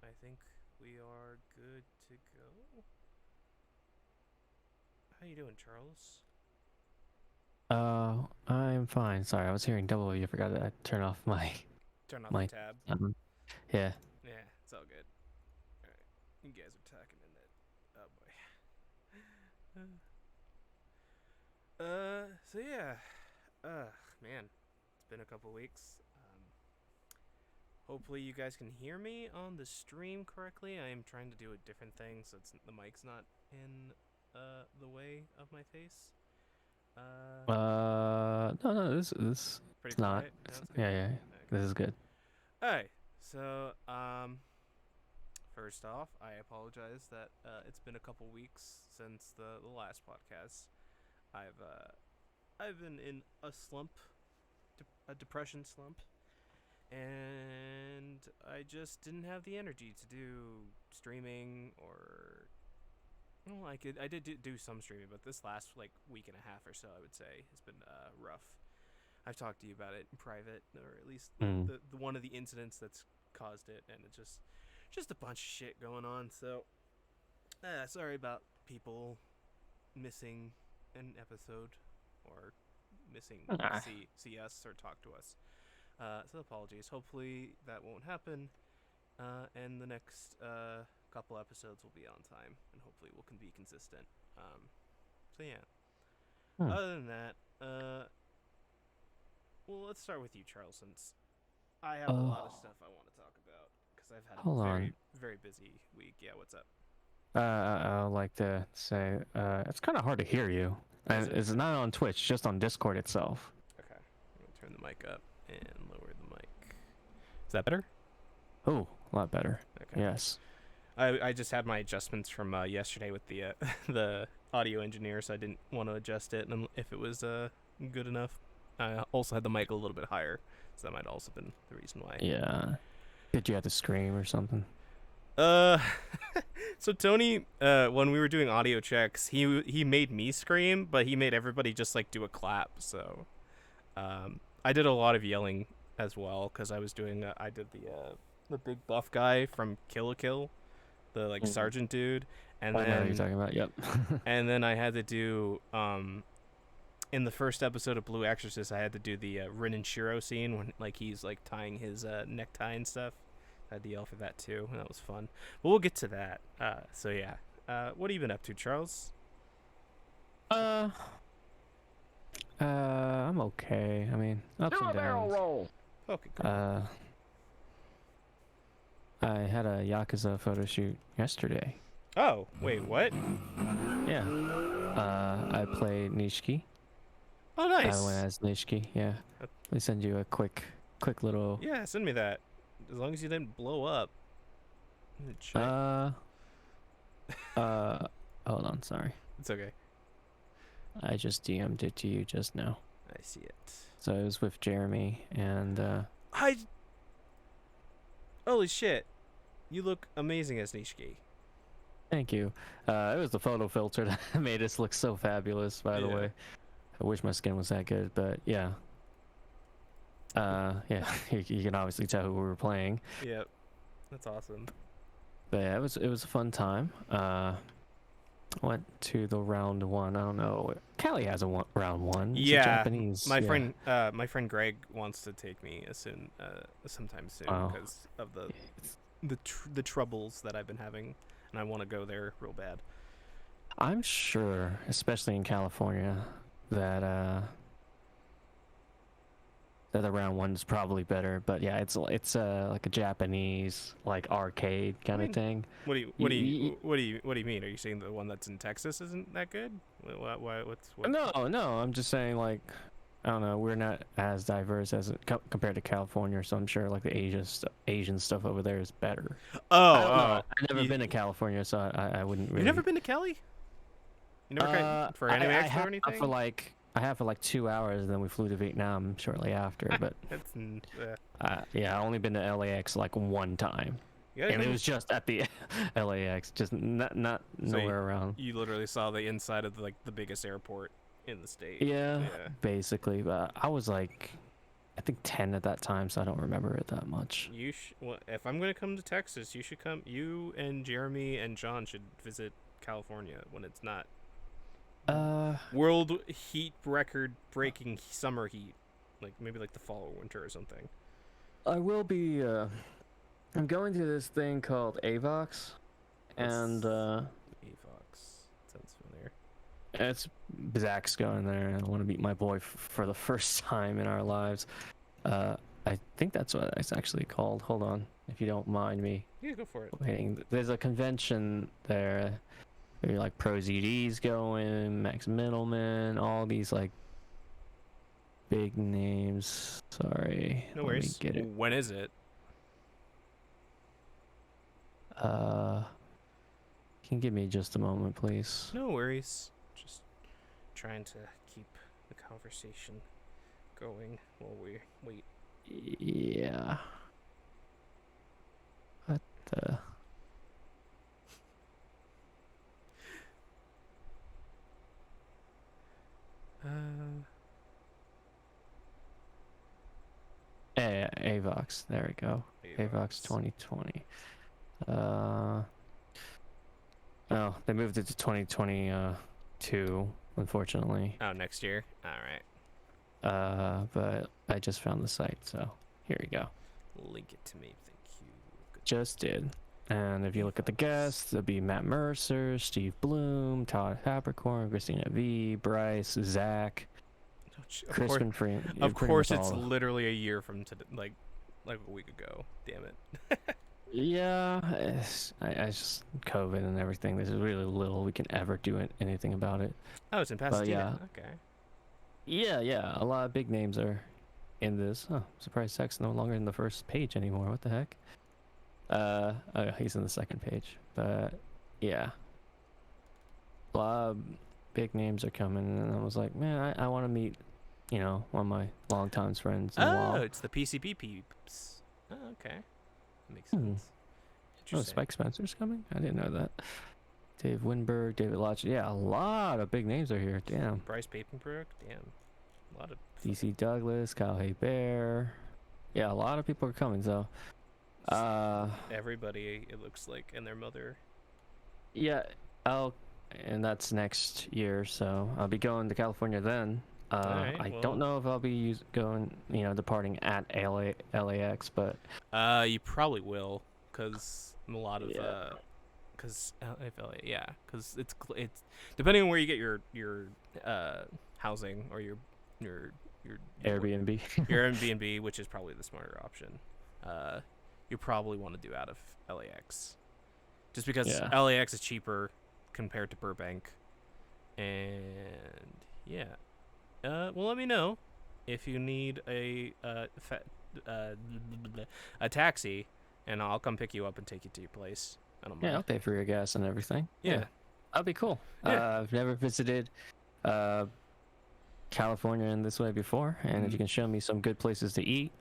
I think we are good to go. How you doing, Charles? I'm fine. Sorry, I was hearing double. You forgot to turn off my Turn off the my. tab. Yeah. Yeah, it's all good. All right, you guys are talking in that. Oh boy. So yeah. Man, it's been a couple weeks. Hopefully you guys can hear me on the stream correctly. I am trying to do a different thing so the mic's not in the way of my face. Uh, No, this Pretty it's not. quiet. No, it's good. Yeah, yeah. Okay. This is good. All right. So, first off, I apologize that it's been a couple weeks since the last podcast. I've uh, I've been in a slump, a depression slump, and I just didn't have the energy to do streaming or. Well, I did do some streaming, but this last like week and a half or so, I would say, has been rough. I've talked to you about it in private, or at least Mm. the one of the incidents that's caused it, and it's just a bunch of shit going on. So, sorry about people missing an episode or missing Ah. see us or talk to us. So apologies. Hopefully that won't happen, and the next couple episodes will be on time, and hopefully we can be consistent. So yeah. Hmm. Other than that, well, let's start with you, Charles, since I have a lot of Oh, stuff I want to talk about because I've had a hold on. very busy week. Yeah, what's up? I would like to say, it's kind of hard to hear you, Is and it? it's not on Twitch, just on Discord itself. Okay. I'm gonna turn the mic up and lower the mic. Is that better? Oh, a lot better. Okay. Yes. I just had my adjustments from yesterday with the the audio engineer, so I didn't want to adjust it, and if it was good enough, I also had the mic a little bit higher, so that might also been the reason why. Yeah. Did you have to scream or something? Uh, so Tony, when we were doing audio checks, he made me scream, but he made everybody just like do a clap. So, I did a lot of yelling as well because I was doing I did the big buff guy from Kill a Kill, the like Mm. sergeant dude, and I know what you're then talking about. Yep. I had to do in the first episode of Blue Exorcist, I had to do the Rin and Shiro scene when like he's like tying his necktie and stuff. I had to yell for that too. That was fun. But we'll get to that. So yeah. What have you been up to, Charles? uh, I'm okay. I mean, ups Do and a barrel downs. roll. Okay, great. Uh, I had a Yakuza photo shoot yesterday. Oh, wait, what? Yeah. I played Nishiki. Oh, I went nice. as Nishiki. Yeah. Uh, Let me send you a quick little. yeah, send me that. As long as you didn't blow up. Check. Uh, uh, hold on. Sorry. It's okay. I just DM'd it to you just now. I see it. So it was with Jeremy and I. Holy shit. You look amazing as Nishiki. thank you. It was the photo filter that made us look so fabulous. By the Yeah. way, I wish my skin was that good, but yeah. Yeah, you can obviously tell who we were playing. Yep. That's awesome. But yeah, it was a fun time. Went to the round one. I don't know. Callie has a round one. It's a Yeah, Japanese. Yeah. my friend Greg wants to take me sometime soon Wow. because of the troubles that I've been having, and I want to go there real bad. I'm sure, especially in California, that that the round one's probably better. But yeah, it's like a Japanese like arcade kind of thing. You, What do you mean? Are you saying the one that's in Texas isn't that good? What? no, I'm just saying like I don't know. We're not as diverse as compared to California, so I'm sure like the Asian stuff over there is better. I don't know. Oh, I've never been to California, so I wouldn't you've never really. been to Cali? You never for Anime I Expo or have for anything? like I have for like 2 hours, and then we flew to Vietnam shortly after. But That's yeah, I only been to LAX like one time, you gotta and it come. was just at the LAX, just not So nowhere around. you literally saw the inside of like the biggest airport in the state. Yeah, Yeah. basically. But I was like, I think 10 at that time, so I don't remember it that much. Well, if I'm gonna come to Texas, you should come. You and Jeremy and John should visit California when it's not Uh, world heat record breaking summer heat, like maybe like the fall or winter or something. I will be. I'm going to this thing called Avox, and Avox sounds familiar. it's Zach's going there, and I want to meet my boy for the first time in our lives. I think that's what it's actually called. Hold on, if you don't mind me. Yeah, go for it. Waiting. There's a convention there. Where like Pro ZD's going, Max Middleman, all these like big names. Sorry. No worries. Let me get it. When is it? Can you give me just a moment, please? No worries. Just trying to keep the conversation going while we wait. Yeah. What the? Avox. There we go. Avox 2020. Oh, they moved it to 2022, unfortunately. Oh, next year? Alright. But I just found the site, so here we go. Link it to me, thank you. Good. Just did. And if you look at the guests, there'll be Matt Mercer, Steve Bloom, Todd Habercorn, Christina V, Bryce, Zach, Crispin Freeman. Of course, it's literally a year from today, like a week ago. Damn it. Yeah, I just COVID and everything. There's really little we can ever do anything about it. Oh, it's in Pasadena. Yeah. Okay. Yeah. A lot of big names are in this. Oh, surprised Zach's no longer in the first page anymore. What the heck? Oh, he's in the second page. But yeah, a lot of big names are coming, and I was like, man, I want to meet, one of my longtime friends. Oh, it's the PCP peeps. Oh, okay. Makes sense. Oh, Spike Spencer's coming? I didn't know that. Dave Winberg, David Lodge. Yeah, a lot of big names are here. Damn. Bryce Papenbrook. Damn. A lot of... DC Douglas, Kyle Hebert. Yeah, a lot of people are coming, so... everybody, it looks like, and their mother. Yeah, and that's next year, so I'll be going to California then. I don't know if I'll be departing at LAX, but you probably will, because a lot of because it's depending on where you get your housing or your Airbnb, your Airbnb, which is probably the smarter option. You probably want to do out of LAX, just because LAX is cheaper compared to Burbank, and yeah. Well, let me know if you need a taxi, and I'll come pick you up and take you to your place. I don't mind. Yeah, I'll pay for your gas and everything. Yeah. That'd be cool. Yeah. I've never visited California in this way before, and if you can show me some good places to eat,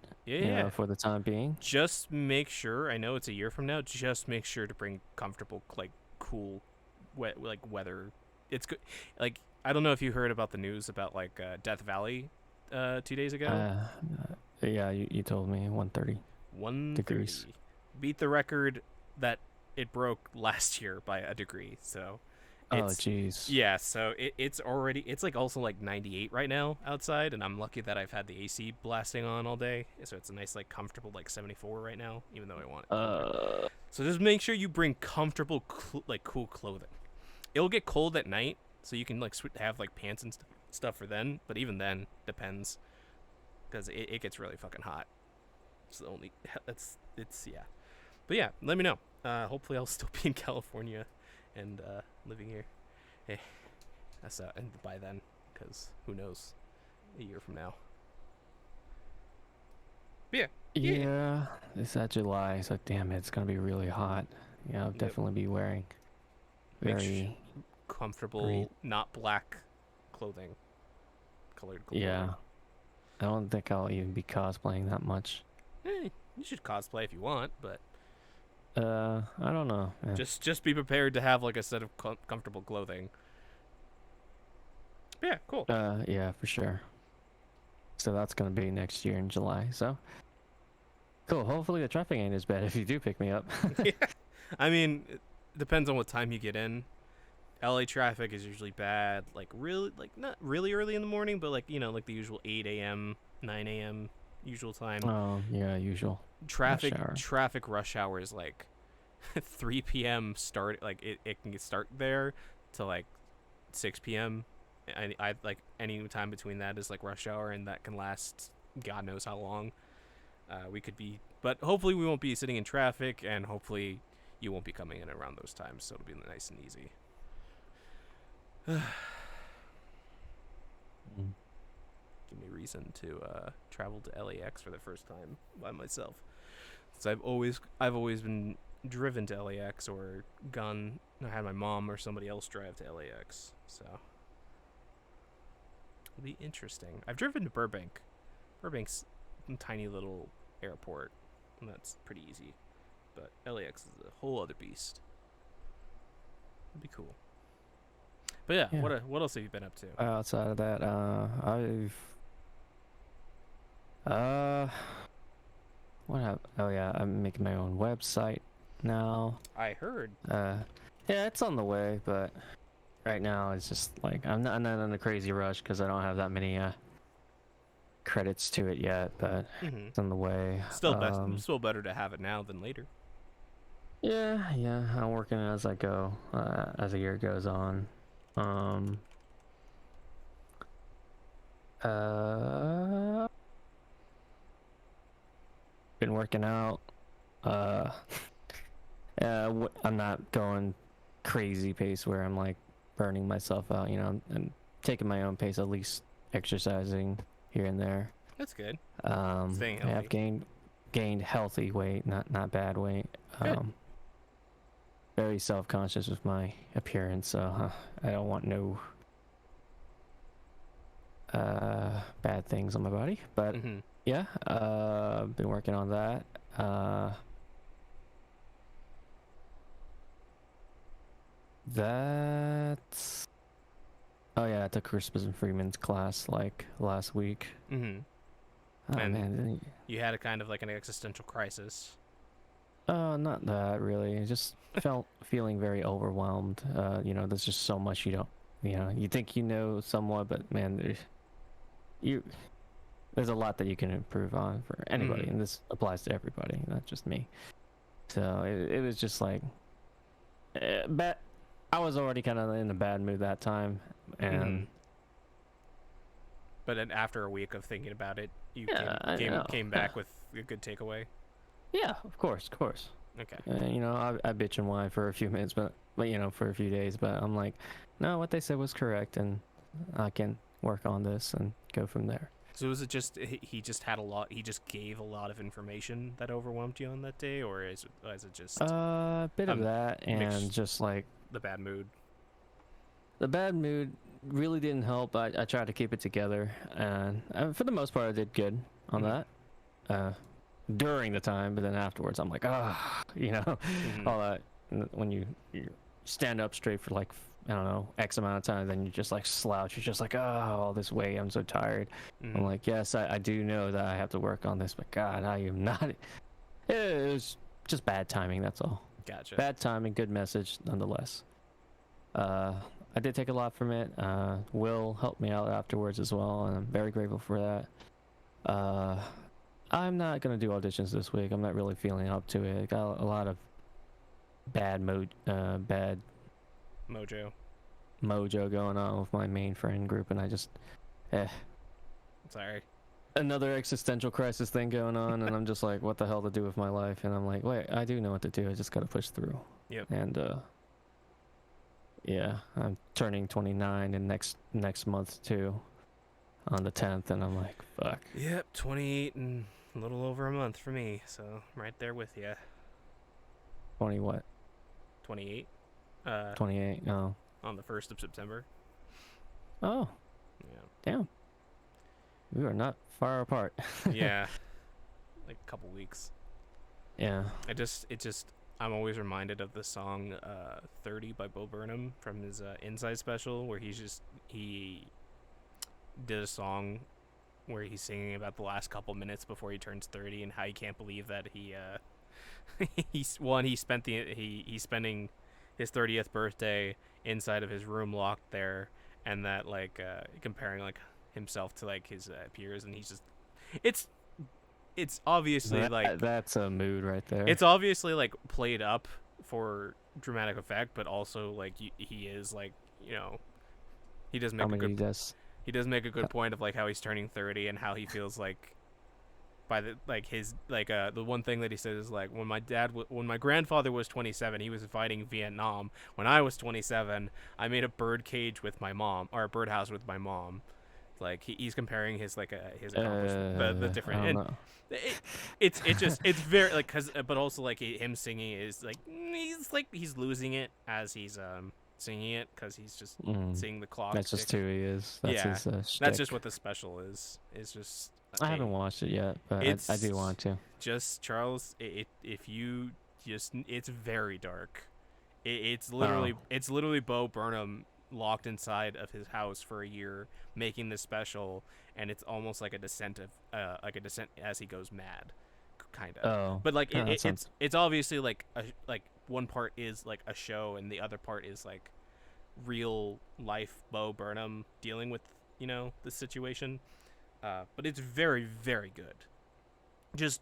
for the time being. Just make sure. I know it's a year from now. Just make sure to bring comfortable, like cool, weather. It's good. Like, I don't know if you heard about the news about Death Valley 2 days ago. Yeah, you told me 130 degrees. Beat the record that it broke last year by a degree. So jeez. Yeah, so it's also like 98 right now outside, and I'm lucky that I've had the AC blasting on all day. So it's a nice comfortable 74 right now, even though I want it. So just make sure you bring comfortable cool clothing. It'll get cold at night, so you can have pants and stuff for then, but even then depends, because it gets really fucking hot. So yeah. But yeah, let me know. Hopefully I'll still be in California and living here. Hey, that's and by then, because who knows, a year from now. But yeah. It's at July, so damn it, it's gonna be really hot. Yeah, I'll definitely be wearing very comfortable, not black colored clothing. Yeah, I don't think I'll even be cosplaying that much. You should cosplay if you want, but I don't know. Yeah. Just be prepared to have a set of comfortable clothing. Yeah, cool. Yeah, for sure. So that's gonna be next year in July. So cool. Hopefully the traffic ain't as bad if you do pick me up. Yeah. I mean, it depends on what time you get in. LA traffic is usually bad, like really, like not really early in the morning, but like like the usual 8 a.m., 9 a.m. usual time. Oh yeah, usual rush hour. Traffic rush hour is like 3 p.m. start. Like it can start there to like 6 p.m. I like any time between that is like rush hour, and that can last God knows how long. We could be, but hopefully we won't be sitting in traffic, and hopefully you won't be coming in around those times, so it'll be nice and easy. Mm. Give me a reason to travel to LAX for the first time by myself. So I've always been driven to LAX or gone. I had my mom or somebody else drive to LAX, so it'll be interesting. I've driven to Burbank. Burbank's a tiny little airport, and that's pretty easy. But LAX is a whole other beast. It'd be cool. But yeah. What else have you been up to? Outside of that, oh yeah, I'm making my own website now. I heard. Yeah, it's on the way, but right now it's just like I'm not in a crazy rush because I don't have that many credits to it yet, but it's on the way. Still better to have it now than later. Yeah, I'm working as I go, as the year goes on. Been working out. I'm not going crazy pace where I'm like burning myself out. I'm taking my own pace, at least exercising here and there. That's good. Staying healthy. I have gained healthy weight, not bad weight. Very self-conscious with my appearance, so I don't want no bad things on my body. But yeah, been working on that. That's oh yeah, I took Crispus and Freeman's class like last week. And man, you had a kind of like an existential crisis. Not that really. I just feeling very overwhelmed. There's just so much you don't. You think you know somewhat, but man, there's a lot that you can improve on for anybody, and this applies to everybody, not just me. So it was just like, but I was already kind of in a bad mood that time, and. But then after a week of thinking about it, you came back with a good takeaway. Yeah, of course. Okay. I bitch and whine for a few minutes, but for a few days. But I'm like, no, what they said was correct, and I can work on this and go from there. So was it just he just had a lot? He just gave a lot of information that overwhelmed you on that day, or is it just a bit of that and just like the bad mood? The bad mood really didn't help. I tried to keep it together, and for the most part, I did good on that. During the time, but then afterwards I'm like, all that. When you stand up straight for like, I don't know, X amount of time, then you just like slouch. You're just like, all this weight, I'm so tired. I'm like, yes, I do know that I have to work on this, but God, I am not. It was just bad timing, that's all. Gotcha. Bad timing, good message nonetheless. I did take a lot from it. Will helped me out afterwards as well, and I'm very grateful for that. I'm not gonna do auditions this week. I'm not really feeling up to it. I got a lot of bad mojo going on with my main friend group, and I just sorry. Another existential crisis thing going on, and I'm just like, what the hell to do with my life? And I'm like, wait, I do know what to do. I just gotta push through. Yep. And yeah, I'm turning 29 in next month too, on the 10th, and I'm like, fuck. Yep, 28 and a little over a month for me, so I'm right there with you. 20 what? 28. 28. Oh. On the 1st of September. Oh. Yeah. Damn. We are not far apart. Yeah. Like a couple weeks. Yeah. I'm always reminded of the song 30 by Bo Burnham from his Inside special, where he did a song where he's singing about the last couple minutes before he turns 30 and how he can't believe that he's spending his 30th birthday inside of his room locked there, and that like comparing like himself to like his peers, and he's just it's it's obviously like that's a mood right there. it's obviously like played up for dramatic effect, but also like he is like, you know, he does make he does make a good point of like how he's turning 30 and how he feels like by the like his like the one thing that he says is like when my grandfather was 27, he was fighting Vietnam. When I was 27, I made a bird cage with my mom, or a birdhouse with my mom. Like he's comparing his like his accomplishment, the different, and it's very like but also like him singing is like he's losing it as he's singing it because he's just seeing the clock. That's tick. just who he is. That's his that's just what the special is. It's just I haven't watched it yet, but I do want to. Just Charles, if you just it's very dark. It's literally Bo Burnham locked inside of his house for a year making this special, and it's almost like a descent as he goes mad, kind of. But like it's obviously like one part is like a show and the other part is like real life Bo Burnham dealing with, you know, the situation. But it's very, very good.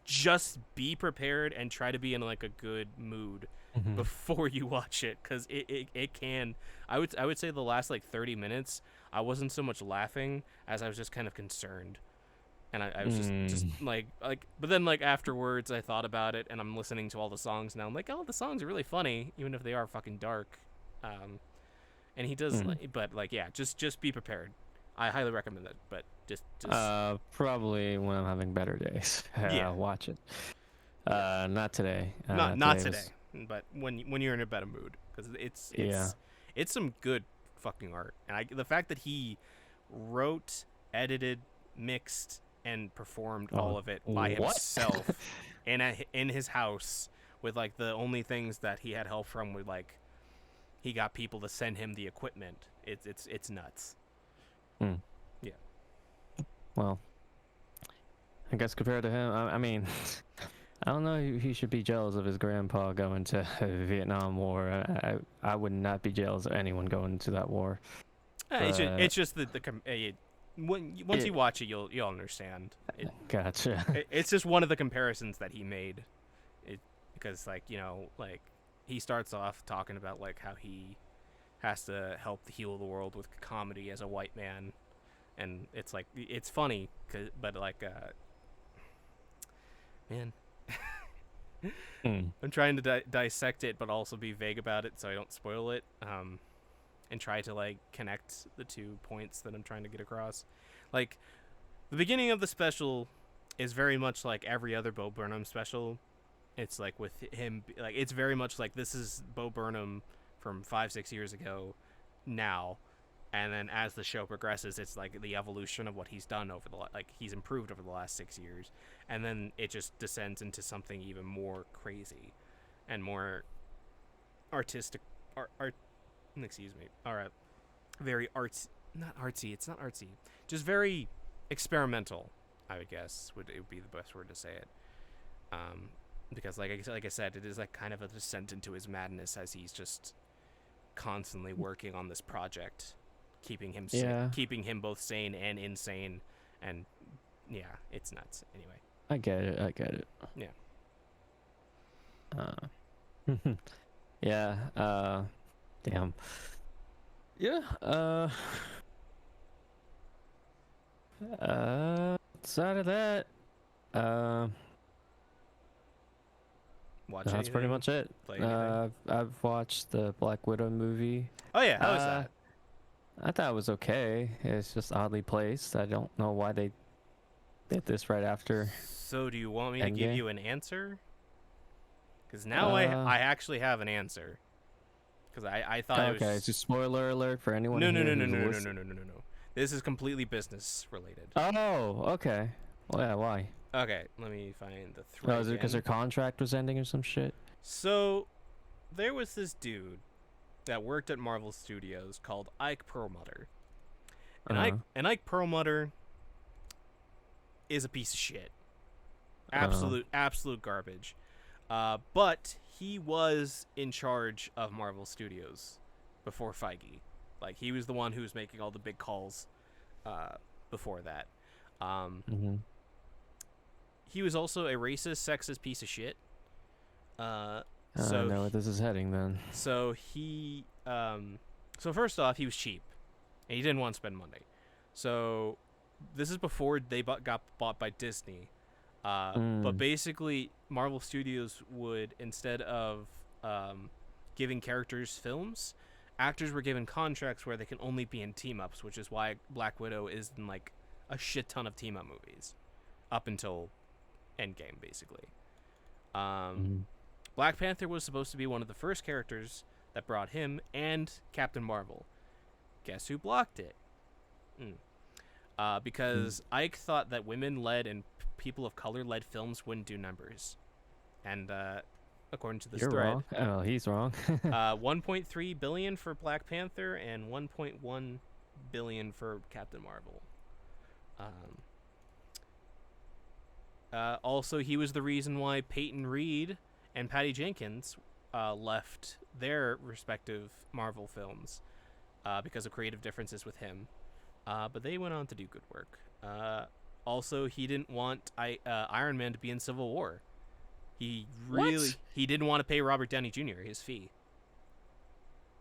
Just be prepared and try to be in like a good mood before you watch it, because it can. I would say the last like 30 minutes I wasn't so much laughing as I was just kind of concerned, and I was just like but then like afterwards I thought about it and I'm listening to all the songs now. I'm like, oh, the songs are really funny even if they are fucking dark. And he does but like yeah, just be prepared. I highly recommend it, but just probably when I'm having better days. Watch it. Not today. Not today. But when you're in a better mood, because it's some good fucking art, and the fact that he wrote, edited, mixed, and performed all of it by himself in his house with like the only things that he had help from were like he got people to send him the equipment. It's nuts. Yeah. Well, I guess compared to him, I mean, I don't know. He should be jealous of his grandpa going to the Vietnam War. I would not be jealous of anyone going to that war. It's just once you watch it, you'll understand. Gotcha. It's just one of the comparisons that he made. Because like, you know, like he starts off talking about like how he has to help heal the world with comedy as a white man, and it's like it's funny, but like man. I'm trying to dissect it, but also be vague about it so I don't spoil it, and try to like connect the 2 points that I'm trying to get across. Like the beginning of the special is very much like every other Bo Burnham special. It's like with him, like it's very much like this is Bo Burnham from 5-6 years ago now, and then as the show progresses, it's like the evolution of what he's done over he's improved over the last 6 years, and then it just descends into something even more crazy and more artistic excuse me, all right, very it's not artsy, just very experimental, I would guess it would be the best word to say it, because like I said, it is like kind of a descent into his madness as he's just constantly working on this project, keeping him both sane and insane, and yeah, it's nuts. Anyway, I get it. Yeah. Yeah. Damn. Yeah. Outside of that, that's pretty much it. I've watched the Black Widow movie. Oh yeah, how was that? I thought it was okay. It's just oddly placed. I don't know why they did this right after. So do you want me to give you an answer? Because now I actually have an answer. Because I thought it was... Okay, it's a spoiler alert for anyone. No. This is completely business related. Oh, okay. Well, yeah, why? Okay, let me find the thread. Oh, is it because their contract was ending or some shit? So, there was this dude that worked at Marvel Studios called Ike Perlmutter. And Ike Perlmutter is a piece of shit. Uh, Absolute garbage. But he was in charge of Marvel Studios before Feige. Like, he was the one who was making all the big calls before that. mm-hmm. He was also a racist, sexist piece of shit. Uh, I so know where this is heading then. so he so first off, he was cheap, and he didn't want to spend money. So this is before they got bought by Disney. But Mm. basically, Marvel Studios would, instead of giving characters films, actors were given contracts where they can only be in team ups, which is why Black Widow is in like a shit ton of team up movies up until Endgame, basically. Mm. Black Panther was supposed to be one of the first characters that brought him and Captain Marvel. Guess who blocked it? Because Ike thought that women-led and people of color-led films wouldn't do numbers. And according to this You're thread, wrong. Oh, he's wrong. 1.3 billion for Black Panther and 1.1 billion for Captain Marvel. Also, he was the reason why Peyton Reed and Patty Jenkins left their respective Marvel films because of creative differences with him. But they went on to do good work. Also, he didn't want Iron Man to be in Civil War. He didn't want to pay Robert Downey Jr. his fee.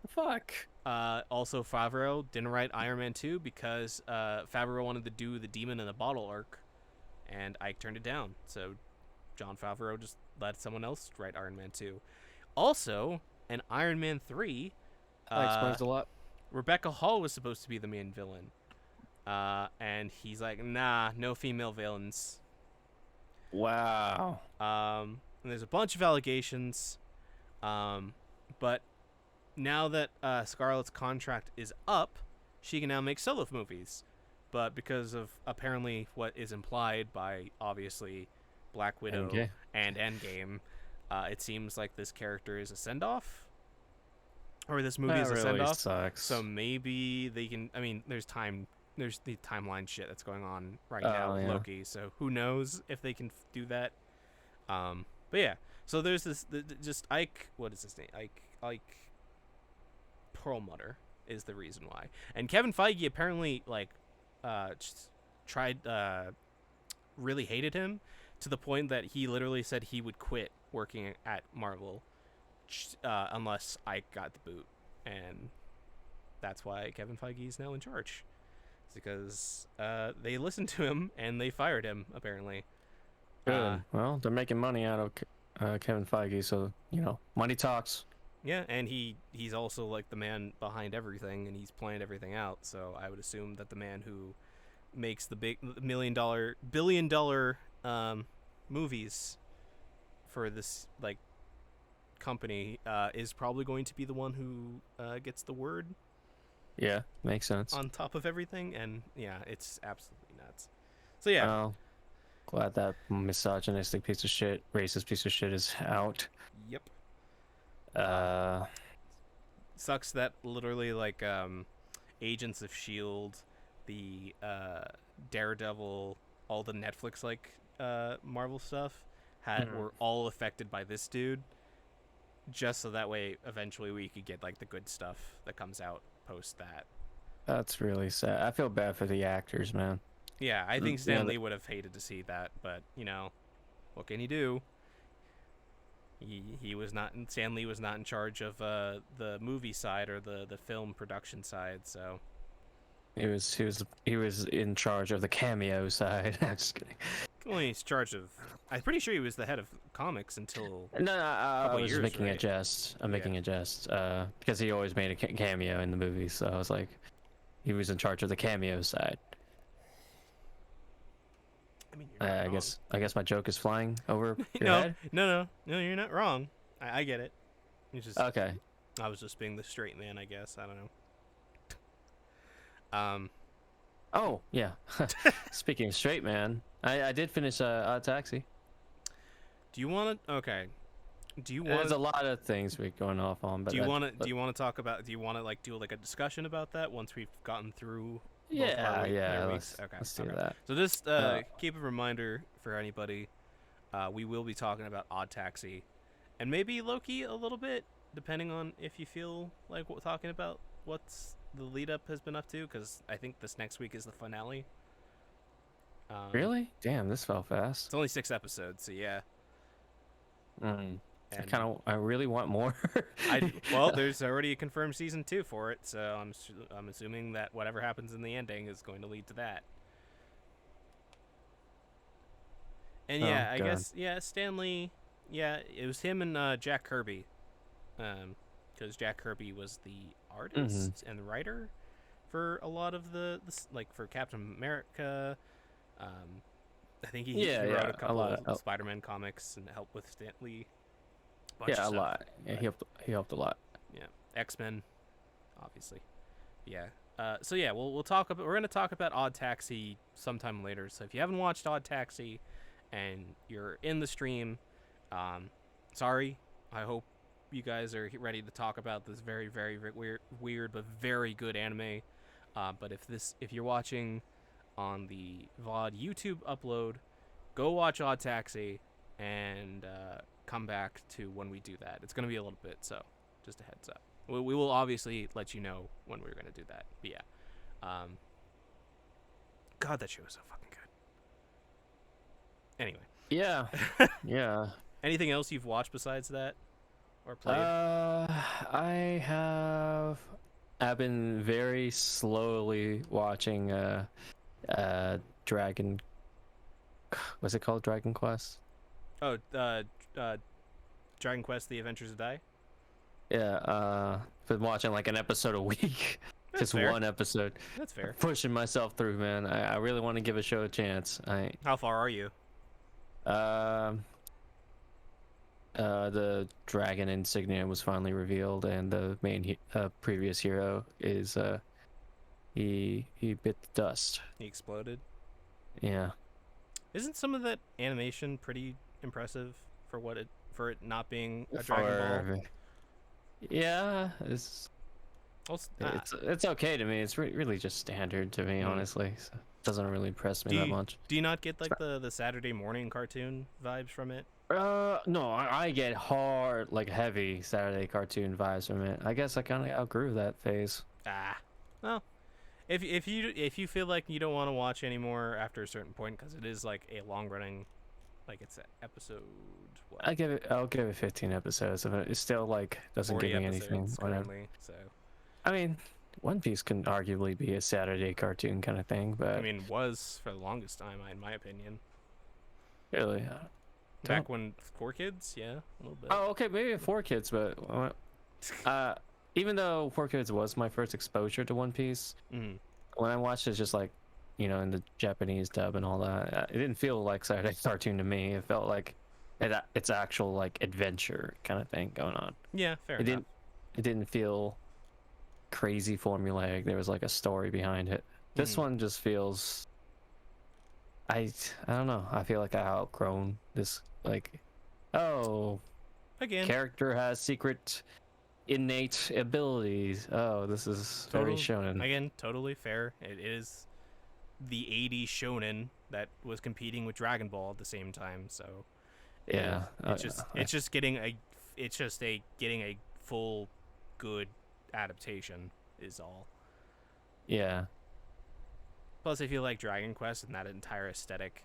Fuck. Also, Favreau didn't write Iron Man 2 because Favreau wanted to do the Demon in the Bottle arc, and Ike turned it down. So Jon Favreau just let someone else write Iron Man 2. Also, in Iron Man 3, That explains a lot. Rebecca Hall was supposed to be the main villain. And he's like, nah, no female villains. Wow. And there's a bunch of allegations. But now that Scarlett's contract is up, she can now make solo movies. But because of apparently what is implied by, obviously, Black Widow and Endgame, it seems like this character is a send-off. Or this movie is a send-off. Sucks. So maybe they can... I mean, there's the timeline shit that's going on right now with Loki, so who knows if they can do that. But yeah, so there's this just Ike, what is his name? Ike Perlmutter is the reason why. And Kevin Feige apparently tried really hated him to the point that he literally said he would quit working at Marvel unless Ike got the boot, and that's why Kevin Feige is now in charge. Because they listened to him and they fired him, apparently. Good. Well, they're making money out of Kevin Feige, so, money talks. Yeah, and he's also like the man behind everything, and he's planned everything out. So I would assume that the man who makes the big billion dollar movies for this like company is probably going to be the one who gets the word. Yeah, makes sense. On top of everything, and yeah, it's absolutely nuts. So yeah. Well, glad that misogynistic piece of shit, racist piece of shit is out. Yep. Sucks that literally like Agents of S.H.I.E.L.D., the Daredevil, all the Netflix like Marvel stuff were all affected by this dude, just so that way eventually we could get like the good stuff that comes out post that. That's really sad. I feel bad for the actors, man. Yeah, I think Stan Lee would have hated to see that, but what can you do? Stan Lee was not in charge of the movie side or the film production side, so he was in charge of the cameo side. I'm just kidding. Well, he's in charge of. I'm pretty sure he was the head of comics until. No, I was years, making right? a jest. I'm making a jest because he always made a cameo in the movies. So I was like, he was in charge of the cameo side. I mean, you're not wrong. I guess my joke is flying over your head. No, you're not wrong. I get it. It's just okay. I was just being the straight man, I guess. I don't know. Oh yeah. Speaking of straight man, I did finish Taxi. Do you want to? Okay. Do you want? There's a lot of things we're going off on, but do you want to talk about? Do you want to like do like a discussion about that once we've gotten through both of our Yeah. weeks? Okay. Let's do Okay. that. So just Uh, keep a reminder for anybody. We will be talking about Odd Taxi, and maybe Loki a little bit, depending on if you feel like talking about what's the lead up has been up to. Because I think this next week is the finale. really? Damn, this fell fast. It's only 6 episodes, so yeah. Mm. And I really want more. well, there's already a confirmed season 2 for it, so I'm assuming that whatever happens in the ending is going to lead to that. And yeah, I God. guess Stanley, it was him and Jack Kirby, because Jack Kirby was the artist and the writer for a lot of the like for Captain America. I think he wrote a couple of Spider-Man comics and helped with Stan Lee. Yeah, a lot. Yeah, he helped a lot. Yeah, X-Men, obviously. Yeah. So yeah, we're gonna talk about Odd Taxi sometime later. So if you haven't watched Odd Taxi, and you're in the stream, sorry. I hope you guys are ready to talk about this very, very weird but very good anime. But if you're watching on the VOD YouTube upload, go watch Odd Taxi and come back to when we do that. It's gonna be a little bit, so just a heads up. We will obviously let you know when we're gonna do that. But yeah, God, that show is so fucking good. Anyway. Yeah. Yeah. Anything else you've watched besides that, or played? I've been very slowly watching Dragon. What's it called? Dragon Quest. Oh, Dragon Quest: The Adventures of Dai. Yeah. Been watching like an episode a week. That's Just fair. one episode. That's fair. Pushing myself through, man. I really want to give a show a chance. How far are you? The dragon insignia was finally revealed, and the main previous hero is he bit the dust. He exploded. Yeah. Isn't some of that animation pretty impressive for it not being a Dragon Ball? Yeah, it's okay to me. It's really just standard to me, honestly. So it doesn't really impress me that much. Do you not get like the Saturday morning cartoon vibes from it? No, I get hard, like heavy Saturday cartoon vibes from it. I guess I kind of outgrew that phase. Well, if you feel like you don't want to watch anymore after a certain point, because it is like a long running, like it's an episode. What? I'll give it 15 episodes of it. It still like doesn't give me anything. Currently, so. I mean, One Piece can arguably be a Saturday cartoon kind of thing, but I mean, was for the longest time, in my opinion. Really. Back when 4Kids, yeah, a little bit. Oh, okay, maybe 4Kids, but even though 4Kids was my first exposure to One Piece, when I watched it, just like, in the Japanese dub and all that, it didn't feel like Saturday cartoon to me. It felt like it's actual like adventure kind of thing going on. Yeah, fair enough. It didn't feel crazy formulaic. There was like a story behind it. This one just feels. I don't know. I feel like I outgrown this. Like, again, character has secret, innate abilities. Oh, this is very shonen. Again, totally fair. It is the 80s shonen that was competing with Dragon Ball at the same time. So yeah, it's just getting a full good adaptation is all. Yeah. Plus, if you like Dragon Quest and that entire aesthetic,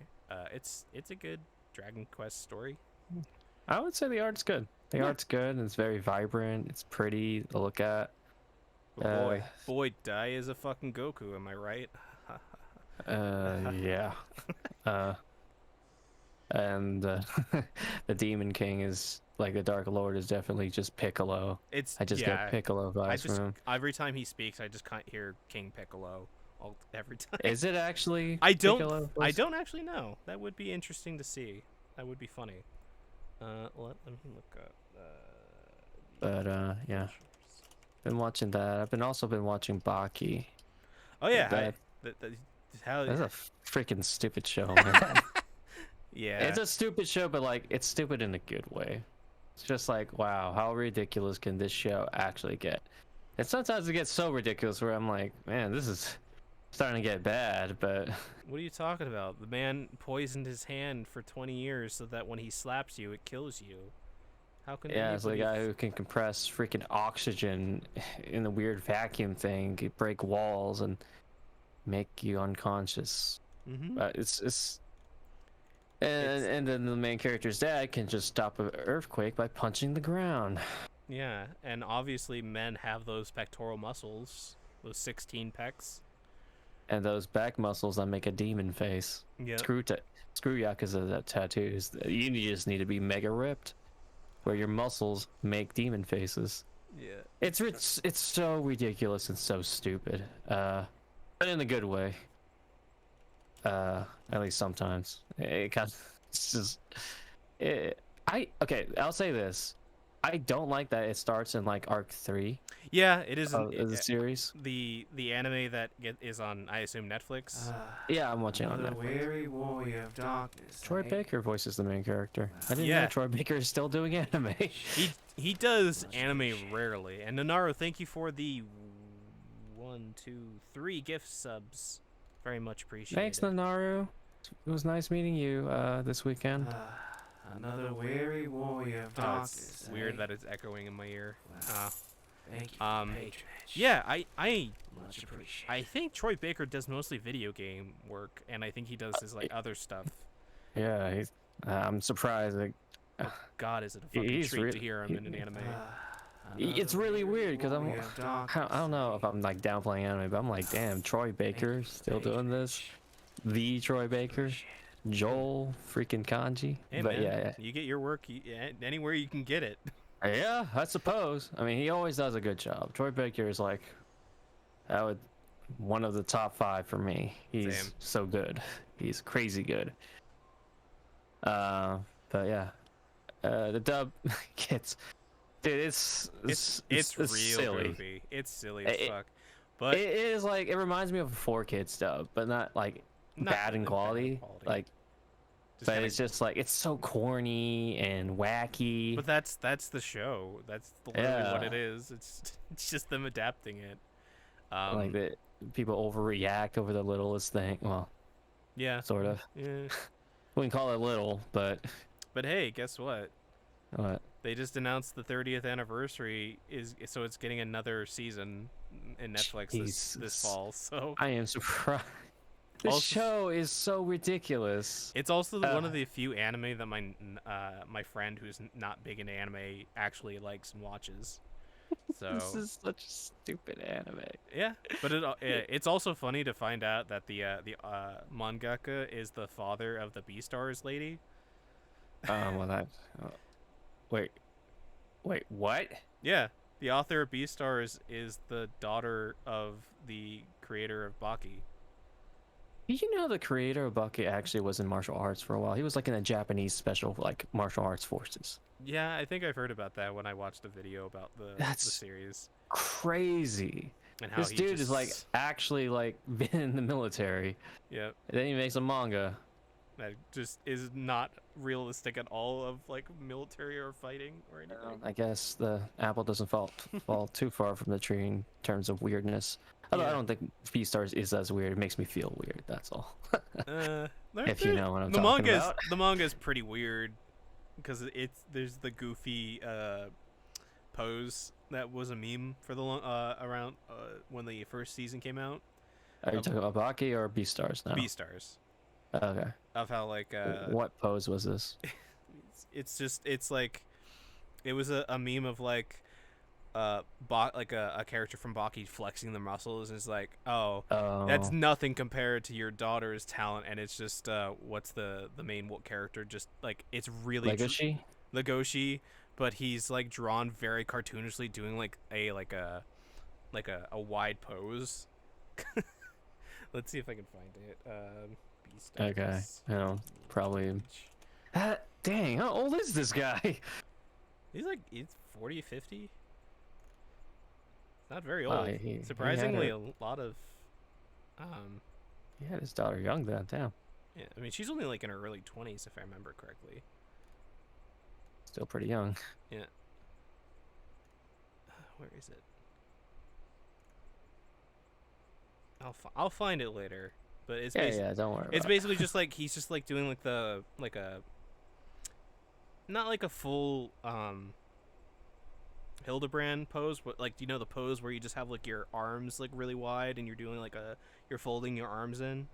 it's a good Dragon Quest story. I would say the art's good. The art's good. And it's very vibrant. It's pretty to look at. Boy, Dai is a fucking Goku. Am I right? Yeah. And the Demon King is like the Dark Lord is definitely just Piccolo. I just get Piccolo vibes from him. Every time he speaks, I just can't hear King Piccolo. Every time. Is it actually? I don't actually know. That would be interesting to see. That would be funny. Let me look up. But yeah, been watching that. I've also been watching Baki. Oh yeah, that's a freaking stupid show, man. Yeah, it's a stupid show, but like it's stupid in a good way. It's just like, wow, how ridiculous can this show actually get? And sometimes it gets so ridiculous where I'm like, man, this is starting to get bad, but What are you talking about? The man poisoned his hand for 20 years so that when he slaps you, it kills you. How can yeah, it's the anybody? guy who can compress freaking oxygen in the weird vacuum thing, break walls, and make you unconscious. Mm-hmm. It's and then the main character's dad can just stop an earthquake by punching the ground. Yeah, and obviously men have those pectoral muscles, those 16 pecs. And those back muscles that make a demon face. Yeah. Screw Yakuza tattoos. You just need to be mega ripped, where your muscles make demon faces. Yeah. It's so ridiculous and so stupid. But in a good way. At least sometimes. It kind of, it's just. I'll say this. I don't like that it starts in like arc 3 Yeah, it is of the series. the anime that is on, I assume, Netflix. Yeah, I'm watching on Another Netflix. weary warrior of darkness. Troy Baker voices the main character. I didn't Yeah. know Troy Baker is still doing anime. He does anime rarely. And Nanaro, thank you for the 1, 2, 3 gift subs. Very much appreciated. Thanks, Nanaru. It was nice meeting you this weekend. Another weary warrior of Oh, darkness. it's weird that it's echoing in my ear. Thank you. Um, yeah, I Much appreciated. I think Troy Baker does mostly video game work, and I think he does his like other stuff. Yeah, he's. I'm surprised. Like, God, is it a fucking He's treat re- to hear him he- in an anime? it's really weird because I'm. warrior of I don't know if I'm like downplaying anime, but I'm like, damn, Troy Baker still doing this. The Troy Baker, Joel freaking Kanji. Hey But man, yeah, you get your work anywhere you can get it. yeah, I suppose. I mean, he always does a good job. Troy Baker is like, one of the top 5 for me. He's Same. so good. He's crazy good. But yeah, the dub gets, dude, it's real silly. goofy. It's silly as It- fuck. But It is like, it reminds me of a 4Kids dub, but not like not bad in quality. Like, just but kinda- it's just like, it's so corny and wacky. But that's the show. That's literally what Yeah. it is. It's just them adapting it. Like that, people overreact over the littlest thing. Well, Yeah. sort of. Yeah. Wouldn't call it little, but But hey, guess what? what? They just announced the 30th anniversary so it's getting another season in Netflix this Jesus. fall. So I am surprised. This Also- show is so ridiculous. it's also one of the few anime that my friend who's not big into anime actually likes and watches. So This is such a stupid anime. yeah, but it's also funny to find out that the mangaka is the father of the Beastars lady. Well, that. Wait, what? Yeah, the author of Beastars is the daughter of the creator of Baki. Did you know the creator of Bucky actually was in martial arts for a while? He was like in a Japanese special like martial arts forces. Yeah, I think I've heard about that when I watched a video about the That's- series Crazy. and how This he dude just, is like actually like been in the military. yeah, And then he makes a manga. that just is not realistic at all of like military or fighting or anything. I guess the apple doesn't fall too far from the tree in terms of weirdness. Although I Yeah. don't think Beastars is as weird. It makes me feel weird. That's all. If you know what I'm the talking manga about. the manga is pretty weird because there's the goofy pose that was a meme for the around when the first season came out. Are you talking about Baki or Beastars now? Beastars, Okay. of how like What pose was this? it's like it was a meme of like like a character from Baki flexing the muscles and it's like, oh, Oh, that's nothing compared to your daughter's talent. And it's just what's the main character, just like it's really Legoshi? but he's like drawn very cartoonishly doing like a wide pose. Let's see if I can find it. Beastars. Okay. I know. Probably. Dang, how old is this guy? He's 40, 50. Not very Wow, old. he had Surprisingly, a- a lot of He had his daughter young then. Damn. yeah, I mean she's only like in her early 20s if I remember correctly. Still pretty young. Where is it? I'll find it later. But it's Yeah, don't worry. it's about basically just like he's just like doing like the like a not like a full Hildebrand pose, but like you know the pose where you just have like your arms like really wide and you're doing like you're folding your arms in.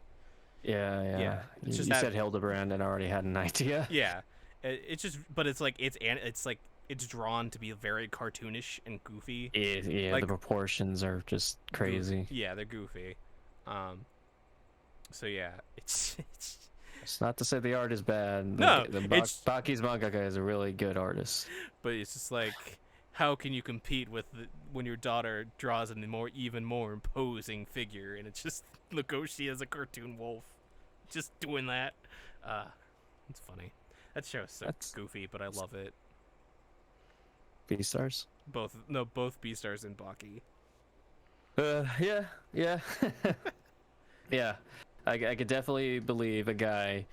it. Yeah. Yeah, You, it's just you that. said Hildebrand, and I already had an idea. Yeah, it's just, but it's like it's like it's drawn to be very cartoonish and goofy. Yeah, Like, the proportions are just crazy. Yeah, they're goofy. So yeah, it's It's not to say the art is bad. No, Baki's mangaka is a really good artist. but it's just like, how can you compete with when your daughter draws even more imposing figure, and it's just Legoshi as a cartoon wolf, just doing that. It's funny. That show is so That's- goofy, but I love it. Beastars. Both Beastars and Baki. Yeah. Yeah. I could definitely believe a guy,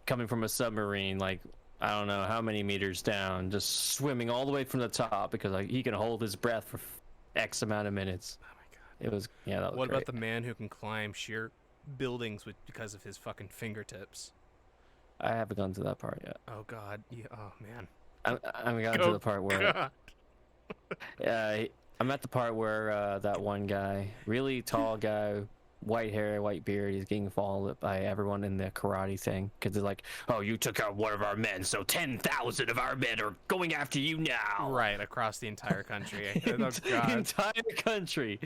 coming from a submarine, like, I don't know how many meters down, just swimming all the way from the top because like he can hold his breath for X amount of minutes. Oh my god. It was, that was What great. about the man who can climb sheer buildings because of his fucking fingertips? I haven't gone to that part yet. Oh god. Yeah. Oh man. I haven't gotten to the part where God. I'm at the part where that one guy, really tall guy, white hair, white beard, he's getting followed by everyone in the karate thing because they're like, "Oh, you took out one of our men, so 10,000 of our men are going after you now." Right across the entire country. Oh god. Entire country.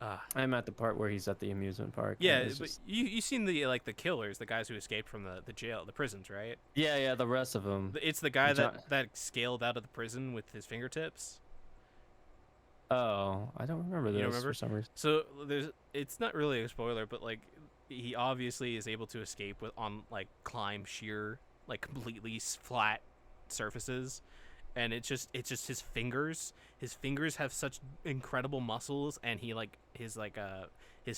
Uh, I'm at the part where he's at the amusement park. yeah, and it's but just- you seen the killers, the guys who escaped from the jail, the prisons, right? yeah, the rest of them. It's the guy John- that scaled out of the prison with his fingertips. Oh, I don't remember You this don't remember? for some reason. So it's not really a spoiler, but like he obviously is able to escape climb sheer completely flat surfaces, and it's just his fingers. His fingers have such incredible muscles, and his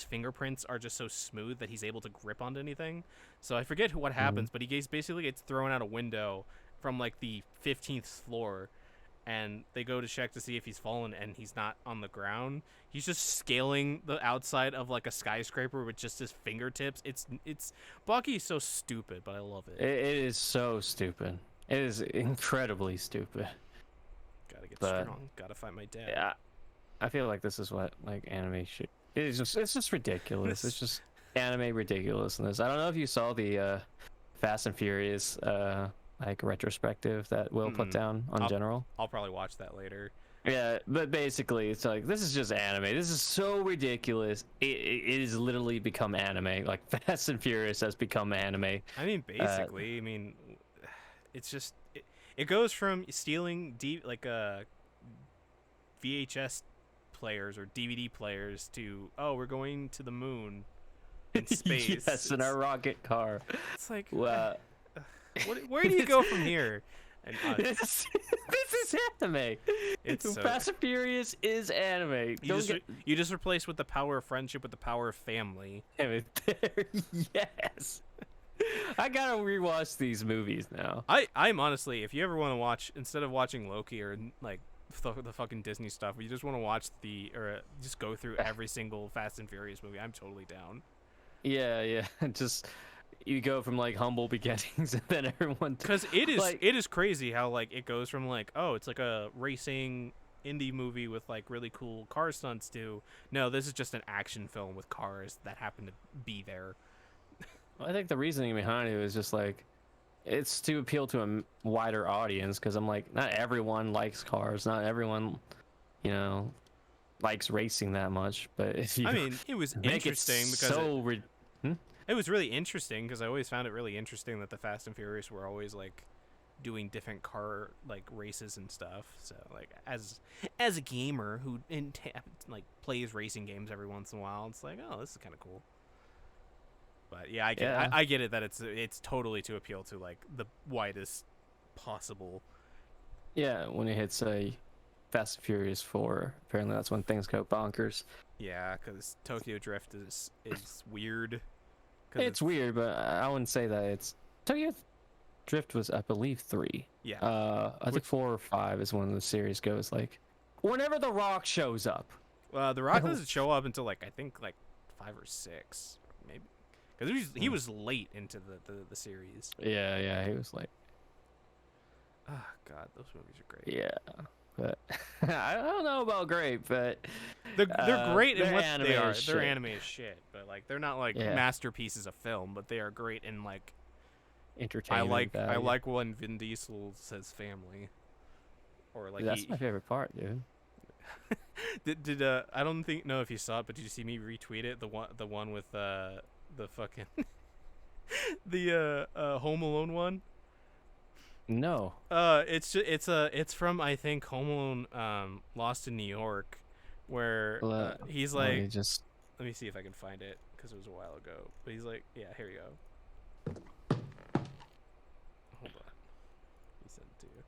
fingerprints are just so smooth that he's able to grip onto anything. So I forget what happens, but basically gets thrown out a window from like the 15th floor. And they go to check to see if he's fallen, and he's not on the ground. He's just scaling the outside of like a skyscraper with just his fingertips. It's Baki is so stupid, but I love it. It is so stupid. It is incredibly stupid. Gotta get but- strong. Gotta find my dad. Yeah, I feel like this is what like anime should. It's just ridiculous. It's just anime ridiculousness. I don't know if you saw the Fast and Furious retrospective that Will put down on General. I'll probably watch that later. Yeah, but basically it's like this is just anime. This is so ridiculous. It has literally become anime. Like Fast and Furious has become anime. I mean, basically, it's just it goes from stealing VHS players or DVD players to we're going to the moon in space. Yes, in our rocket car. It's like Well, where do you go from here? And this is anime. It's so- Fast and Furious is anime. you just replace with the power of friendship with the power of family. Yes. I gotta rewatch these movies now. I'm honestly, if you ever want to watch, instead of watching Loki or like the fucking Disney stuff, you just want to watch just go through every single Fast and Furious movie, I'm totally down. Yeah. Just you go from like humble beginnings and then everyone. Because it is crazy how it goes from it's like a racing indie movie with really cool car stunts to no, this is just an action film with cars that happen to be there. I think the reasoning behind it was just it's to appeal to a wider audience because I'm not everyone likes cars, not everyone, likes racing that much. But if you, It was make interesting it because so it was really interesting because I always found it really interesting that the Fast and Furious were always doing different car races and stuff. So as a gamer who plays racing games every once in a while, it's this is kind of cool. But yeah, I get it that it's totally to appeal to the widest possible. Yeah, when it hits Fast and Furious 4, apparently that's when things go bonkers. Yeah, because Tokyo Drift is weird. It's weird, but I wouldn't say that it's Tokyo Drift was, I believe, 3. Yeah. I think 4 or 5 is when the series goes whenever The Rock shows up. The Rock doesn't show up until like I think like 5 or 6, maybe, because he was late into the series. Yeah, he was like, Oh God, those movies are great. yeah, but I don't know about great, but They're great in they're what anime they are. as They're shit. anime as shit, but like they're not like Yeah. masterpieces of film, but they are great in like. Entertainment. I like when Vin Diesel says family, or like That's my favorite part, dude. did I don't know if you saw it, but did you see me retweet it? The one with the fucking the Home Alone one. No. It's from I think Home Alone Lost in New York, where he's Let like, me just. let me see if I can find it because it was a while ago. But he's like, yeah, here you go. Hold on, he sent it to you.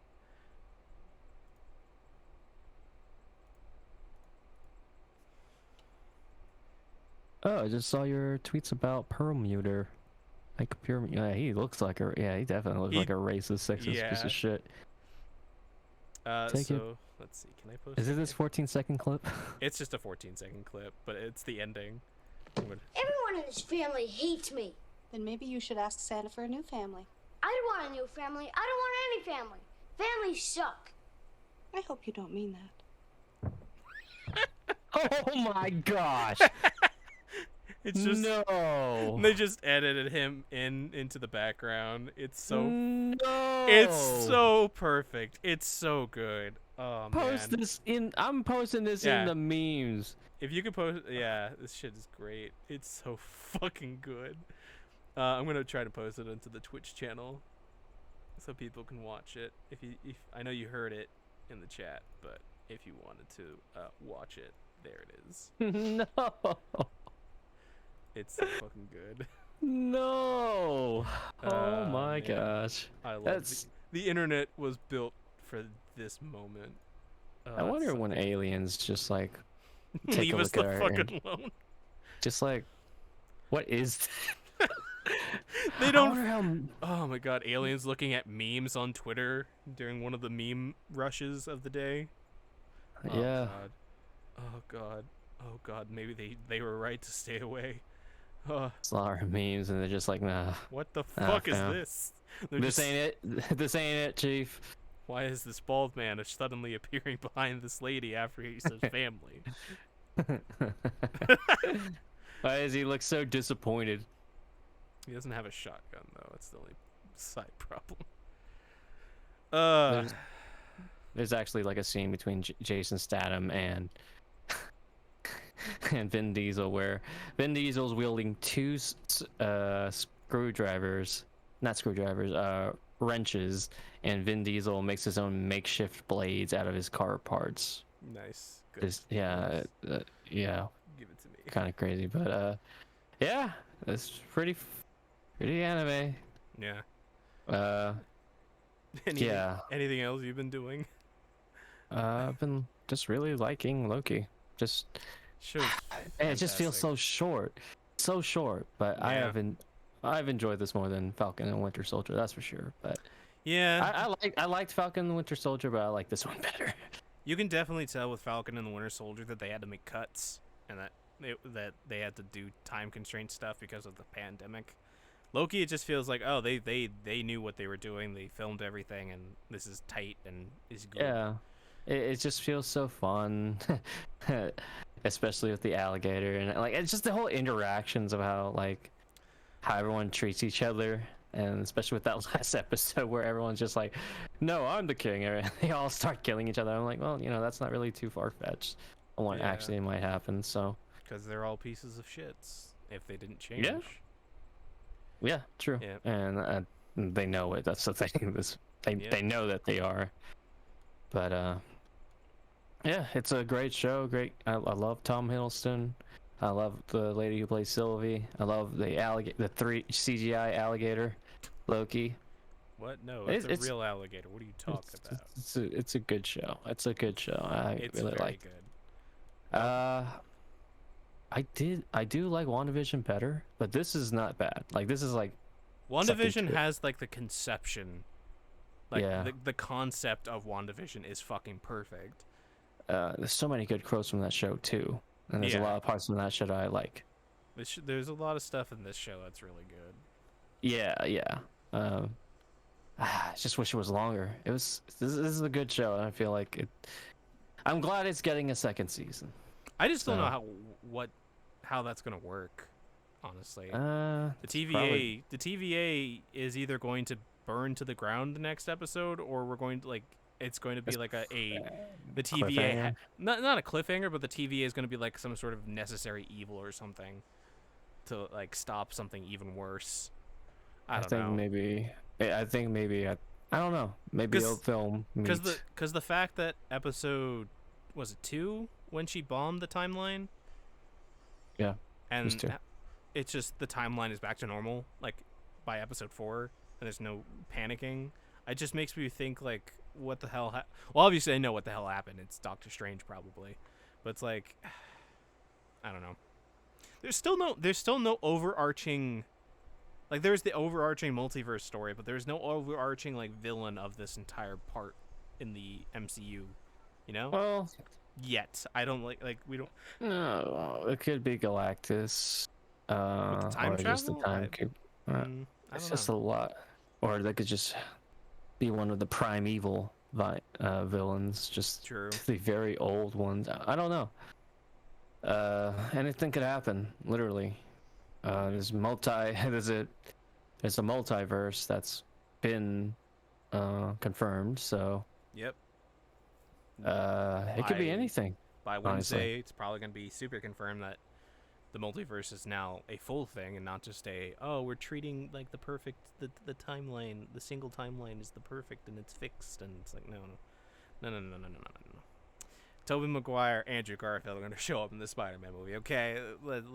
Oh, I just saw your tweets about Perlmutter. Like pure. Yeah, he looks like a. Yeah, he definitely looks like a racist, sexist piece yeah. of shit. Take it. So let's see. Can I post? Is it this 14-second clip? It's just a 14-second clip, but it's the ending. Everyone in this family hates me. Then maybe you should ask Santa for a new family. I don't want a new family. I don't want any family. Families suck. I hope you don't mean that. Oh my gosh! It's just no. they just edited him into the background. It's so No. it's so perfect. It's so good. Oh Post man. this in. I'm posting this Yeah. in the memes. If you could post, yeah, this shit is great. It's so fucking good. I'm gonna try to post it onto the Twitch channel, so people can watch it. If I know you heard it in the chat, but if you wanted to watch it, there it is. No. It's so fucking good. No. Oh my man. gosh. I love That's. the internet was built for this moment. I wonder when aliens just like take leave a us look the at our fucking alone. just like, what is? They I don't. wonder how. Oh my god, aliens looking at memes on Twitter during one of the meme rushes of the day. Oh, Yeah. God. Oh god. Oh god. Maybe they were right to stay away. It's a lot of memes, and they're just like, nah. What the Ah, fuck is fam. this? They're This just- ain't it. This ain't it, Chief. Why is this bald man suddenly appearing behind this lady after he says family? Why does he look so disappointed? He doesn't have a shotgun though. That's the only side problem. There's actually like a scene between Jason Statham and and Vin Diesel where Vin Diesel's wielding two wrenches, and Vin Diesel makes his own makeshift blades out of his car parts. Nice. Good. Just, yeah, yeah, Give it to me. kind of crazy, but yeah, it's pretty anime. Yeah. Anything, Yeah. Anything else you've been doing? I've been just really liking Loki. Just Show's and it just feels fantastic. so short. But Yeah. I've enjoyed this more than Falcon and Winter Soldier, that's for sure. But Yeah. I liked Falcon and Winter Soldier, but I like this one better. You can definitely tell with Falcon and the Winter Soldier that they had to make cuts and that they had to do time constraint stuff because of the pandemic. Loki, it just feels like, oh, they knew what they were doing. They filmed everything, and this is tight and is good. Yeah, it just feels so fun, especially with the alligator and like it's just the whole interactions of how everyone treats each other, and especially with that last episode where everyone's just like, "No, I'm the king," and they all start killing each other. I'm like, well, that's not really too far fetched on what Yeah. actually might happen. So Because they're all pieces of shits if they didn't change. Yeah. yeah, true. Yeah. And they know it. That's the thing. They know that they are. But yeah, it's a great show. Great. I love Tom Hiddleston. I love the lady who plays Sylvie. I love the 3 CGI alligator, Loki. What? No, it's It's- a real alligator. What are you talking about? It's a good show. It's a good show. I It's really very like. good. I do like WandaVision better, but this is not bad. Like this is like WandaVision tier. has like the conception, like Yeah. the concept of WandaVision is fucking perfect. there's so many good quotes from that show too, and there's a Yeah. lot of parts from that show that I like. There's a lot of stuff in this show that's really good. Yeah. I just wish it was longer. This is a good show, and I feel like it. I'm glad it's getting a second season. I just don't So- know how that's gonna work. Honestly, Uh, the TVA is either going to burn to the ground the next episode, or we're going to it's going to be like the TVA cliffhanger. not a cliffhanger, but the TVA is going to be like some sort of necessary evil or something to like stop something even worse. I don't know. I think maybe I don't know. Maybe 'Cause- it'll film Because the fact that episode was it 2 when she bombed the timeline, Yeah, was and 2. it's just the timeline is back to normal like by episode 4, and there's no panicking. It just makes me think like, what the hell? Well, obviously I know what the hell happened. It's Doctor Strange probably, but it's like, I don't know. There's still no overarching. Like, there's the overarching multiverse story, but there's no overarching like villain of this entire part in the MCU. You know? Well, Yet I don't like we don't. no, it could be Galactus. the time or just the travel? time cube. I It's don't just know. a lot. Or they could just be one of the primeval villains, just True. the very old ones. I don't know. Anything could happen, literally. There's a multiverse that's been confirmed, so Yep. it could be By- anything. By Honestly. Wednesday, it's probably going to be super confirmed that the multiverse is now a full thing and not just we're treating like the timeline, the single timeline is the perfect and it's fixed, and it's like no. Tobey Maguire, Andrew Garfield are going to show up in the Spider-Man movie. Okay, let's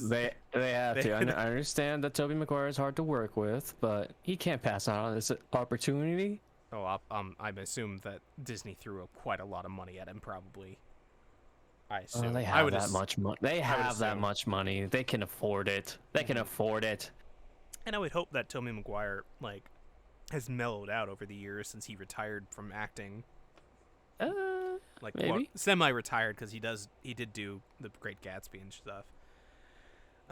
They have to. I understand that Tobey Maguire is hard to work with, but he can't pass out on this opportunity. Oh, I assume that Disney threw up quite a lot of money at him, probably. I assume. They I have would that ass- much money. They have that assume. much money. They can afford it. They can afford it. And I would hope that Tobey Maguire has mellowed out over the years since he retired from acting. Maybe. Semi-retired, because he did do The Great Gatsby and stuff.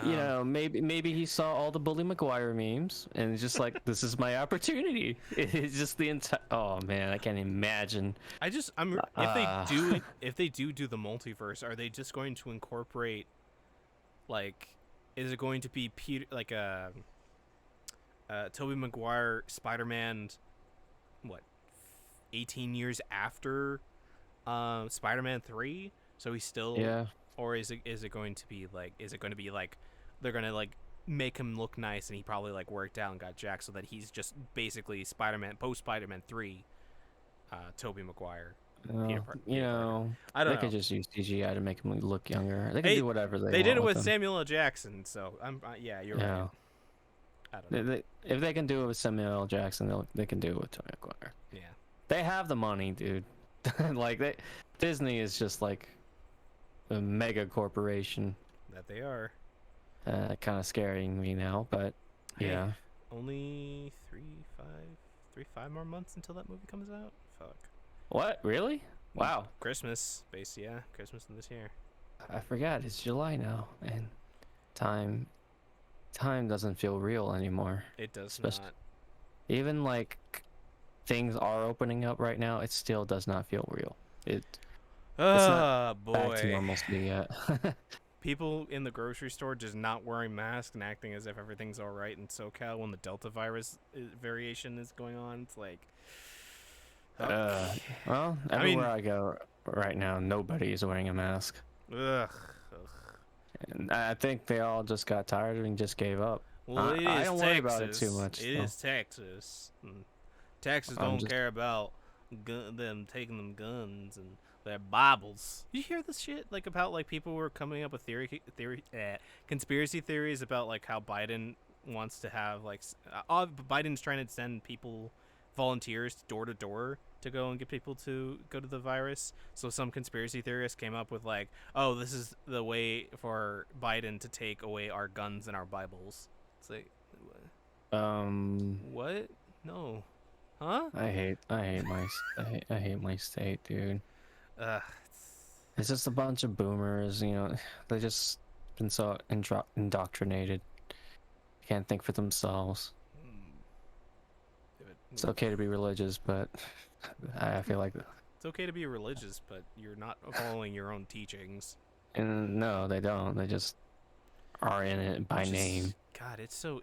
Maybe he saw all the Bully Maguire memes and it's just like, this is my opportunity. It's just the entire. Oh man, I can't imagine. if they do the multiverse, are they just going to incorporate is it going to be Tobey Maguire Spider-Man 18 years after Spider-Man 3, so he's still or is it going to be they're going to make him look nice and he probably worked out and got jacked so that he's just basically Spider-Man post Spider-Man 3 Tobey Maguire. Peter Parker. I don't They know. could just use CGI to make him look younger. They can do whatever they want. They did it with him. Samuel L. Jackson, so you're Yeah. right. I don't know. If they can do it with Samuel L. Jackson, they can do it with Tobey Maguire. Yeah. They have the money, dude. Disney is just like a mega corporation. That they are. Kind of scaring me now, but Hey, yeah. Only 5 more months until that movie comes out. Fuck. What? Really? Wow. Christmas in this year. I forgot. It's July now, and time doesn't feel real anymore. It does Especially- not. Even things are opening up right now, it still does not feel real. It's not back to Boy. normalcy yet. People in the grocery store just not wearing masks and acting as if everything's all right in SoCal when the Delta virus variation is going on. It's like, Well, everywhere I go right now, nobody is wearing a mask. ugh. And I think they all just got tired and just gave up. Well, it is I don't Texas. worry about it too much, It though. is Texas. And Texas I'm don't just- care about them taking them guns and their Bibles. You hear this shit about people were coming up with conspiracy theories about how Biden wants to have Biden's trying to send volunteers door to door to go and get people to go to the virus. So some conspiracy theorists came up with this is the way for Biden to take away our guns and our Bibles. It's like, what? No. Huh? I hate my state, dude. Ugh. It's just a bunch of boomers, you know. They just been so indoctrinated. Can't think for themselves. It's okay to be religious, but I feel like, It's okay to be religious, but you're not following your own teachings. and no, they don't. They just are in it by Which is- name. God, it's so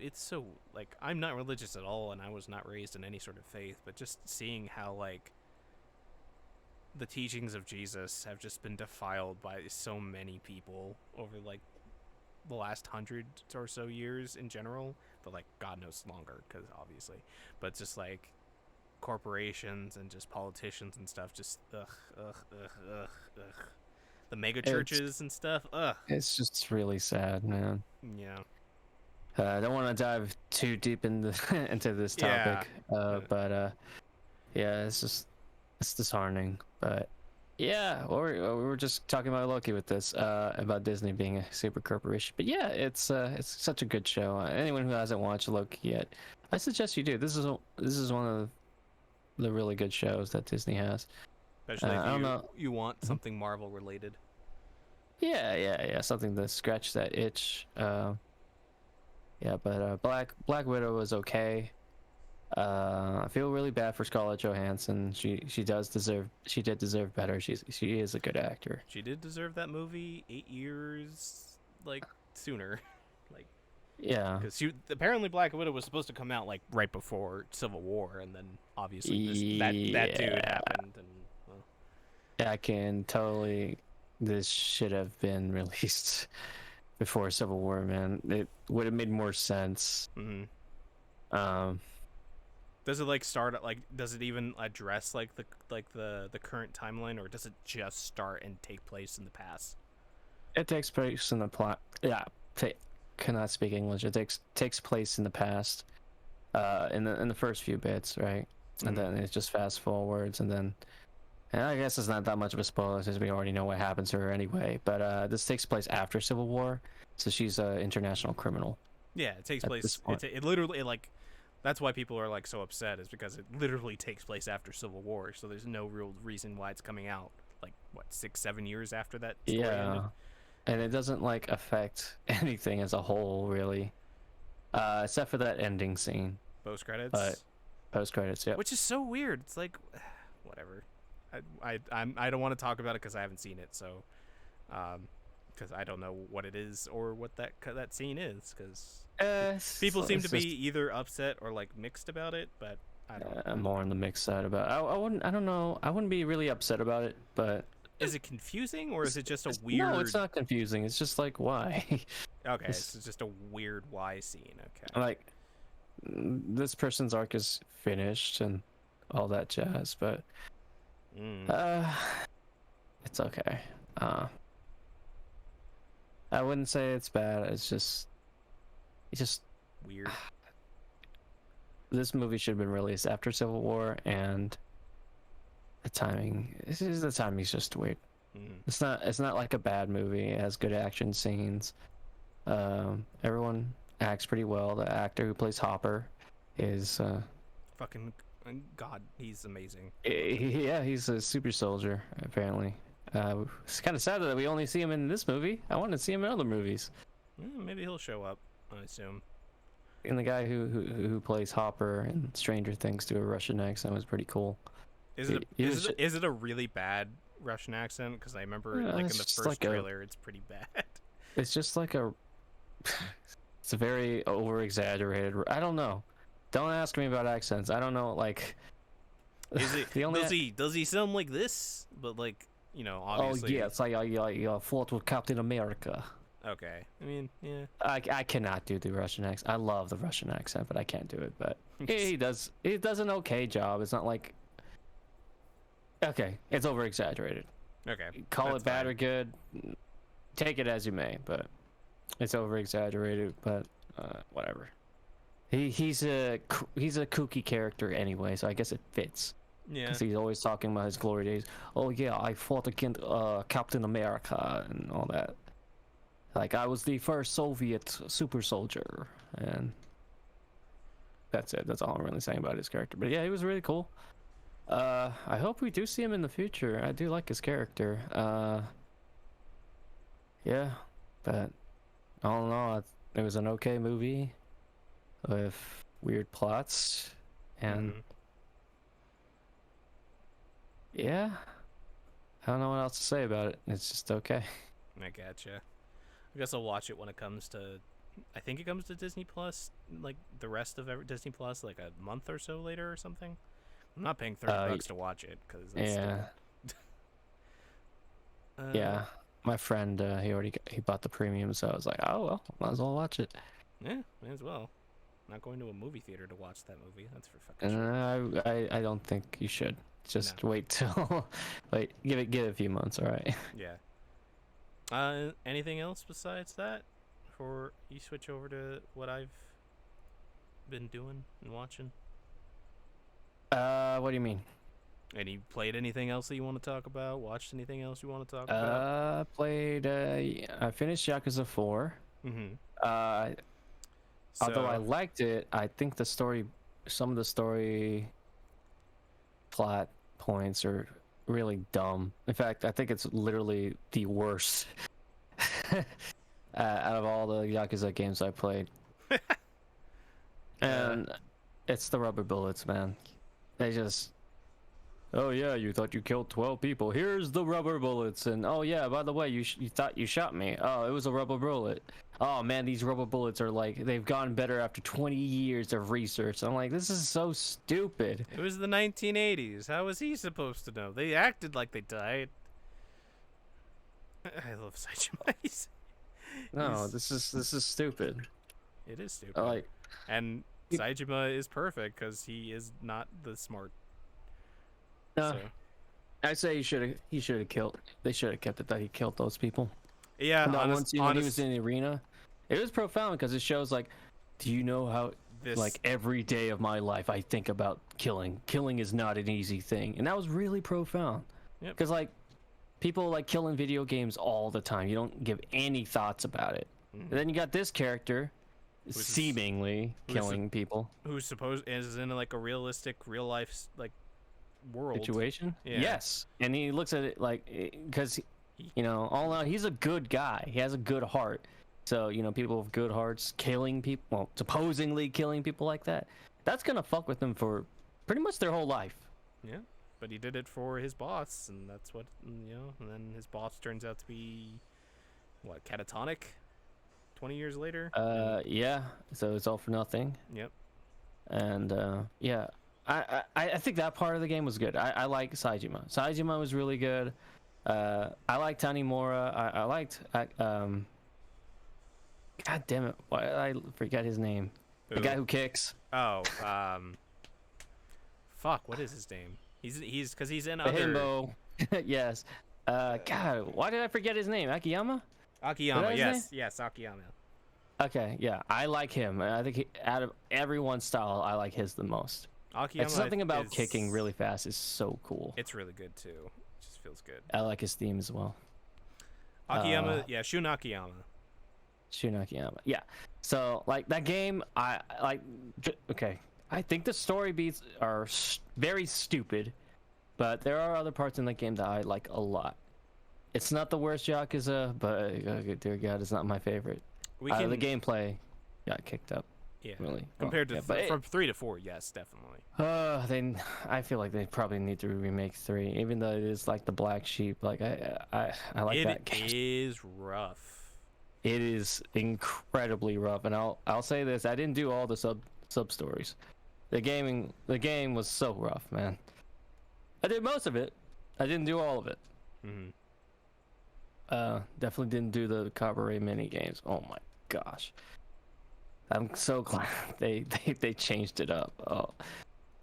like I'm not religious at all, and I was not raised in any sort of faith. But just seeing how like the teachings of Jesus have just been defiled by so many people over like the last 100 or so years in general, but like God knows longer, because obviously, but just like corporations and just politicians and stuff, just ugh. The mega churches and stuff, ugh. It's just really sad, man. Yeah. I don't want to dive too deep into into this topic, but yeah, it's disheartening. But yeah, we were just talking about Loki with this, about Disney being a super corporation. But yeah, it's such a good show. Anyone who hasn't watched Loki yet, I suggest you do. This is one of the really good shows that Disney has. Especially I don't know. if you want something Marvel related. Yeah, something to scratch that itch. Yeah, but Black Widow was okay. I feel really bad for Scarlett Johansson. She did deserve better. She is a good actor. She did deserve that movie 8 years like sooner. Like, Yeah. because apparently Black Widow was supposed to come out like right before Civil War, and then obviously that dude Yeah. happened, and well, I can totally. This should have been released before Civil War, man. It would have made more sense. mhm. Um, Does it like start at like? Does it even address like the current timeline, or does it just start and take place in the past? it takes place in the plot. Yeah, cannot speak English. It takes place in the past. In the first few bits, right? And then it just fast forwards, and I guess it's not that much of a spoiler since we already know what happens to her anyway. But this takes place after Civil War, so she's an international criminal. Yeah, it takes At place. this point. It literally like. That's why people are like so upset, is because it literally takes place after Civil War. So there's no real reason why it's coming out like what 6-7 years after that story ended. And it doesn't like affect anything as a whole, really, except for that ending scene. Post credits. But post credits, yeah. Which is so weird. It's like, whatever. I don't want to talk about it because I haven't seen it. So, because I don't know what it is or what that scene is. Because people seem to be either upset or like mixed about it. But I don't. I'm more on the mixed side about. I don't know. I wouldn't be really upset about it, but. Is it confusing or is it just a weird? No, it's not confusing. It's just like why. Okay, it's just a weird why scene. Okay. Like, this person's arc is finished and all that jazz, but it's okay. I wouldn't say it's bad. It's just Weird. this movie should have been released after Civil War, and the timing's just weird. It's not like a bad movie. It has good action scenes. Everyone acts pretty well. The actor who plays Hopper is Fucking God, he's amazing. yeah, he's a super soldier apparently. It's kind of sad that we only see him in this movie. I want to see him in other movies. Maybe he'll show up, I assume. And the guy who plays Hopper in Stranger Things to a Russian accent was pretty cool. Is it a really bad Russian accent? Because I remember like in the first like trailer, it's pretty bad. It's just like it's a very over exaggerated. I don't know. Don't ask me about accents. I don't know. Like, Is it? Does he sound like this? But like, obviously. Oh yeah, it's like I fought with Captain America. Okay. I mean, yeah. I cannot do the Russian accent. I love the Russian accent, but I can't do it. But he does an okay job. It's not like. Okay, it's over exaggerated. Okay. Call it bad or good, take it as you may, but it's over exaggerated. But whatever. He's a kooky character anyway, so I guess it fits. Yeah. Because he's always talking about his glory days. Oh yeah, I fought against Captain America and all that. Like, I was the first Soviet super soldier, and that's it. That's all I'm really saying about his character. But yeah, he was really cool. I hope we do see him in the future. I do like his character. Yeah, but all in all, it was an okay movie with weird plots, and Mhm. yeah, I don't know what else to say about it. It's just okay. I gotcha. I guess I'll watch it when it comes to. I think it comes to Disney Plus, like the rest of Disney Plus, like a month or so later or something. I'm not paying $30 to watch it because that's Yeah, stupid. yeah. My friend, he bought the premium, so I was like, oh well, might as well watch it. Yeah, may as well. Not going to a movie theater to watch that movie. That's for fucking And sure. I don't think you should. Just No. wait till, wait, give it a few months. All right. Yeah. Anything else besides that? Before you switch over to what I've been doing and watching? What do you mean? And you played anything else that you want to talk about? Watched anything else you want to talk about? Played. I finished Yakuza 4. Mm-hmm. Although I liked it, I think some of the story plot points are really dumb. In fact, I think it's literally the worst out of all the Yakuza games I played. And it's the rubber bullets, man. They just, oh yeah, you thought you killed 12 people. Here's the rubber bullets. And oh yeah, by the way, you thought you shot me. Oh, it was a rubber bullet. Oh man, these rubber bullets are like, they've gotten better after 20 years of research. I'm like, this is so stupid. It was the 1980s. How was he supposed to know? They acted like they died. I love Saitama. No, this is stupid. It is stupid. Like, And Saitama is perfect because he is not the smart. no, So. I say he should have killed. They should have kept it that he killed those people. Yeah, And that one scene when he was in the arena, it was profound because it shows like, do you know how like every day of my life I think about killing. Killing is not an easy thing, and that was really profound. Yep. Because like people like killing video games all the time. You don't give any thoughts about it. And then you got this character seemingly killing people. Who's supposed is in like a realistic, real life like world Situation. Yeah. Yes, and he looks at it like because you know all in all, he's a good guy. He has a good heart. So you know people with good hearts killing people, well, supposedly killing people like that. That's gonna fuck with them for pretty much their whole life. Yeah, but he did it for his boss, and that's what you know. And then his boss turns out to be what, catatonic? 20 years later. Yeah. So it's all for nothing. Yep. And yeah, I think that part of the game was good. I like Saejima. Saejima was really good. I liked Tanimura. I liked God damn it! Why did I forget his name? The guy who kicks. Oh, fuck. What is his name? He's because he's in The other. himbo. Yes. God, why did I forget his name? Akiyama. Akiyama. his Yes, yes, Akiyama. Okay, yeah, I like him. I think out of everyone's style, I like his the most. Akiyama. It's something about kicking really fast is so cool. It's really good too. It just feels good. I like his theme as well. Akiyama. Yeah, Shun Akiyama. Shun Akiyama. Yeah. So like that game, I like. Okay, I think the story beats are very stupid, but there are other parts in the game that I like a lot. It's not the worst Yakuza, but dear God, it's not my favorite. We can The gameplay got kicked up. Yeah. Really. Compared to but from 3 to 4, yes, definitely. I feel like they probably need to remake 3, even though it is like the black sheep. Like I like that It game. is rough. It is incredibly rough, and I'll say this: I didn't do all the sub stories. The game was so rough, man. I did most of it. I didn't do all of it. Mm-hmm. Definitely didn't do the cabaret mini games. Oh my gosh, I'm so glad they changed it up. Oh,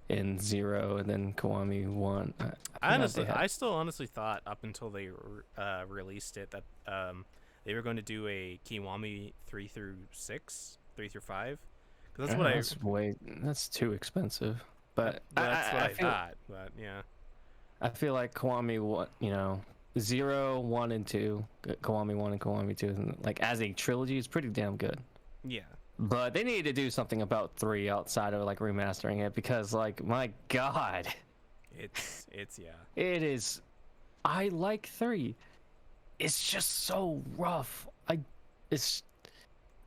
in 0 and then Kiwami 1. I still honestly thought up until they released it that they were going to do a Kiwami 3 through 6, 3 through 5. Because that's what that's too expensive. But that's what I thought. But yeah, I feel like Kiwami 1, 0, 1, and 2, Kiwami 1 and Kiwami 2, and like as a trilogy is pretty damn good. yeah. But they need to do something about 3 outside of like remastering it, because like my God, It's yeah. it is. I like 3. it's just so rough. It's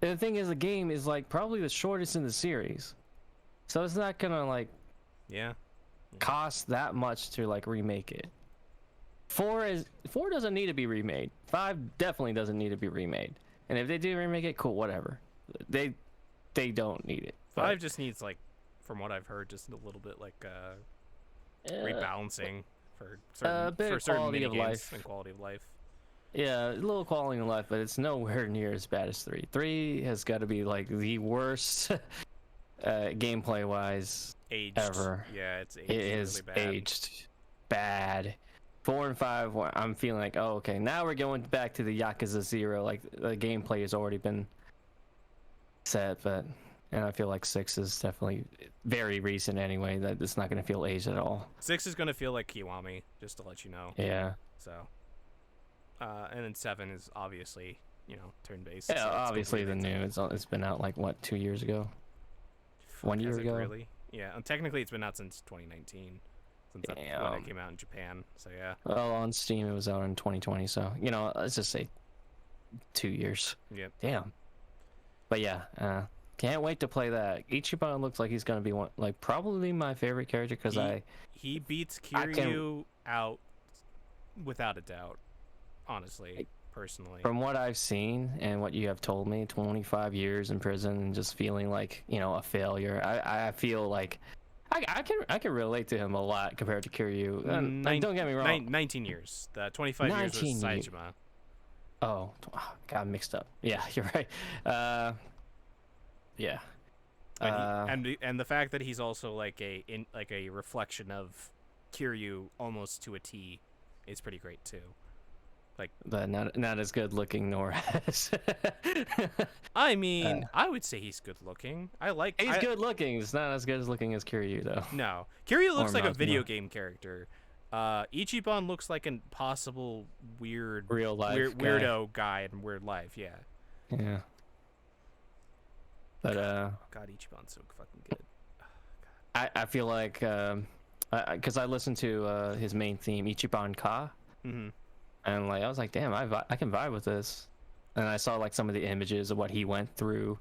and the thing is, the game is like probably the shortest in the series, so it's not gonna like Yeah. cost that much to like remake it. 4 doesn't need to be remade. 5 definitely doesn't need to be remade. And if they do remake it, cool, whatever. They don't need it. But, 5 just needs, like, from what I've heard, just a little bit like rebalancing for bit of certain quality of minigames life. and quality of life. yeah, a little quality of life, but it's nowhere near as bad as 3. 3 has got to be like the worst gameplay wise Aged. ever. Yeah, it's aged It is really bad. aged bad. 4 and 5, I'm feeling like, oh, okay, now we're going back to the Yakuza 0. Like the gameplay has already been set, and I feel like 6 is definitely very recent anyway. That it's not going to feel aged at all. 6 is gonna feel like Kiwami, just to let you know. Yeah. So, and then 7 is obviously, turn-based. Yeah, so it's obviously the completely new. It's been out like what, 2 years ago? 1 year Has it ago? Really? Yeah, and technically it's been out since 2019, since that's when Damn. it came out in Japan. So yeah. Well, on Steam it was out in 2020, so let's just say 2 years. Yep. Damn. But yeah, can't wait to play that. Ichiban looks like he's gonna be probably my favorite character because He beats I can- Kiryu out without a doubt. Honestly, personally. from what I've seen and what you have told me, 25 years in prison and just feeling like a failure. I feel like I can relate to him a lot compared to Kiryu. And don't get me wrong. 19 years. The 25 years was 19 years. Saejima. Oh, got mixed up. Yeah, you're right. Yeah. And the fact that he's also like a reflection of Kiryu almost to a T is pretty great too. But not as good looking nor as. I mean, I would say he's good looking. He's good looking. It's not as good as looking as Kiryu though. No, Kiryu looks Or like a Mazuma. video game character. Ichiban looks like a possible weird, Real life weirdo guy in Weird Life. Yeah. Yeah. But God, Ichiban's so fucking good. I feel like because I listened to his main theme Ichiban Ka, Mm-hmm. and I was like, damn, I can vibe with this. And I saw like some of the images of what he went through.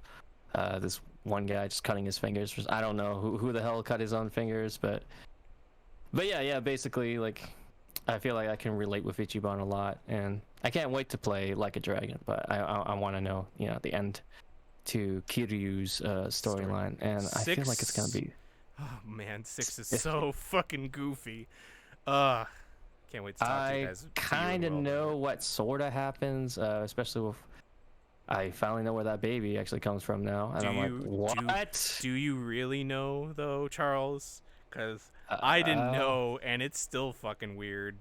This one guy just cutting his fingers. I don't know who the hell cut his own fingers, but yeah, basically like I feel like I can relate with Ichiban a lot, and I can't wait to play Like a Dragon. But I want to know the end to Kiryu's storyline, and I feel like it's gonna be. Oh man, 6 is so fucking goofy. Can't wait to talk to you I guys. kind of know what sort of happens, especially with. I finally know where that baby actually comes from now, and I'm like, what? Do you really know though, Charles? Because I didn't know, and it's still fucking weird.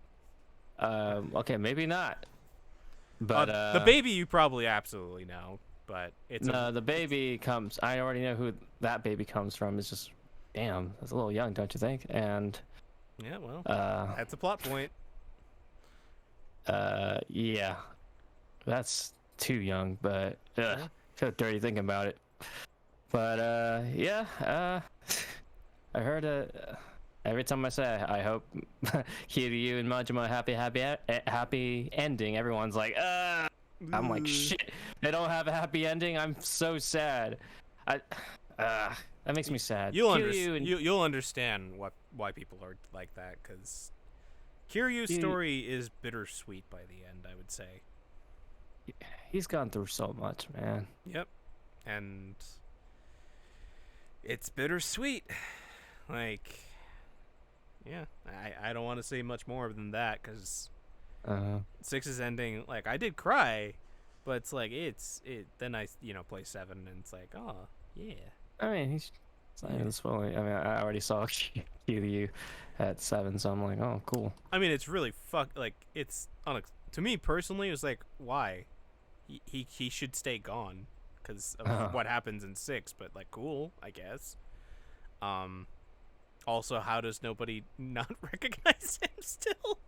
Okay, maybe not. But the baby you probably absolutely know, but it's the baby comes. I already know who that baby comes from. It's just, damn, that's a little young, don't you think? And yeah, well, that's a plot point. Yeah, that's too young, but so dirty thinking about it. But yeah, I heard every time I say I hope Kiryu and Majima happy ending, everyone's like, I'm like, shit, they don't have a happy ending. I'm so sad. That makes me sad. You'll understand why people are like that, because Kiryu's story is bittersweet by the end, I would say. He's gone through so much, man. Yep, and it's bittersweet. Like, yeah, I don't want to say much more than that, because 6's ending, like, I did cry, but it's like then I play 7 and it's like, oh yeah. I mean, it's not even spoiling. I mean, I already saw Kiryu at 7, so I'm like, oh, cool. I mean, it's really it's to me personally, it was like, why? He should stay gone because of what happens in 6, but like, cool, I guess. Also, how does nobody not recognize him still?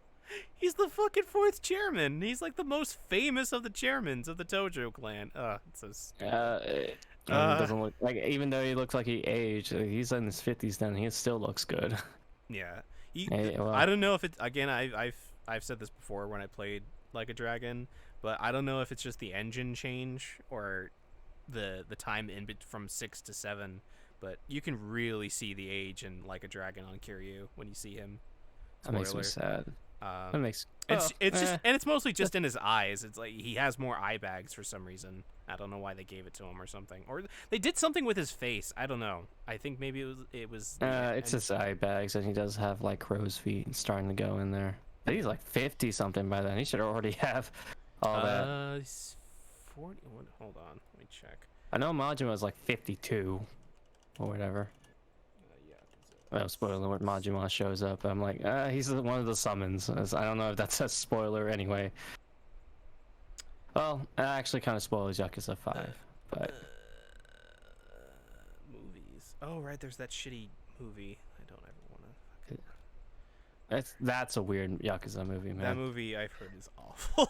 He's the fucking 4th chairman. He's like the most famous of the chairmans of the Tojo clan. It's so It doesn't look like, even though he looks like he aged, he's in his 50s then, he still looks good. Yeah. Hey, well, I don't know if it's, again, I've said this before when I played Like a Dragon, but I don't know if it's just the engine change or the time from 6 to 7. But you can really see the age in Like a Dragon on Kiryu when you see him. That makes me sad. That makes It's just, and it's mostly just in his eyes. It's like he has more eye bags for some reason. I don't know why they gave it to him or something, or they did something with his face. I don't know. I think maybe it was. It's his eye bags, and he does have like crow's feet starting to go in there. But he's like 50 something by then. He should already have all that. He's 40. Hold on, let me check. I know Majima was like 52 or whatever. Oh, spoiler alert, Majima shows up. I'm like, he's one of the summons. I don't know if that's a spoiler anyway. Well, it actually kind of spoils Yakuza 5, but... Movies. Oh, right, there's that shitty movie. I don't ever want to... That's a weird Yakuza movie, man. That movie, I've heard, is awful.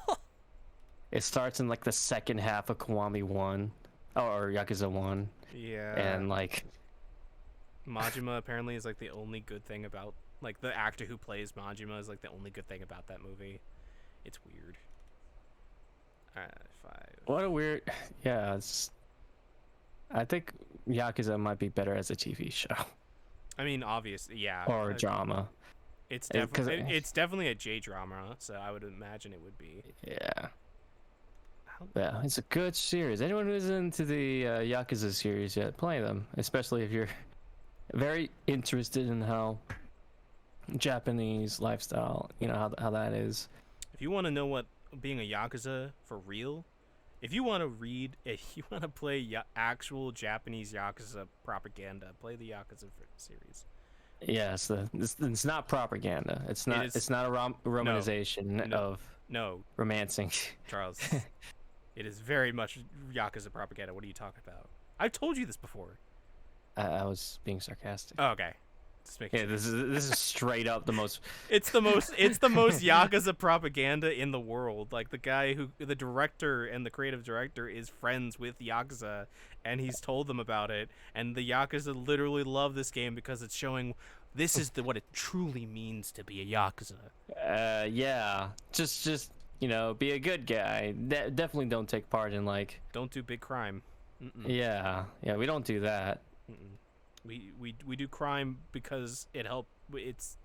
It starts in, like, the second half of Kiwami 1. Or Yakuza 1. Yeah. And, like... Majima apparently is like the only good thing about, like, the actor who plays Majima is like the only good thing about that movie. It's weird. 5. What a weird... Yeah, I think Yakuza might be better as a TV show. I mean, obviously, yeah. Or a drama. It's definitely a J drama, so I would imagine it would be. Yeah. Yeah, it's a good series. Anyone who's into the Yakuza series yet, play them. Especially if you're very interested in how Japanese lifestyle, you know, how that is. If you want to know what being a Yakuza for real, if you want to play actual Japanese Yakuza propaganda, play the Yakuza series. Yes, it's not propaganda. It's not a romanization of romancing. Charles, it is very much Yakuza propaganda. What are you talking about? I've told you this before. I was being sarcastic. Oh, okay. Yeah, this is straight up the most. It's the most Yakuza propaganda in the world. Like the director and the creative director is friends with Yakuza, and he's told them about it. And the Yakuza literally love this game because it's showing this is what it truly means to be a Yakuza. Yeah, just you know, be a good guy. Definitely don't take part in like. Don't do big crime. Yeah, we don't do that. We do crime because it helped. It's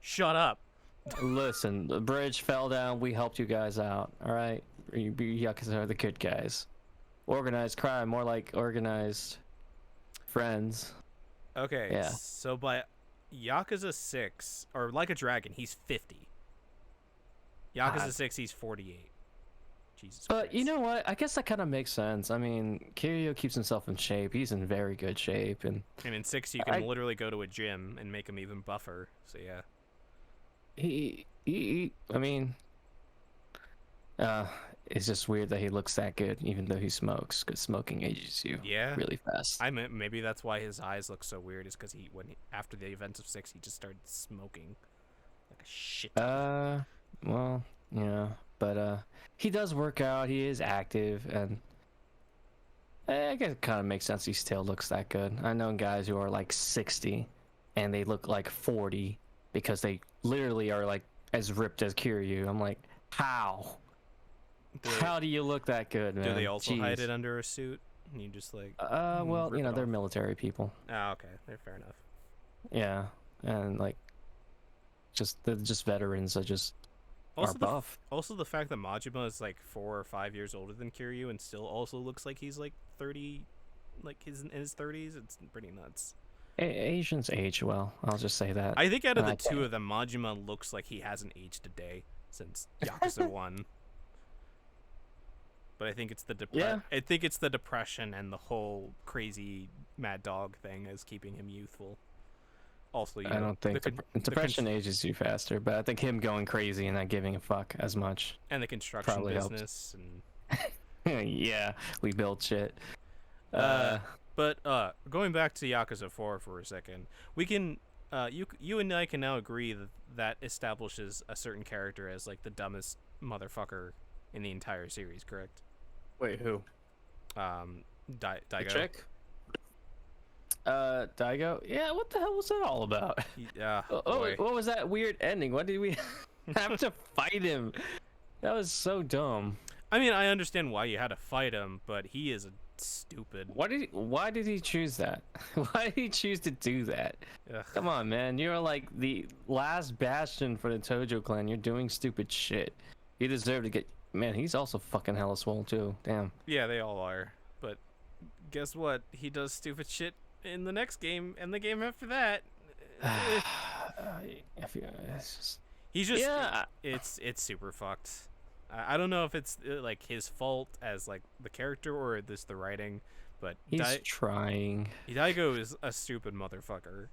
shut up. Listen, the bridge fell down. We helped you guys out. All right, you Yakuza are the good guys. Organized crime, more like organized friends. Okay. Yeah. So by Yakuza 6 or Like a Dragon, he's 50. Yakuza 6, he's 48. Jesus but Christ. You know what? I guess that kind of makes sense. I mean, Kiryu keeps himself in shape. He's in very good shape, and in 6 you can literally go to a gym and make him even buffer. So yeah. I mean, it's just weird that he looks that good, even though he smokes, because smoking ages you really fast. I mean, maybe that's why his eyes look so weird. Is because after the events of 6, he just started smoking like a shit. Well, yeah. But he does work out. He is active, and I guess it kind of makes sense he still looks that good. I know guys who are like 60, and they look like 40 because they literally are like as ripped as Kiryu. I'm like, how? How do you look that good, man? Do they also hide it under a suit? And you just like. Well, you know, they're military people. Oh, okay, they're fair enough. Yeah, and like, they're just veterans that just. Also, buff. Also, the fact that Majima is like 4 or 5 years older than Kiryu and still also looks like he's like 30, like in his 30s, it's pretty nuts. Asians age well. I'll just say that. I think out of the two of them, Majima looks like he hasn't aged a day since Yakuza 1. But I think it's the depression and the whole crazy mad dog thing is keeping him youthful. Also, I don't think depression ages you faster, but I think him going crazy and not giving a fuck as much. And the construction probably business and yeah, we build shit. But going back to Yakuza 4 for a second, we can you and I can now agree that establishes a certain character as like the dumbest motherfucker in the entire series, correct? Wait, who? Daigo. Chick? Daigo? Yeah, what the hell was that all about? Yeah. What was that weird ending? What did we have to fight him? That was so dumb. I mean, I understand why you had to fight him, but he is a stupid. Why did he choose that? Why did he choose to do that? Ugh. Come on, man. You're like the last bastion for the Tojo clan. You're doing stupid shit. You deserve to get. Man, he's also fucking hella swole too. Damn. Yeah, they all are. But guess what? He does stupid shit in the next game, and the game after that. It's just, He's just. yeah. It's super fucked. I don't know if it's like his fault as like the character or this the writing, but He's trying. Daigo is a stupid motherfucker.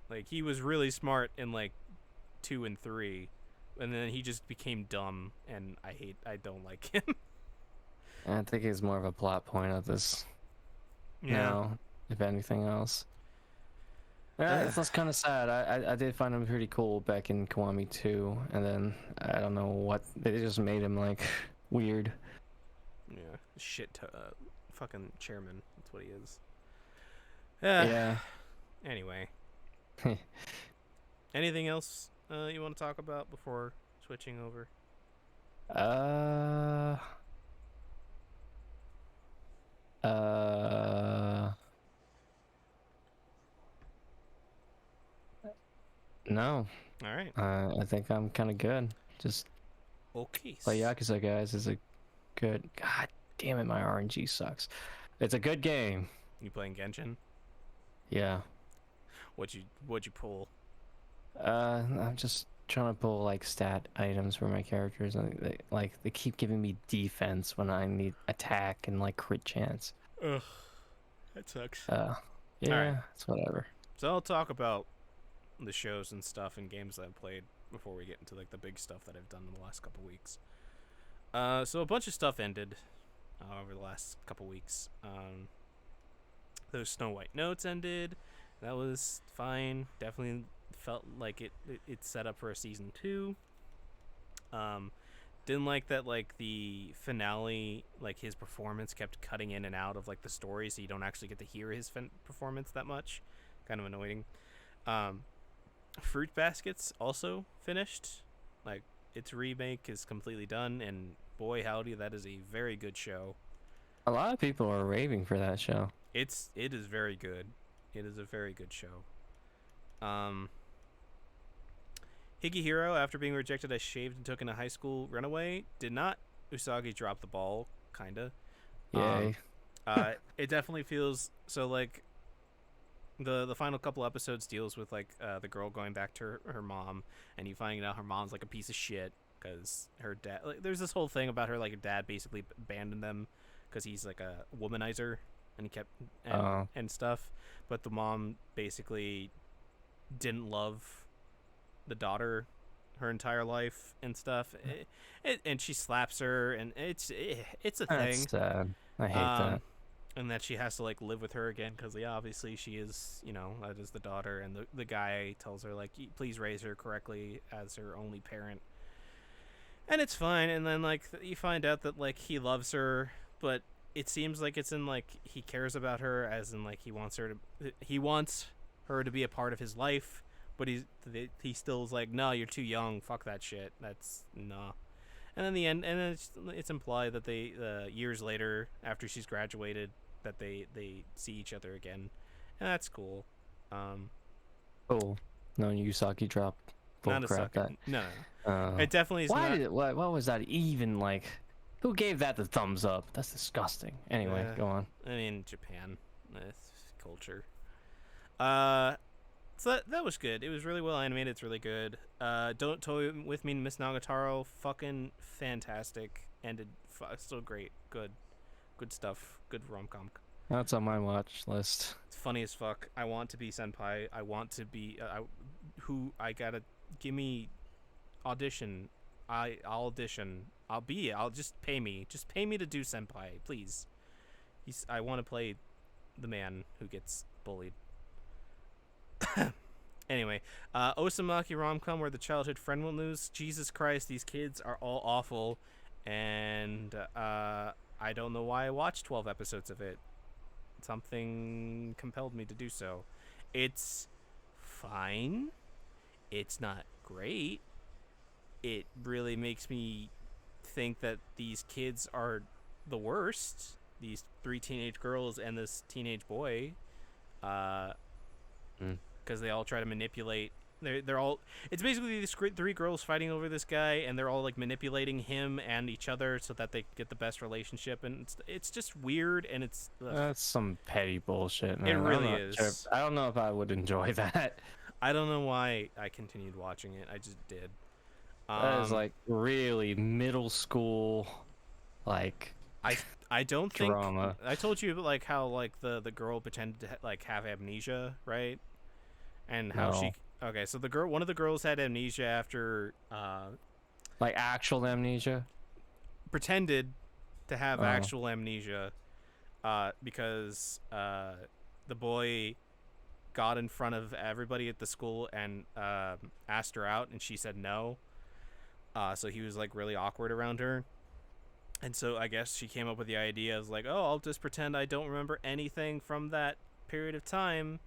Like he was really smart in like 2 and 3, and then he just became dumb, and I don't like him. I think he's more of a plot point of this. Now, if anything else. Yeah, that's kind of sad. I did find him pretty cool back in Kiwami 2, and then I don't know what they just made him like weird. Yeah, fucking chairman. That's what he is. Yeah. Anyway, anything else you want to talk about before switching over? No. All right. I think I'm kind of good. Just Okay. play Yakuza, guys. Is a good. God damn it, my RNG sucks. It's a good game. You playing Genshin? Yeah. What'd you pull? I'm just trying to pull like stat items for my characters, and they keep giving me defense when I need attack and like crit chance. Ugh, that sucks. Yeah, Alright. it's whatever. So I'll talk about the shows and stuff and games that I've played before we get into like the big stuff that I've done in the last couple weeks. So a bunch of stuff ended over the last couple weeks. Those Snow White notes ended. That was fine. Definitely felt like it's set up for a season 2. Didn't like that like the finale, like his performance kept cutting in and out of like the story, so you don't actually get to hear his performance that much. Kind of annoying. Fruit Baskets also finished. Like its remake is completely done, and boy howdy, that is a very good show. A lot of people are raving for that show. It is very good. It is a very good show. Higehiro, after being rejected as shaved and took in a high school runaway, did not Usagi drop the ball, kinda. Yay. It definitely feels so like the final couple episodes deals with like the girl going back to her mom, and you find out her mom's like a piece of shit because her dad, like, there's this whole thing about her like her dad basically abandoned them because he's like a womanizer, and he kept and stuff, but the mom basically didn't love the daughter her entire life and stuff, and she slaps her, and it's a thing. That's sad. I hate that. And that she has to like live with her again because obviously she is, that is the daughter, and the guy tells her like, please raise her correctly as her only parent, and it's fine. And then like you find out that like he loves her, but it seems like it's in like he cares about her as in like he wants her to be a part of his life, but he still is like, no, you're too young, fuck that shit, that's nah. And then the end, and then it's implied that they years later after she's graduated that they see each other again, and that's cool. Cool. No, Usagi dropped full Not a crap. second. That. No. It definitely is not. What was that even like? Who gave that the thumbs up? That's disgusting. Anyway, go on. I mean, Japan, it's culture. So that was good. It was really well animated. It's really good. Don't Toy With Me, Miss Nagatoro, fucking fantastic. Ended still great. Good stuff. Good rom-com. That's on my watch list. It's funny as fuck. I want to be senpai. I want to be I gotta give me audition. I'll audition. I'll just pay me. Just pay me to do senpai, please. I want to play the man who gets bullied. Anyway, Osamaki rom-com where the childhood friend will lose. Jesus Christ, these kids are all awful, and I don't know why I watched 12 episodes of it. Something compelled me to do so. It's fine. It's not great. It really makes me think that these kids are the worst. These 3 teenage girls and this teenage boy, because they all try to manipulate. They're all. It's basically these 3 girls fighting over this guy, and they're all like manipulating him and each other so that they get the best relationship. And it's just weird, and it's. That's some petty bullshit, man. It really is. I don't know if I would enjoy that. I don't know why I continued watching it. I just did. That is like really middle school, like. I don't think drama. I told you like how like the girl pretended to like have amnesia, right? And how she okay, so one of the girls had amnesia after like actual amnesia, pretended to have actual amnesia because the boy got in front of everybody at the school and asked her out, and she said no. So he was like really awkward around her. And so I guess she came up with the idea of like, oh, I'll just pretend I don't remember anything from that period of time,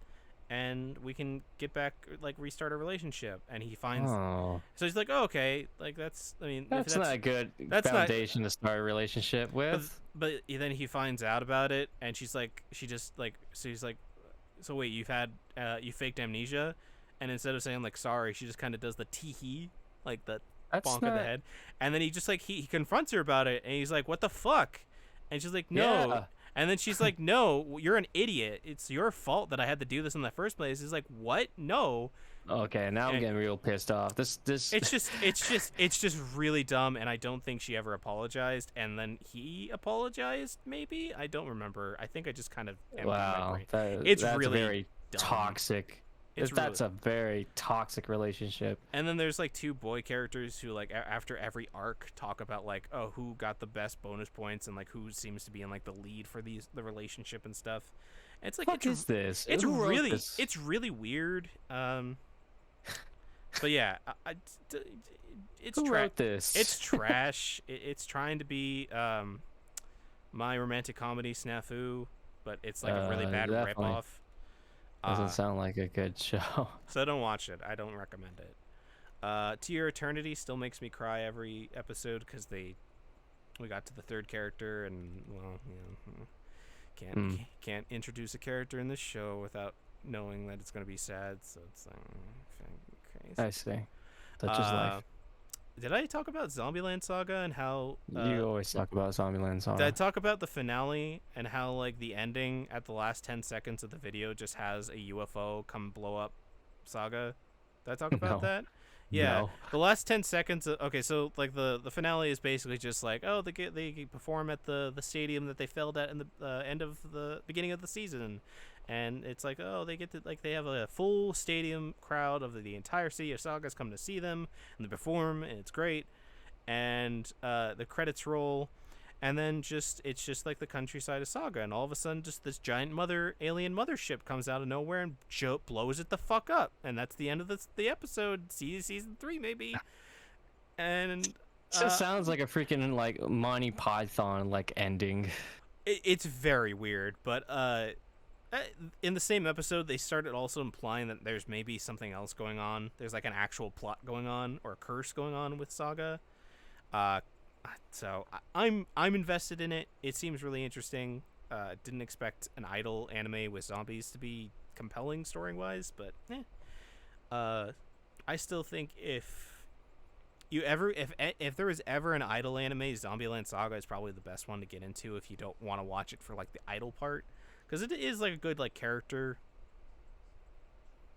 and we can get back, like, restart a relationship. And he finds, so he's like, oh, okay, like that's not a good foundation to start a relationship with. But then he finds out about it, and she's like, so he's like, so wait, you faked amnesia, and instead of saying like sorry, she just kind of does the tee-hee, like the bonk of the head, and then he just like he confronts her about it, and he's like, what the fuck? And she's like, no. Yeah. And then she's like, no, you're an idiot, it's your fault that I had to do this in the first place. He's like, what? No. Okay, now I'm getting real pissed off. This it's just really dumb, and I don't think she ever apologized. And then he apologized, maybe, I don't remember. I think I just kind of wow, it's that's really very dumb. Toxic. That's a very toxic relationship. And then there's like 2 boy characters who like after every arc talk about like, oh, who got the best bonus points and like who seems to be in like the lead for the relationship and stuff. And it's like, what is this? It's really weird. But yeah, it's who wrote this? It's trash. It's trying to be My Romantic Comedy Snafu, but it's like a really bad ripoff. Doesn't sound like a good show. So don't watch it. I don't recommend it. To Your Eternity still makes me cry every episode because we got to the 3rd character, and well, you know, can't introduce a character in this show without knowing that it's going to be sad. So it's crazy. I see. That's just life. Did I talk about Zombieland Saga and how you always talk about Zombieland Saga? Did I talk about the finale and how like the ending at the last 10 seconds of the video just has a UFO come blow up Saga? Did I talk about that? Yeah. No. The last 10 seconds okay, so like the finale is basically just like, oh, they perform at the stadium that they failed at in the end of the beginning of the season. And it's like, oh, they get to like they have a full stadium crowd of the entire city of Sagas come to see them, and they perform, and it's great. And the credits roll, and then it's just like the countryside of Saga, and all of a sudden, just this giant alien mothership comes out of nowhere and blows it the fuck up, and that's the end of the episode. Season 3 maybe. And it just sounds like a freaking like Monty Python like ending. It's very weird, but in the same episode, they started also implying that there's maybe something else going on. There's like an actual plot going on or a curse going on with Saga. So I'm invested in it. It seems really interesting. Didn't expect an idol anime with zombies to be compelling story-wise, but I still think if there was ever an idol anime, Zombieland Saga is probably the best one to get into if you don't want to watch it for like the idol part. Because it is like a good like character.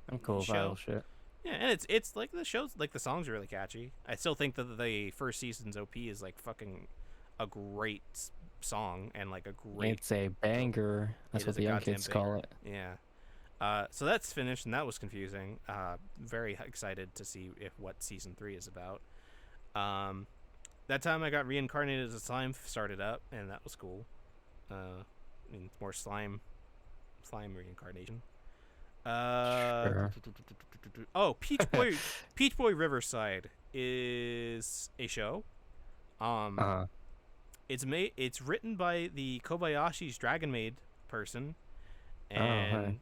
I'm cool with idol shit. Yeah, and it's like the show's like the songs are really catchy. I still think that the first season's OP is like fucking a great song and like a great. It's a banger. That's what the young kids call it. Yeah. So that's finished, and that was confusing. Very excited to see what season 3 is about. That time I got reincarnated as a slime started up, and that was cool. More slime reincarnation. Sure. Oh, Peach Boy Riverside is a show. It's written by the Kobayashi's Dragon Maid person, and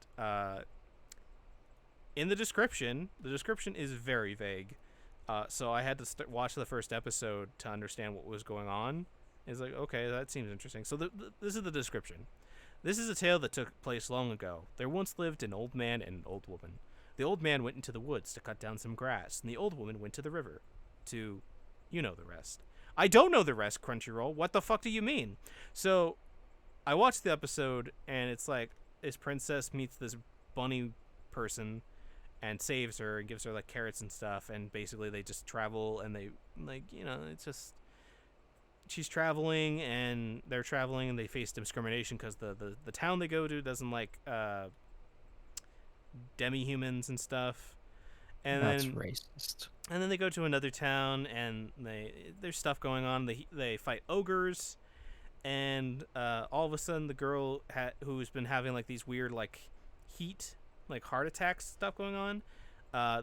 in the description is very vague. So I had to watch the first episode to understand what was going on. It's like, okay, that seems interesting. So this is the description. This is a tale that took place long ago. There once lived an old man and an old woman. The old man went into the woods to cut down some grass, and the old woman went to the river to, you know the rest. I don't know the rest, Crunchyroll. What the fuck do you mean? So I watched the episode, and it's like this princess meets this bunny person and saves her and gives her like carrots and stuff, and basically they just travel, and they like, it's just she's traveling and they're traveling and they face discrimination because the town they go to doesn't like demi-humans and stuff, and That's then racist. and then they go to another town and there's stuff going on. They fight ogres, and all of a sudden the girl who's been having like these weird like heat, like heart attacks stuff going on,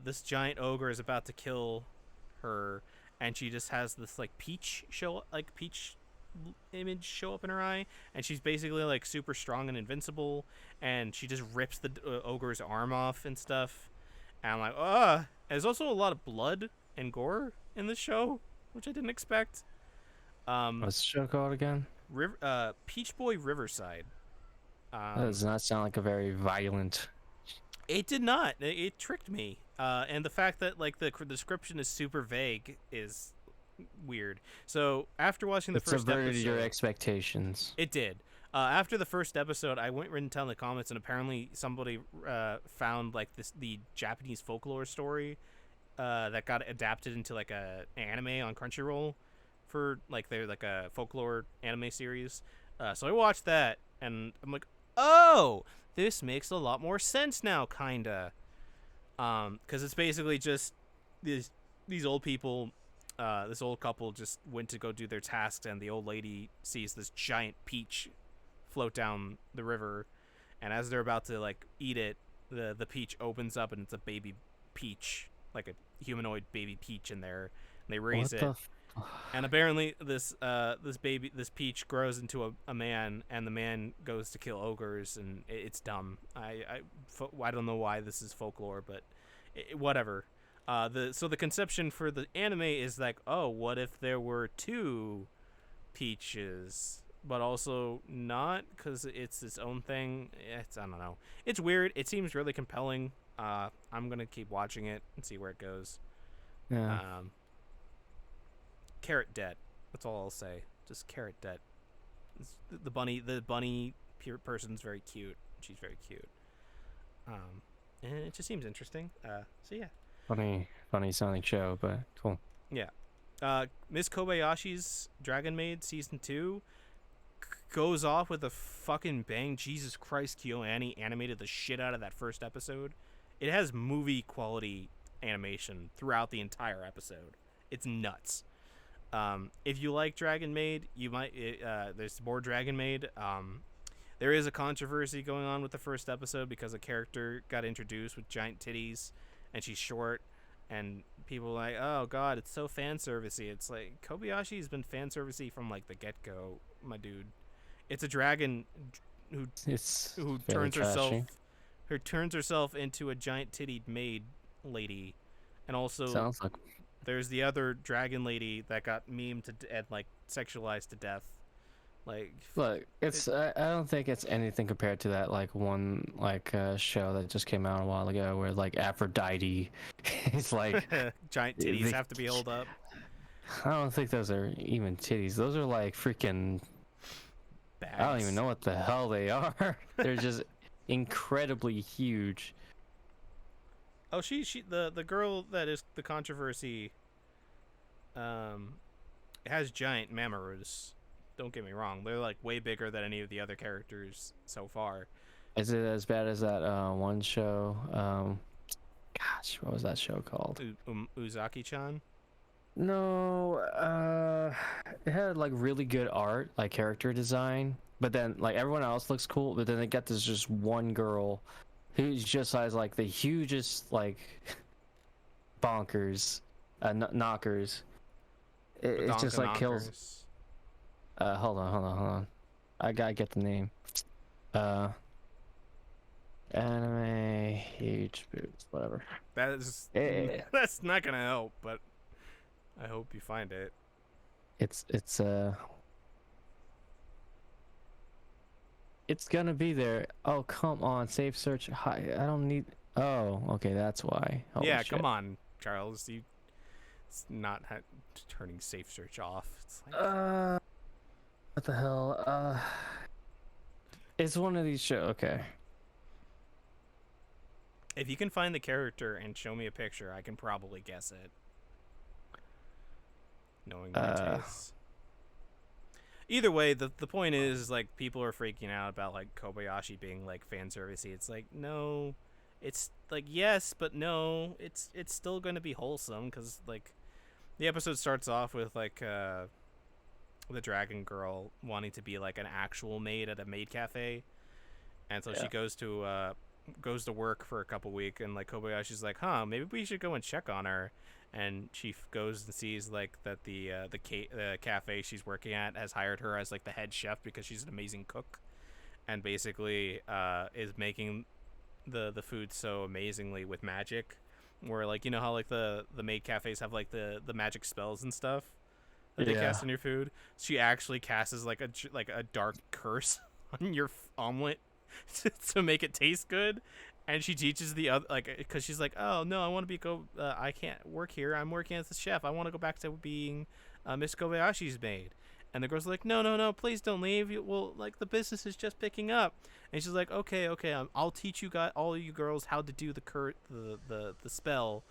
this giant ogre is about to kill her, and she just has this like peach image show up in her eye, and she's basically like super strong and invincible, and she just rips the ogre's arm off and stuff, and I'm like, there's also a lot of blood and gore in this show, which I didn't expect. What's the show called again? Peach Boy Riverside. That does not sound like a very violent. It did not. It tricked me. And the fact that like the description is super vague is weird. So after watching the It first subverted episode, your expectations. it did. After the first episode, I went written down in the comments, and apparently somebody found like the Japanese folklore story that got adapted into like an anime on Crunchyroll for like their like a folklore anime series. So I watched that, and I'm like, oh, this makes a lot more sense now, kinda. Because it's basically just these old people, this old couple just went to go do their tasks, and the old lady sees this giant peach float down the river, and as they're about to like eat it, the peach opens up, and it's a baby peach, like a humanoid baby peach in there, and they raise it. And apparently this peach grows into a man, and the man goes to kill ogres, and it's dumb. I don't know why this is folklore, but whatever. So the conception for the anime is like, oh, what if there were two peaches, but also not, because it's its own thing. I don't know. It's weird. It seems really compelling. I'm gonna keep watching it and see where it goes. Yeah. Carrot debt. That's all I'll say. Just carrot debt. The bunny person's very cute. She's very cute. And it just seems interesting. So yeah. Funny sounding show, but cool. Yeah. Miss Kobayashi's Dragon Maid season 2 goes off with a fucking bang. Jesus Christ, KyoAni animated the shit out of that first episode. It has movie quality animation throughout the entire episode. It's nuts. If you like Dragon Maid, you might. There's more Dragon Maid. There is a controversy going on with the first episode because a character got introduced with giant titties, and she's short, and people are like, oh god, it's so fan servicey. It's like, Kobayashi's been fan servicey from like the get go, my dude. It's a dragon who turns herself into a giant tittied maid lady, and also Sounds like there's the other dragon lady that got memed and like sexualized to death. Like, look, I don't think it's anything compared to that like one like show that just came out a while ago where like Aphrodite is like giant titties have to be held up. I don't think those are even titties. Those are like freaking Bags. I don't even know what the hell they are. They're just incredibly huge. Oh, the girl that is the controversy has giant mammarus. Don't get me wrong, they're like way bigger than any of the other characters so far. Is it as bad as that one show? Gosh, what was that show called? Uzaki-chan? No, it had like really good art, like character design, but then like everyone else looks cool, but then they got this just one girl who just has like the hugest like bonkers knockers. It just like kills. Hold on. I gotta get the name. Anime huge boobs, whatever. That's not gonna help, but I hope you find it. It's gonna be there. Oh, come on, save search. Hi, I don't need. Oh, okay, that's why. Holy Yeah, shit. come on, Charles. It's not turning safe search off. It's like What the hell? It's one of these shows. Okay. if you can find the character and show me a picture, I can probably guess it. Knowing my tastes. Either way, the point is like people are freaking out about like Kobayashi being like fan servicey. It's like no, it's like yes, but no. It's still going to be wholesome because like the episode starts off with like the dragon girl wanting to be like an actual maid at a maid cafe, and so she goes to work for a couple weeks, and like Kobayashi's like, huh, maybe we should go and check on her. And she goes and sees like that the cafe she's working at has hired her as like the head chef because she's an amazing cook, and basically is making the food so amazingly with magic, where like you know how like the maid cafes have like the magic spells and stuff that they cast on your food. She actually casts like a dark curse on your omelet to make it taste good. And she teaches the other, like, because she's like, oh no, I want to I can't work here. I'm working as a chef. I want to go back to being Miss Kobayashi's maid. And the girl's like, no, please don't leave. Well, like the business is just picking up. And she's like, okay, I'll teach you guys, all you girls, how to do the spell,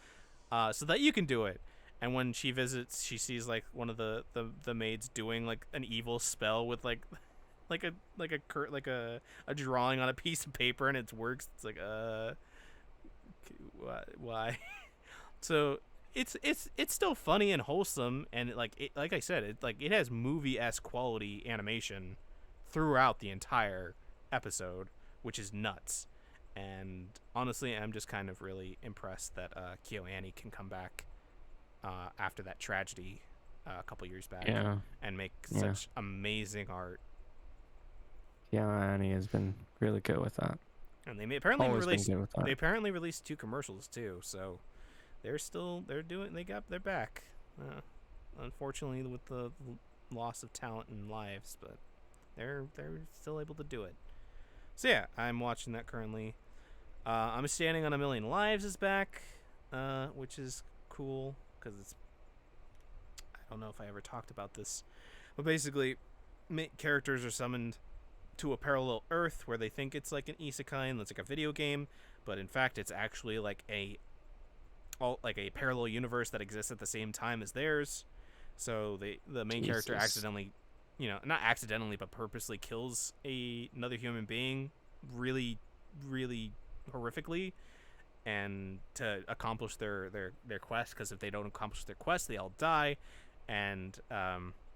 so that you can do it. And when she visits, she sees like one of the maids doing like an evil spell with like a drawing on a piece of paper, and it works. It's like why? So it's still funny and wholesome, and like I said, it has movie-esque quality animation throughout the entire episode, which is nuts. And honestly, I'm just kind of really impressed that KyoAni can come back after that tragedy a couple years back and make such amazing art. Yeah, Annie has been really good with that. And they apparently released 2 commercials too, so they're back. Unfortunately, with the loss of talent and lives, but they're still able to do it. So yeah, I'm watching that currently. I'm Standing on a Million Lives is back, which is cool because I don't know if I ever talked about this, but basically, characters are summoned to a parallel Earth where they think it's like an isekai and it's like a video game, but in fact it's actually like a parallel universe that exists at the same time as theirs. So the main character accidentally, not accidentally but purposely kills another human being really, really horrifically, and to accomplish their quest, because if they don't accomplish their quest they all die, and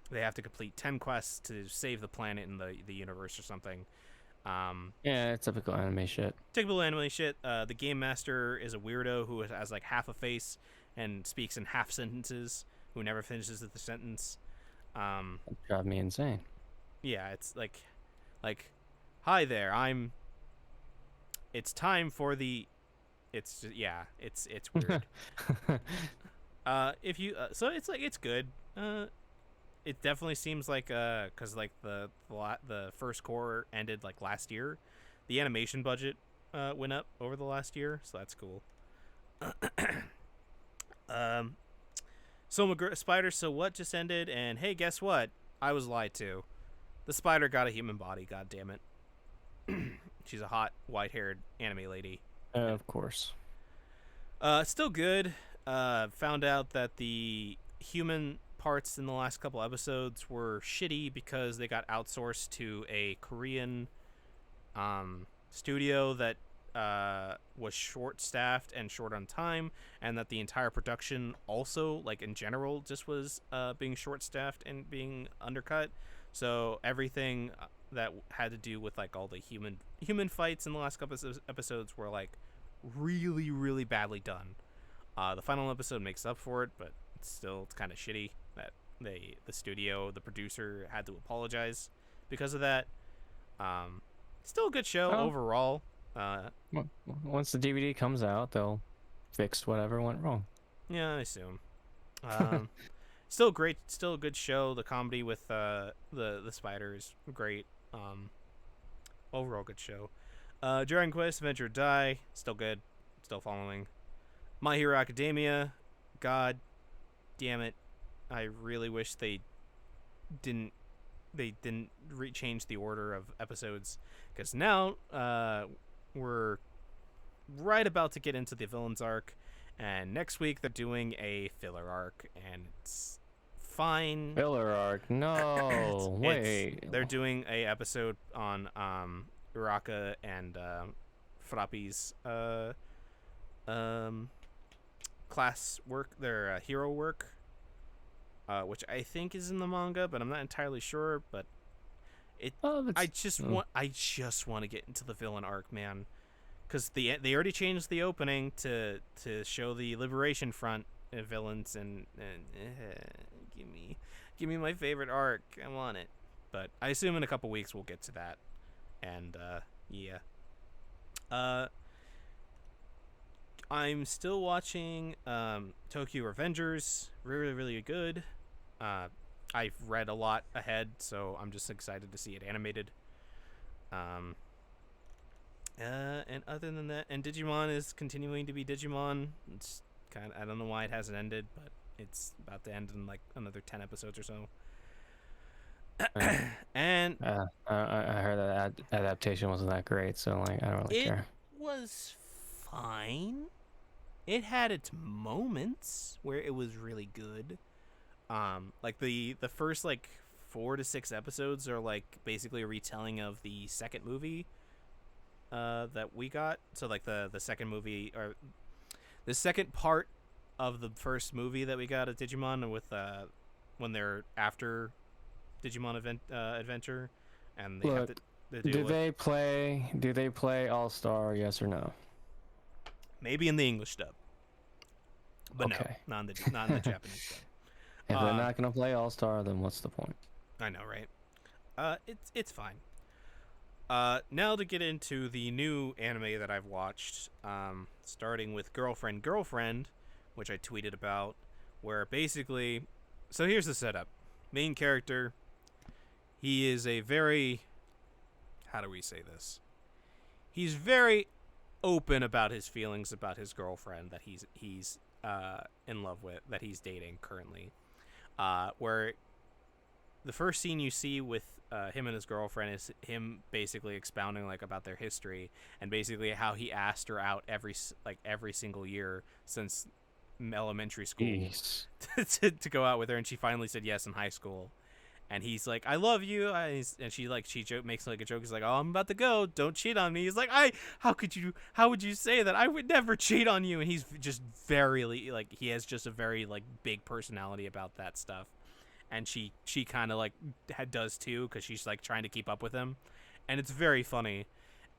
they have to complete 10 quests to save the planet in the universe or something. Yeah, it's typical anime shit. The game master is a weirdo who has like half a face and speaks in half sentences, who never finishes the sentence. That drives me insane. Yeah, it's like, hi there, it's time for the... It's just, yeah, it's weird. If you... so it's like, it's good. It definitely seems like because like the first core ended like last year, the animation budget went up over the last year, so that's cool. So Spider So What just ended, and hey, guess what? I was lied to. The spider got a human body. God damn it. She's a hot white-haired anime lady. Of course. Still good. Found out that the human parts in the last couple episodes were shitty because they got outsourced to a Korean studio that was short-staffed and short on time, and that the entire production also, like in general, just was being short-staffed and being undercut. So everything that had to do with like all the human fights in the last couple episodes were like really, really badly done. The final episode makes up for it, but it's kind of shitty that the producer had to apologize because of that. Still a good show overall. Once the DVD comes out, they'll fix whatever went wrong. Yeah, I assume. still great, still a good show. The comedy with the spider is great. Overall good show. Dragon Quest Adventure Die, still good, still following. My Hero Academia, god damn it, I really wish they didn't change the order of episodes, because now we're right about to get into the villains arc, and next week they're doing a filler arc, and it's fine. Filler arc? No, wait. They're doing a episode on Uraka and Frappi's class work, their hero work, which I think is in the manga, but I'm not entirely sure. But I just want to get into the villain arc, man, because they already changed the opening to show the Liberation Front villains, and give me my favorite arc. I want it, but I assume in a couple weeks we'll get to that, and yeah. I'm still watching Tokyo Revengers. Really, really good. I've read a lot ahead, so I'm just excited to see it animated. And other than that, and Digimon is continuing to be Digimon. It's kind of, I don't know why it hasn't ended, but it's about to end in like another 10 episodes or so. And I heard that adaptation wasn't that great, so like I don't really care. It was fine. It had its moments where it was really good. Like the first like 4 to 6 episodes are like basically a retelling of the second movie that we got. So like the second movie, or the second part of the first movie that we got at Digimon, with when they're after Digimon adventure, and they have to do they play All-Star, yes or no? Maybe in the English dub, but okay. No, not in the Japanese dub. If they're not gonna play All-Star, then what's the point? I know, right? It's fine. Now to get into the new anime that I've watched, starting with Girlfriend, which I tweeted about, where basically, so here's the setup. Main character, he is a very, how do we say this? He's very open about his feelings about his girlfriend that he's in love with, that he's dating currently. Where the first scene you see with him and his girlfriend is him basically expounding like about their history, and basically how he asked her out every single year since elementary school to go out with her, and she finally said yes in high school. And he's like, I love you, and she makes like a joke. He's like, oh, I'm about to go, don't cheat on me. He's like, how would you say that? I would never cheat on you. And he's just very like, he has just a very like big personality about that stuff. And she kind of like does too, because she's like trying to keep up with him, and it's very funny.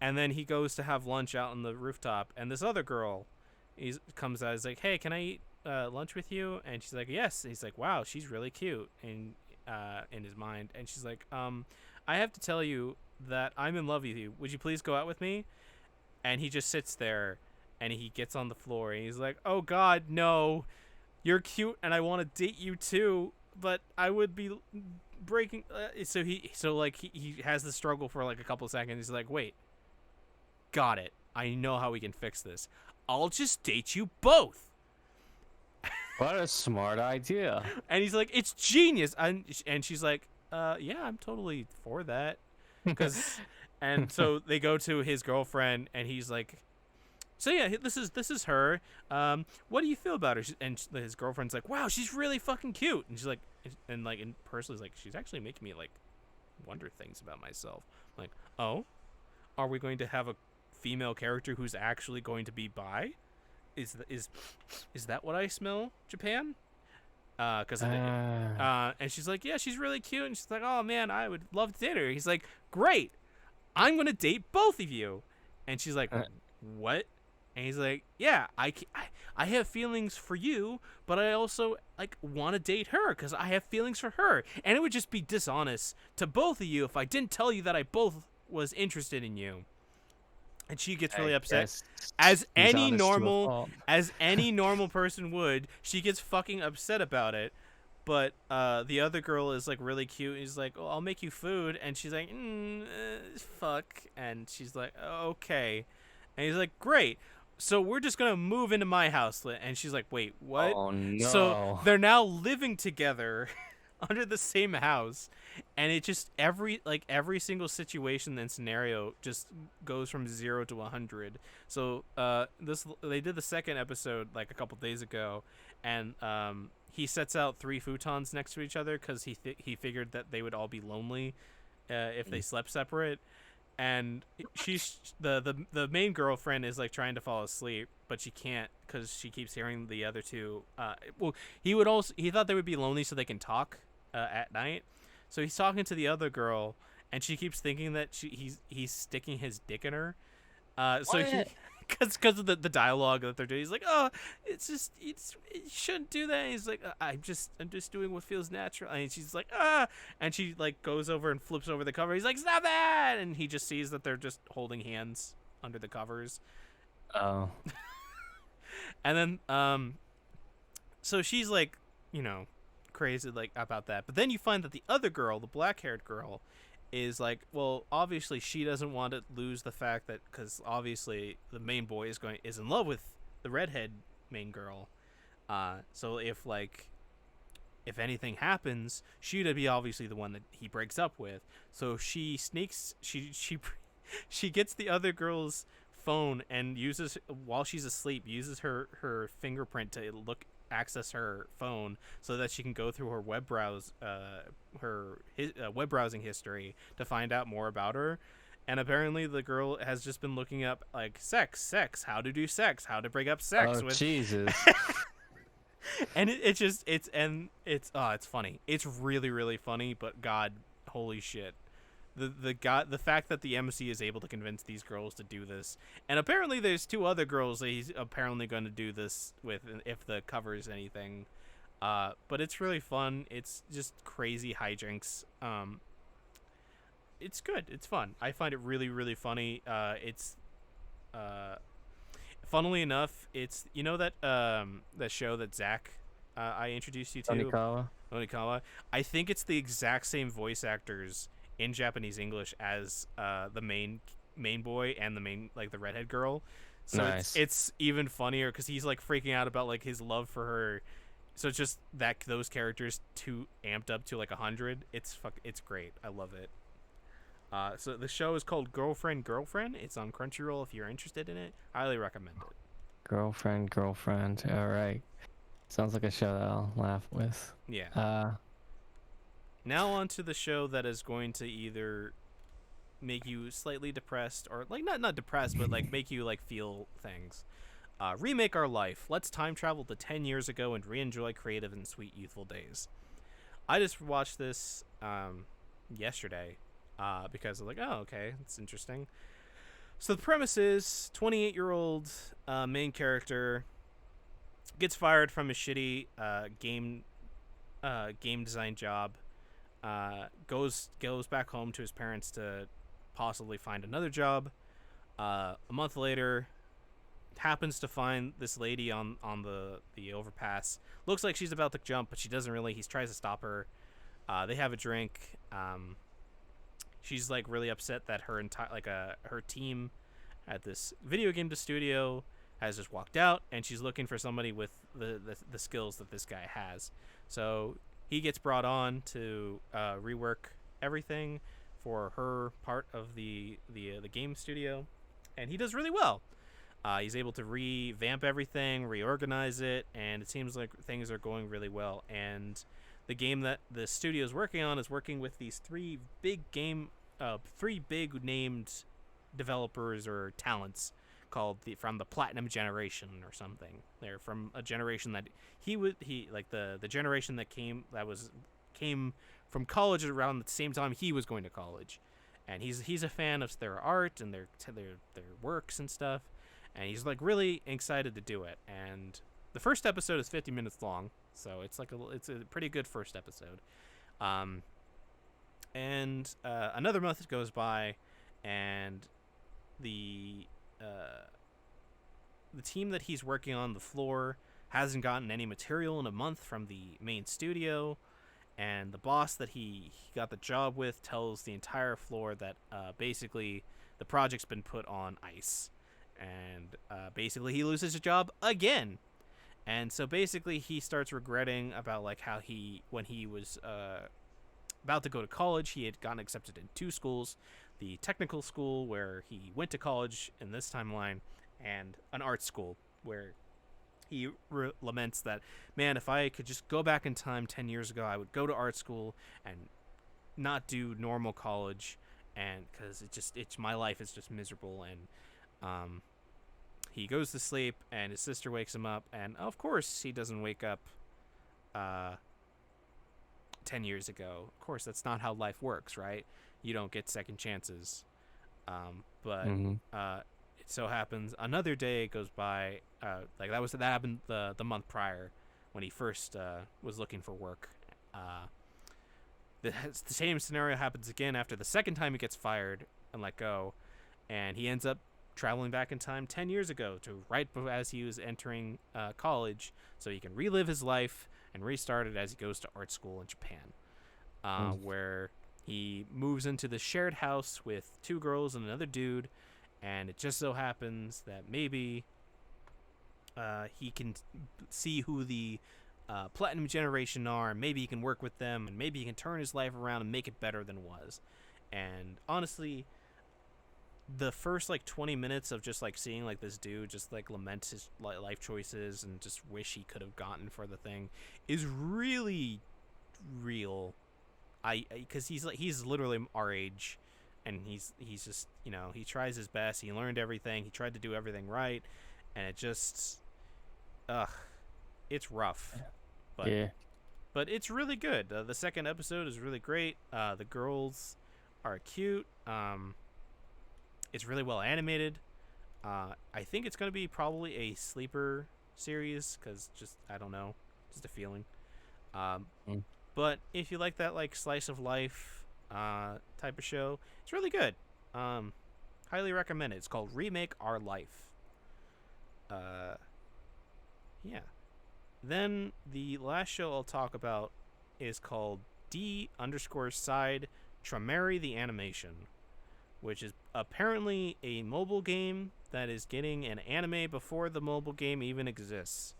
And then he goes to have lunch out on the rooftop, and this other girl comes out. He's like, hey, can I eat lunch with you? And she's like, yes. And he's like, wow, she's really cute. And in his mind, and she's like, I have to tell you that I'm in love with you. Would you please go out with me? And he just sits there, and he gets on the floor, and he's like, oh God, no, you're cute, and I want to date you too, but I would be breaking. So he has the struggle for like a couple of seconds. He's like, wait, got it. I know how we can fix this. I'll just date you both. What a smart idea. And he's like, it's genius. And she's like, yeah, I'm totally for that. And so they go to his girlfriend, and he's like, so yeah, this is her. What do you feel about her? And his girlfriend's like, wow, she's really fucking cute. And she's like, and personally, like, she's actually making me like wonder things about myself. I'm like, oh, are we going to have a female character who's actually going to be bi? Is that what I smell, Japan? Because and she's like, yeah, she's really cute, and she's like, oh man, I would love to date her. He's like, great, I'm gonna date both of you. And she's like, what? And he's like, yeah, I have feelings for you, but I also like want to date her because I have feelings for her, and it would just be dishonest to both of you if I didn't tell you that I both was interested in you. And she gets really upset, as any normal person would. She gets fucking upset about it. but the other girl is like really cute. He's like, "Oh, I'll make you food," and she's like, "Fuck," and she's like, "Okay," and he's like, "Great. So we're just gonna move into my house," and she's like, "Wait, what?" Oh So no. they're now living together under the same house, and it just every single situation and scenario just goes from 0 to 100. So they did the second episode like a couple days ago, and he sets out 3 futons next to each other because he figured that they would all be lonely if they slept separate. And she's the main girlfriend is like trying to fall asleep, but she can't because she keeps hearing the other two. Well, he thought they would be lonely so they can talk at night. So he's talking to the other girl, and she keeps thinking that he's sticking his dick in her. So he, What? because of the dialogue that they're doing, he's like, "Oh, you shouldn't do that." And he's like, I'm just doing what feels natural." And she's like, "Ah," and she like goes over and flips over the cover. He's like, "Stop that!" And he just sees that they're just holding hands under the covers. Oh. And then so she's like, crazy like about that. But then you find that the other girl, the black-haired girl, is like, well, obviously she doesn't want to lose the fact that, because obviously the main boy is in love with the redhead main girl. So if anything happens, she'd be obviously the one that he breaks up with. So she sneaks, she gets the other girl's phone and while she's asleep, uses her fingerprint to access her phone so that she can go through her web browsing history to find out more about her. And apparently the girl has just been looking up like sex, how to do sex, how to break up sex with Jesus. and it's funny. It's really, really funny, but God, holy shit. The fact that the MC is able to convince these girls to do this, and apparently there's 2 other girls that he's apparently going to do this with if the cover is anything. But it's really fun. It's just crazy hijinks. It's good. It's fun. I find it really, really funny. Funnily enough, it's that show that Zach I introduced you to, Onikawa. I think it's the exact same voice actors in Japanese English as the main boy and the redhead girl. So Nice. it's even funnier because he's like freaking out about like his love for her. So it's just that those characters too amped up to like 100. It's great. I love it. So the show is called Girlfriend. It's on Crunchyroll if you're interested in it. Highly recommend it. Girlfriend. All right. Sounds like a show that I'll laugh with. Yeah. Now on to the show that is going to either make you slightly depressed or like not depressed, but like make you like feel things. Remake Our Life. Let's time travel to 10 years ago and re-enjoy creative and sweet youthful days. I just watched this yesterday because I was like, oh, okay, it's interesting. So the premise is 28-year-old main character gets fired from his shitty game design job. Goes back home to his parents to possibly find another job. A month later, happens to find this lady on the overpass. Looks like she's about to jump, but she doesn't really. He tries to stop her. They have a drink. She's like really upset that her her team at this video game studio has just walked out, and she's looking for somebody with the skills that this guy has. So he gets brought on to rework everything for her part of the game studio, and he does really well. He's able to revamp everything, reorganize it, and it seems like things are going really well. And the game that the studio is working on is working with these 3 big named developers or talents called from the Platinum Generation or something. They're from a generation that the generation that came from college around the same time he was going to college, and he's a fan of their art and their works and stuff, and he's like really excited to do it. And the first episode is 50 minutes long, so it's a pretty good first episode. And another month goes by, and the team that he's working on, the floor, hasn't gotten any material in a month from the main studio, and the boss that he got the job with tells the entire floor that basically the project's been put on ice, and basically he loses his job again. And so basically he starts regretting about like how when he was about to go to college, he had gotten accepted in two schools, the technical school where he went to college in this timeline, and an art school where he laments that, man, if I could just go back in time 10 years ago, I would go to art school and not do normal college, and because my life is just miserable. And he goes to sleep, and his sister wakes him up, and of course he doesn't wake up 10 years ago. Of course, that's not how life works, right? You don't get second chances. But it so happens another day goes by. That happened the month prior, when he first was looking for work. The same scenario happens again after the second time he gets fired and let go, and he ends up traveling back in time 10 years ago to right as he was entering college, so he can relive his life and restart it as he goes to art school in Japan, where he moves into the shared house with two girls and another dude, and it just so happens that maybe he can see who the Platinum Generation are, and maybe he can work with them, and maybe he can turn his life around and make it better than it was. And honestly, the first like 20 minutes of just like seeing like this dude just like lament his life choices and just wish he could have gotten for the thing is really real. Because he's literally our age, and he's just, he tries his best. He learned everything. He tried to do everything right, and it just it's rough. But it's really good. The second episode is really great. The girls are cute. It's really well animated. I think it's going to be probably a sleeper series, because I don't know, just a feeling. But if you like that like slice of life type of show, it's really good. Highly recommend it. It's called Remake Our Life. Yeah. Then the last show I'll talk about is called D_side Trameri the Animation, which is apparently a mobile game that is getting an anime before the mobile game even exists.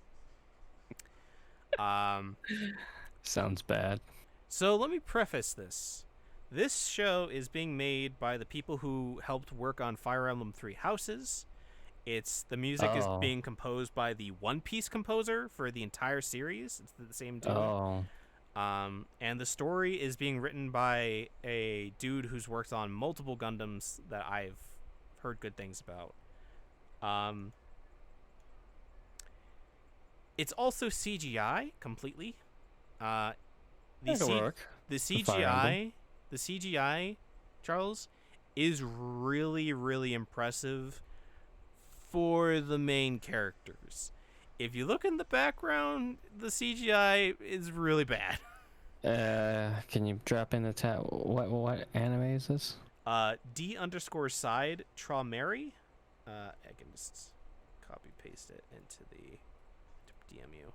Sounds bad. So let me preface this. This show is being made by the people who helped work on Fire Emblem Three Houses. The music is being composed by the One Piece composer for the entire series. It's the same dude. And the story is being written by a dude who's worked on multiple Gundams that I've heard good things about. It's also CGI completely. The CGI, Charles, is really, really impressive for the main characters. If you look in the background, the CGI is really bad. Can you drop in the tab? What anime is this? D_side Trameri. I can just copy paste it into the DMU.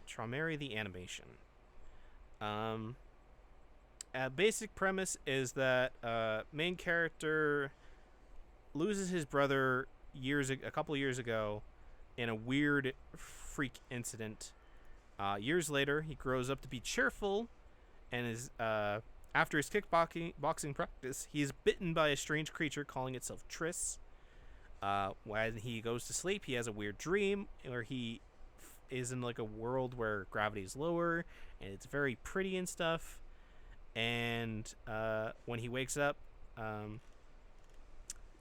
Trameri the Animation. Basic premise is that main character loses his brother a couple of years ago in a weird freak incident. Years later, he grows up to be cheerful, and after his kickboxing practice, he is bitten by a strange creature calling itself Triss. When he goes to sleep, he has a weird dream where he is in like a world where gravity is lower and it's very pretty and stuff. And when he wakes up,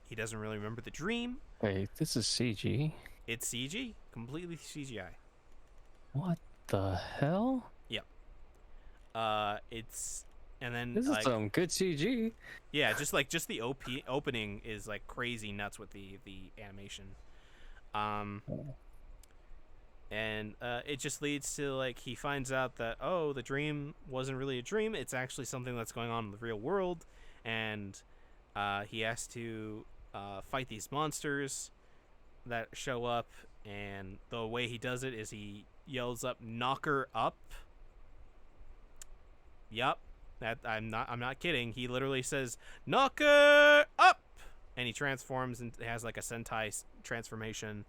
he doesn't really remember the dream. Wait, this is CG? It's CG, completely CGI. What the hell? Yep. It's and then this is some good CG. Yeah, just the opening is like crazy nuts with the animation. And it just leads to like he finds out that the dream wasn't really a dream. It's actually something that's going on in the real world, and he has to fight these monsters that show up and the way he does it is he yells up, "Knock her up." Yup, that I'm not kidding. He literally says, "Knock her up," and he transforms and has like a Sentai transformation,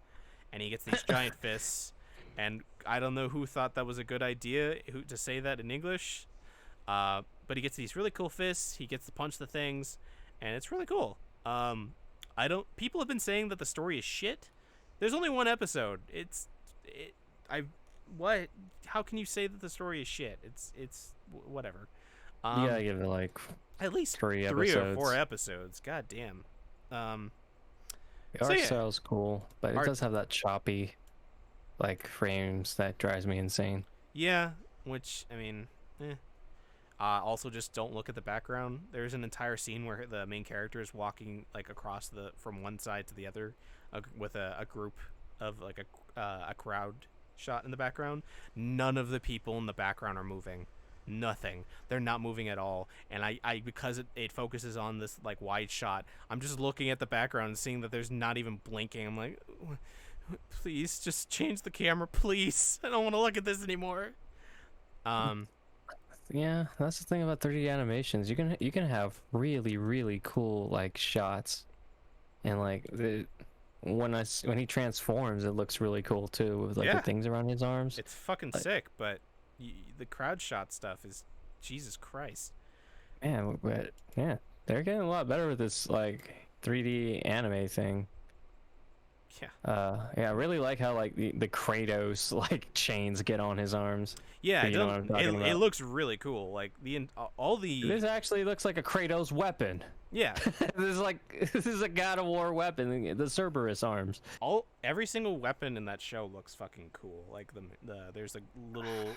and he gets these giant fists. And I don't know who thought that was a good idea to say that in English, but he gets these really cool fists. He gets to punch the things, and it's really cool. People have been saying that the story is shit. There's only one episode. What? How can you say that the story is shit? It's whatever. You gotta give it like at least three or episodes. 4 episodes. God damn. The So art yeah. style's cool, but it does have that choppy, like, frames that drives me insane. Yeah, which I mean, also just don't look at the background. There's an entire scene where the main character is walking like across from one side to the other, with a group of like a crowd shot in the background. None of the people in the background are moving. Nothing. They're not moving at all. And I because it focuses on this like wide shot, I'm just looking at the background and seeing that there's not even blinking. I'm like, please just change the camera, please. I don't want to look at this anymore. Yeah, that's the thing about 3D animations. You can have really, really cool like shots, and like when he transforms, it looks really cool too, with like Yeah. the things around his arms. It's fucking sick, but the crowd shot stuff is Jesus Christ. Man, but yeah, they're getting a lot better with this like 3D anime thing. Yeah. Yeah, I really like how like the Kratos like chains get on his arms. Yeah, You know what I'm talking it about. looks really cool. Like all the This actually looks like a Kratos weapon. yeah, This is a God of War weapon, the Cerberus arms. every single weapon in that show looks fucking cool. Like there's a little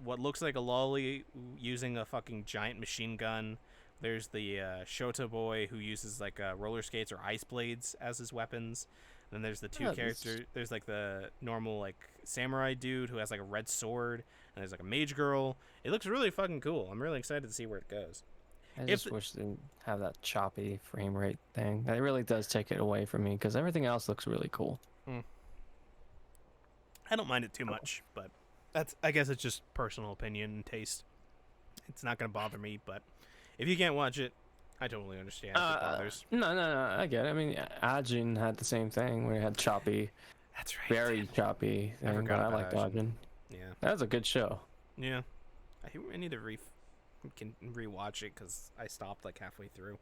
what looks like a lolly using a fucking giant machine gun. There's the Shota boy who uses like roller skates or ice blades as his weapons. And then there's the two Yeah, characters. There's like the normal like samurai dude who has like a red sword, and there's like a mage girl. It looks really fucking cool. I'm really excited to see where it goes. I just wish they didn't have that choppy frame rate thing. That really does take it away from me because everything else looks really cool. I don't mind it too much, but I guess it's just personal opinion and taste. It's not gonna bother me, but if you can't watch it, I totally understand if it bothers. No, I get it. I mean, Ajin had the same thing where he had choppy, That's right. very choppy I thing, but forgot I about liked Ajin. Ajin. Yeah. That was a good show. Yeah. I need to can rewatch it because I stopped like halfway through.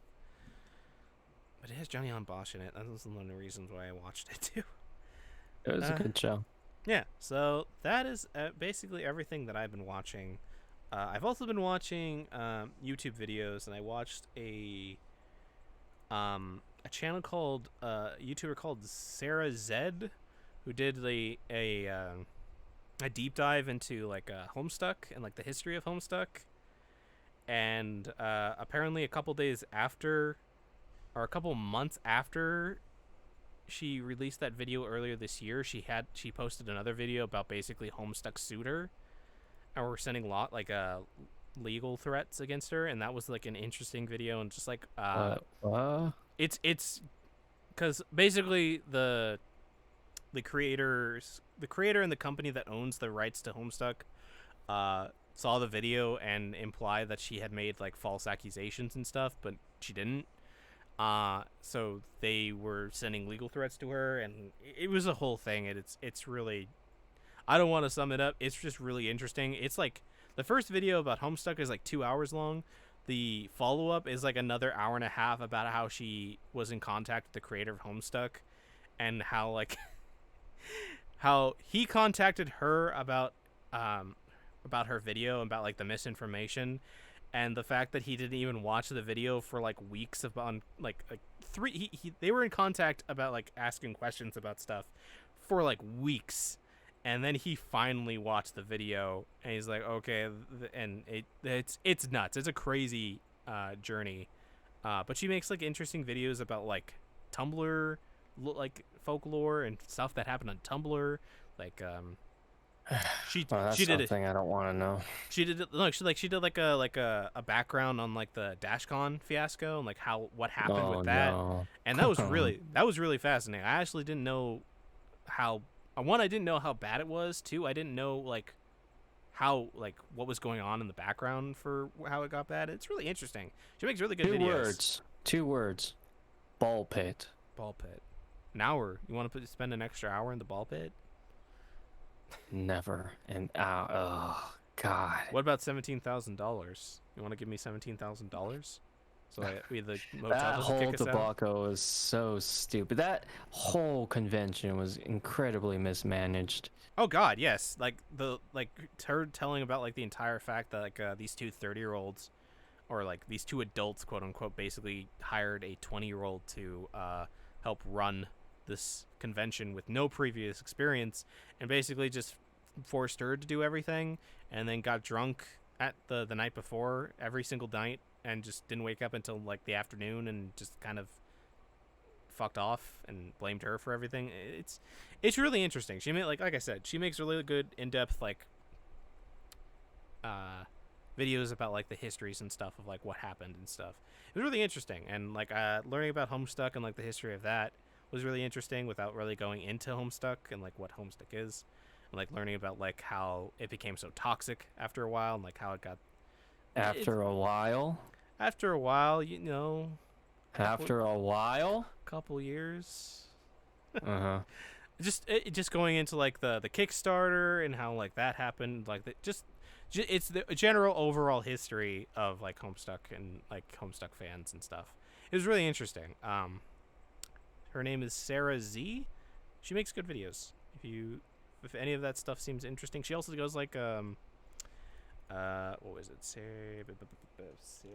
But it has Johnny on Bosch in it. That was one of the reasons why I watched it too. It was a good show. Yeah, so that is basically everything that I've been watching. I've also been watching YouTube videos, and I watched a channel called YouTuber called Sarah Zed, who did a deep dive into like Homestuck and like the history of Homestuck. And apparently a couple days after, or a couple months after she released that video earlier this year, she posted another video about basically Homestuck sued her, and we're sending legal threats against her, and that was like an interesting video. And just like it's because basically the creator and the company that owns the rights to Homestuck saw the video and implied that she had made like false accusations and stuff, but she didn't. So they were sending legal threats to her, and it was a whole thing. And it's really, I don't want to sum it up. It's just really interesting. It's like the first video about Homestuck is like 2 hours long. The follow-up is like another hour and a half about how she was in contact with the creator of Homestuck, and how like how he contacted her about her video, about like the misinformation, and the fact that he didn't even watch the video for like weeks upon like three. They were in contact about like asking questions about stuff for like weeks, and then he finally watched the video, and he's like, okay, and it's nuts. It's a crazy journey, but she makes like interesting videos about like Tumblr, like folklore and stuff that happened on Tumblr, like she did it. I don't want to know. She did it. Look, she did like a background on like the DashCon fiasco and like what happened with that, No. and that was really fascinating. I actually didn't know how one, I didn't know how bad it was. Two, I didn't know like how like what was going on in the background for how it got bad. It's really interesting. She makes really good Two videos. words. 2 words. Ball pit. Ball pit. An hour. You want to spend an extra hour in the ball pit? Never. And oh god. What about $17,000? You want to give me $17,000? So the motel That doesn't whole kick us out? debacle was so stupid. That whole convention was incredibly mismanaged. Oh God, yes. Like her telling about like the entire fact that like these two 30-year-olds, or like these two adults, quote unquote, basically hired a 20-year-old to help run this convention with no previous experience, and basically just forced her to do everything, and then got drunk at the night before every single night, and just didn't wake up until like the afternoon, and just kind of fucked off and blamed her for everything. It's really interesting. She made like I said, she makes really good in-depth like videos about like the histories and stuff of like what happened and stuff. It was really interesting, and like learning about Homestuck and like the history of that was really interesting without really going into Homestuck and like what Homestuck is, and like learning about like how it became so toxic after a while, and like how it got After a while. after a while, you know, After a while. couple years. Uh-huh. Just going into like the Kickstarter and how like that happened, like it's the general overall history of like Homestuck and like Homestuck fans and stuff. It was really interesting. Her name is Sarah Z. She makes good videos. If any of that stuff seems interesting, she also goes like what was it? Sarah Z.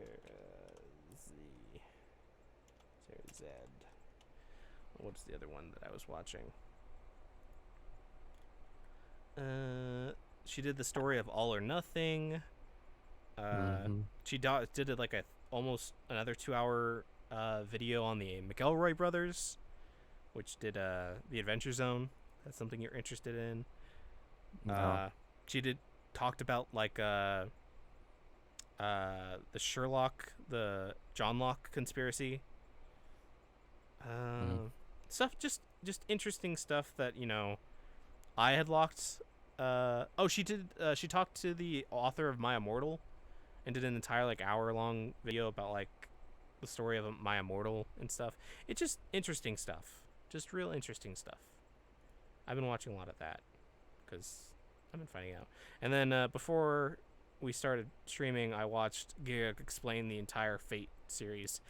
What's the other one that I was watching? She did the story of All or Nothing. She did it like almost another 2-hour video on the McElroy brothers, which did the Adventure Zone. That's something you're interested in. No. She talked about like the Sherlock, the John Locke conspiracy. Stuff just interesting stuff that, you know, I had locked. She talked to the author of My Immortal and did an entire like hour-long video about like the story of My Immortal and stuff. It's just interesting stuff. Just real interesting stuff. I've been watching a lot of that because I've been finding out. And then before we started streaming, I watched Giga explain the entire Fate series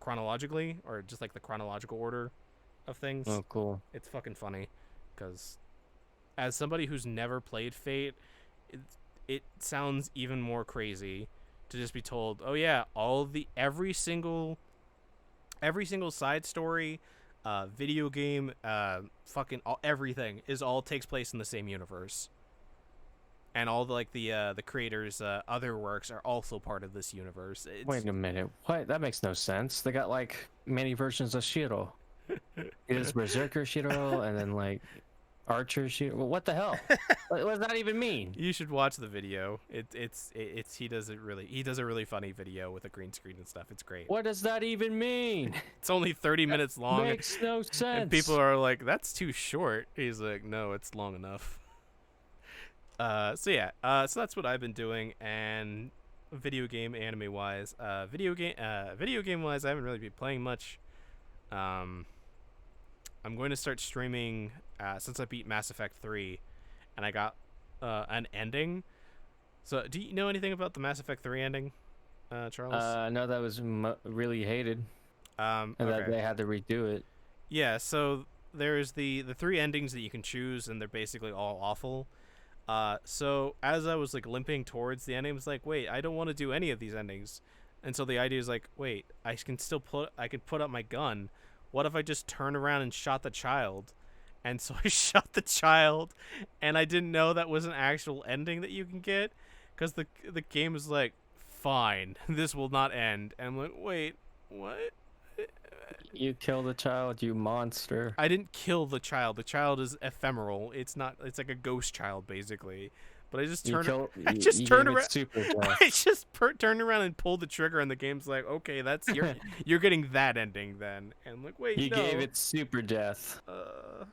chronologically, or just like the chronological order of things. Oh, cool. It's fucking funny because as somebody who's never played Fate, it sounds even more crazy to just be told, oh yeah, every single side story, video game, everything all takes place in the same universe, and all the creators' other works are also part of this universe. Wait a minute. What? That makes no sense. They got like many versions of Shiro. It is Berserker Shiro and then like Archer Shiro. Well, what the hell? What does that even mean? You should watch the video. He does a really funny video with a green screen and stuff. It's great. What does that even mean? It's only 30 minutes long. Makes no sense. And people are like, that's too short. He's like, no, it's long enough. So that's what I've been doing. And video game anime wise, video game wise, I haven't really been playing much. I'm going to start streaming since I beat Mass Effect 3 and I got an ending. So do you know anything about the Mass Effect 3 ending, Charles? No, that was really hated. And okay. that they had to redo it. Yeah, so there's the 3 endings that you can choose, and they're basically all awful. So as I was like limping towards the ending, I was like, wait, I don't want to do any of these endings. And so the idea is like, wait, I can put up my gun. What if I just turned around and shot the child? And so I shot the child, and I didn't know that was an actual ending that you can get, because the game is like, fine, this will not end. And I'm like, wait, what? You killed the child, you monster. I didn't kill the child. The child is ephemeral. It's like a ghost child, basically. but I just You turned. kill. I just you turned gave it around. super death. I just turned around and pulled the trigger, and the game's like, okay, that's you're getting that ending then. And I'm like, wait, You no. gave it super death. A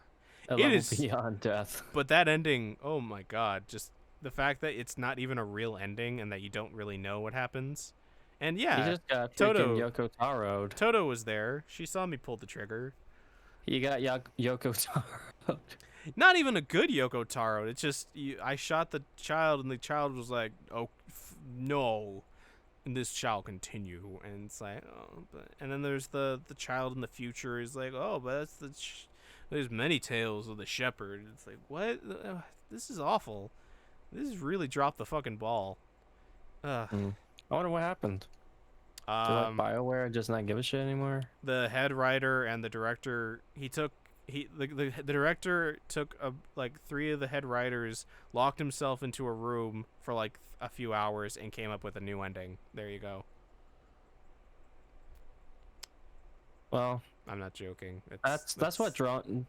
It level is- beyond death. But that ending, oh my god, just the fact that it's not even a real ending and that you don't really know what happens. And You yeah, just got Toto- freaking Yoko Taro'd. Toto was there. She saw me pull the trigger. You got Yoko Taro. Not even a good Yoko Taro. It's just I shot the child, and the child was like, "Oh, no," and this shall continue. And it's like, oh, but and then there's the child in the future. He's like, "Oh, but that's there's many tales of the shepherd." It's like, what? This is awful. This has really dropped the fucking ball. I wonder what happened. Did like BioWare just not give a shit anymore? The head writer and the director, the director took like 3 of the head writers, locked himself into a room for like a few hours, and came up with a new ending. There you go. Well, I'm not joking. that's what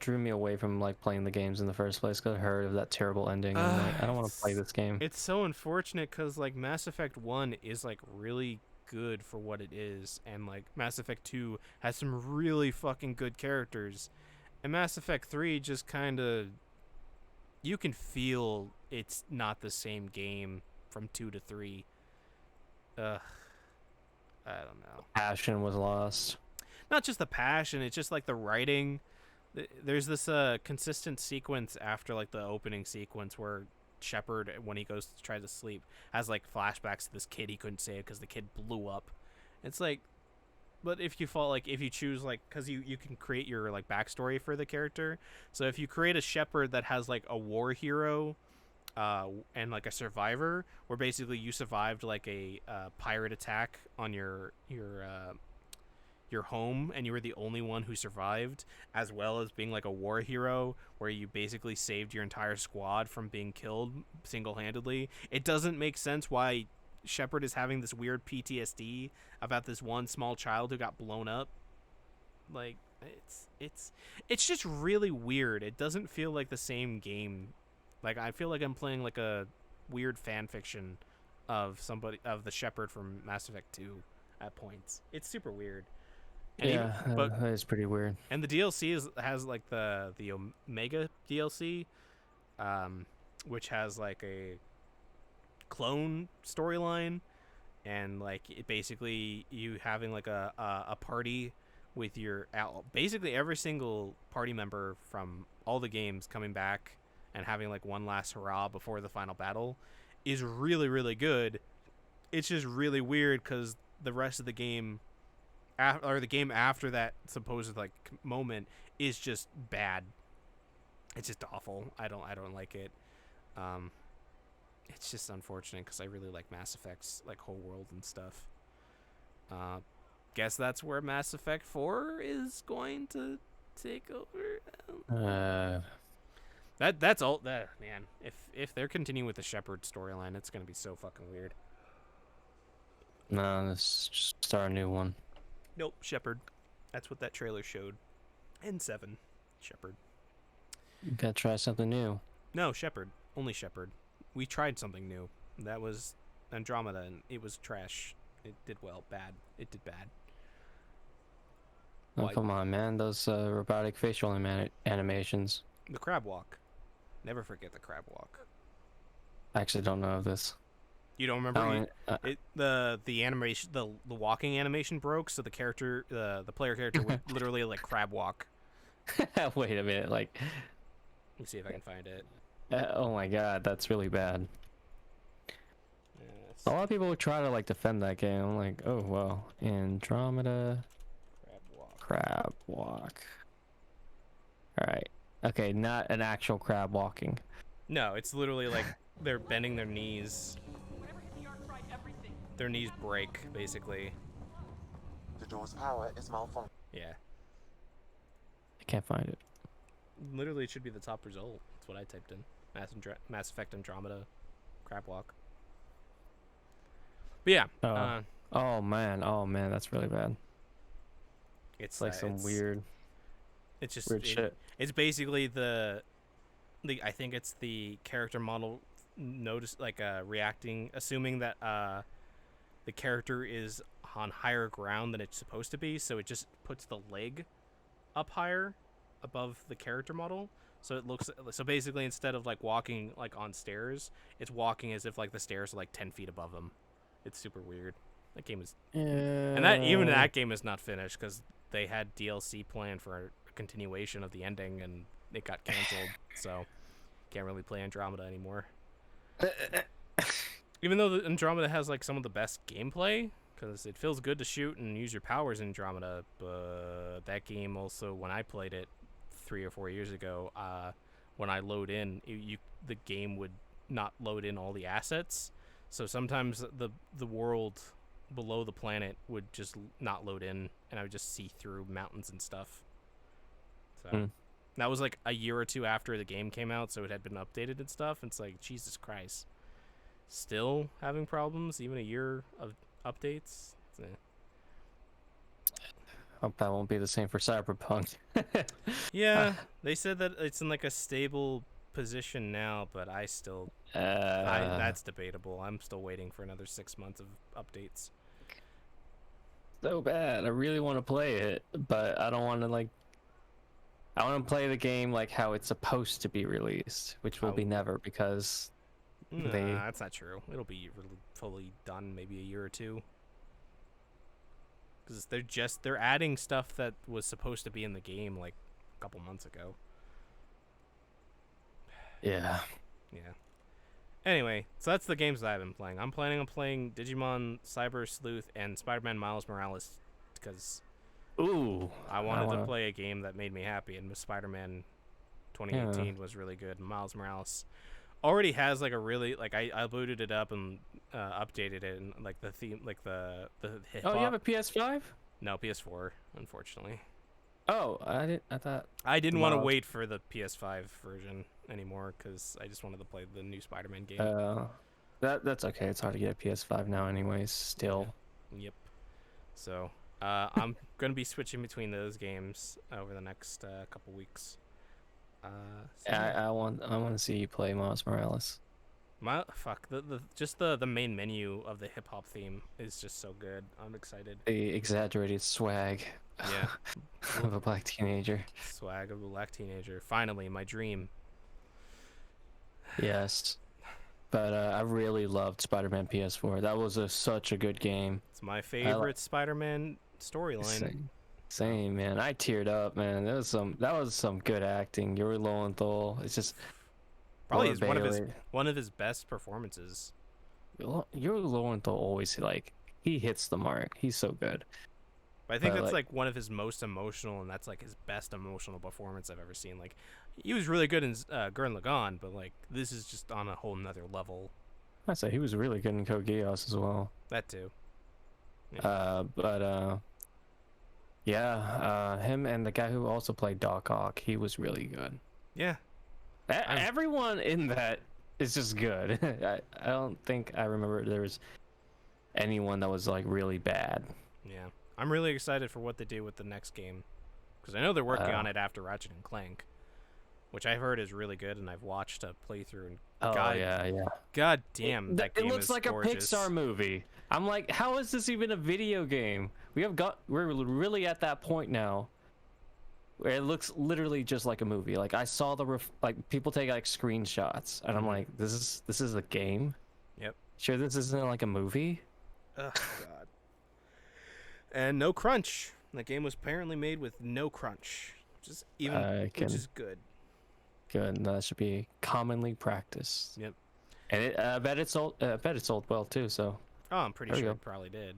drew me away from like playing the games in the first place. Cause I heard of that terrible ending. And I'm like, I don't want to play this game. It's so unfortunate because like Mass Effect 1 is like really good for what it is, and like Mass Effect 2 has some really fucking good characters, and Mass Effect 3 just kind of, you can feel it's not the same game from 2 to 3. I don't know. Passion was lost. Not just the passion, it's just like the writing. There's this consistent sequence after like the opening sequence where Shepard, when he goes to try to sleep, has like flashbacks to this kid he couldn't save because the kid blew up. It's like, but if you choose like, because you can create your like backstory for the character. So if you create a Shepard that has like a war hero and like a survivor, where basically you survived like a pirate attack on your home, and you were the only one who survived, as well as being like a war hero where you basically saved your entire squad from being killed single-handedly. It doesn't make sense why Shepard is having this weird PTSD about this one small child who got blown up. Like, it's just really weird. It doesn't feel like the same game. Like, I feel like I'm playing like a weird fan fiction of the Shepard from Mass Effect 2 at points. It's super weird. And Yeah, but that is pretty weird. and the DLC has like the Omega DLC, which has like a clone storyline, and like basically you having like a party with your basically every single party member from all the games coming back and having like one last hurrah before the final battle is really, really good. It's just really weird because the rest of the game, or the game after that supposed like moment, is just bad. It's just awful. I don't like it. It's just unfortunate because I really like Mass Effect's like whole world and stuff. Guess that's where Mass Effect 4 is going to take over. That's all. Man, if they're continuing with the Shepard storyline, it's gonna be so fucking weird. No, let's just start a new one. Nope, Shepard. That's what that trailer showed. N7, Shepard. You gotta try something new. No, Shepard. Only Shepard. We tried something new. That was Andromeda, and it was trash. It did bad. It did bad. Oh, Why- come on, man. Those robotic facial animations. The crab walk. Never forget the crab walk. I actually don't know of this. You don't remember? Oh, The animation, the walking animation broke, so the character, the player character would literally like crab walk. Wait a minute, like... Let me see if I can find it. oh my god, that's really bad. Yes. A lot of people would try to like defend that game. I'm like, oh well, Andromeda Crab walk. crab walk. Alright. Okay, not an actual crab walking. No, it's literally like they're bending their knees. Their knees break, basically. The door's power is malfunctioning. Yeah. I can't find it. Literally, it should be the top result. That's what I typed in. Mass Effect Andromeda crab walk. But yeah. Oh man, that's really bad. It's Like some weird It's just shit. It's basically the I think it's the character model notice like reacting, assuming that the character is on higher ground than it's supposed to be, so it just puts the leg up higher above the character model. So it looks so basically instead of like walking like on stairs, it's walking as if like the stairs are like 10 feet above them. It's super weird. That game is, and that even that game is not finished because they had DLC planned for a continuation of the ending and it got canceled. So can't really play Andromeda anymore. Even though the Andromeda has like some of the best gameplay, because it feels good to shoot and use your powers in Andromeda, but that game also, when I played it 3 or 4 years ago, when I load in, the game would not load in all the assets. So sometimes the world below the planet would just not load in, and I would just see through mountains and stuff. So that was like a year or two after the game came out, so it had been updated and stuff. And it's like, Jesus Christ. Still having problems, even a year of updates. Hope that won't be the same for Cyberpunk. Yeah, they said that it's in like a stable position now, but I still, that's debatable. I'm still waiting for another 6 months of updates. So bad. I really want to play it, but I don't want to like. I want to play the game like how it's supposed to be released, which will be never because. Nah, that's not true. It'll be fully done maybe a year or two. Because they're adding stuff that was supposed to be in the game like a couple months ago. Yeah. Yeah. Anyway, so that's the games that I've been playing. I'm planning on playing Digimon Cyber Sleuth and Spider-Man Miles Morales because I wanted to play a game that made me happy, and Spider-Man 2018 was really good. And Miles Morales already has like a really like I booted it up and updated it and like the theme like the hip-hop. Oh, you have a PS5? No, PS4, unfortunately. Oh, I thought I didn't want to wait for the PS5 version anymore because I just wanted to play the new Spider-Man game. That's okay. It's hard to get a PS5 now, anyways. Still. Yep. So I'm gonna be switching between those games over the next couple weeks. I want to see you play Miles Morales. The main menu of the hip hop theme is just so good. I'm excited. The exaggerated swag. Yeah. Of a black teenager. Swag of a black teenager. Finally, my dream. Yes. But I really loved Spider-Man PS4. That was such a good game. It's my favorite Spider-Man storyline. Same, man. I teared up, man. That was some good acting. Yuri Lowenthal. It's just probably is one of his best performances. Yuri Lowenthal always he hits the mark. He's so good. But I think that's like one of his most emotional, and that's like his best emotional performance I've ever seen. Like he was really good in Gurren Lagann, but like this is just on a whole nother level. I say he was really good in Code Geass as well. That too. Yeah. Him and the guy who also played Doc Ock, he was really good. Yeah. Everyone in that is just good. I don't think I remember there was anyone that was like really bad. Yeah. I'm really excited for what they do with the next game. Because I know they're working on it after Ratchet and Clank. Which I've heard is really good, and I've watched a playthrough. And God damn, that game is gorgeous. It looks like gorgeous. A Pixar movie. I'm like, how is this even a video game? We're really at that point now where it looks literally just like a movie. Like I saw people take like screenshots, and I'm like, this is a game. Yep. Sure, this isn't like a movie. Oh God. And no crunch. That game was apparently made with no crunch, which is good. Good. That should be commonly practiced. Yep. And I bet it sold well too. So. Oh, I'm pretty sure it probably did.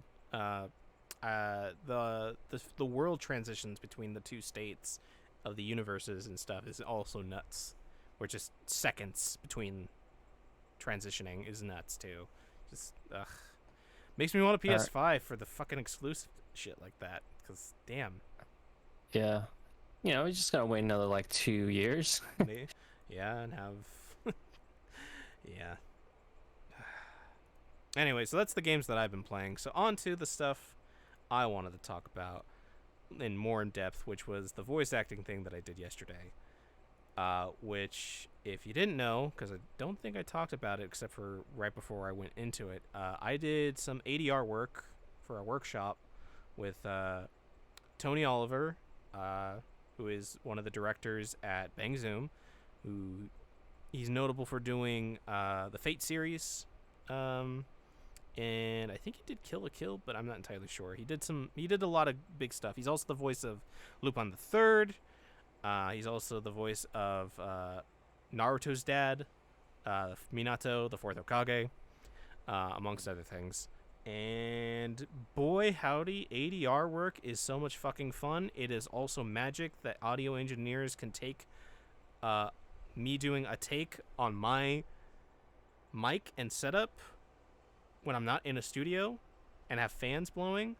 The world transitions between the two states of the universes and stuff is also nuts. Where just seconds between transitioning is nuts too. Just makes me want a PS5 for the fucking exclusive shit like that. Cause damn. Yeah. We just gotta wait another like 2 years. Yeah, and have. Yeah. Anyway, so that's the games that I've been playing. So on to the stuff I wanted to talk about more in depth, which was the voice acting thing that I did yesterday. Which if you didn't know, because I don't think I talked about it except for right before I went into it, I did some ADR work for a workshop with Tony Oliver, who is one of the directors at Bang Zoom, who he's notable for doing the Fate series, and I think he did Kill la Kill, but I'm not entirely sure. He did a lot of big stuff. He's also the voice of Lupin the Third. He's also the voice of Naruto's dad, Minato, the Fourth Hokage, amongst other things. And boy, howdy, ADR work is so much fucking fun. It is also magic that audio engineers can take me doing a take on my mic and setup when I'm not in a studio and have fans blowing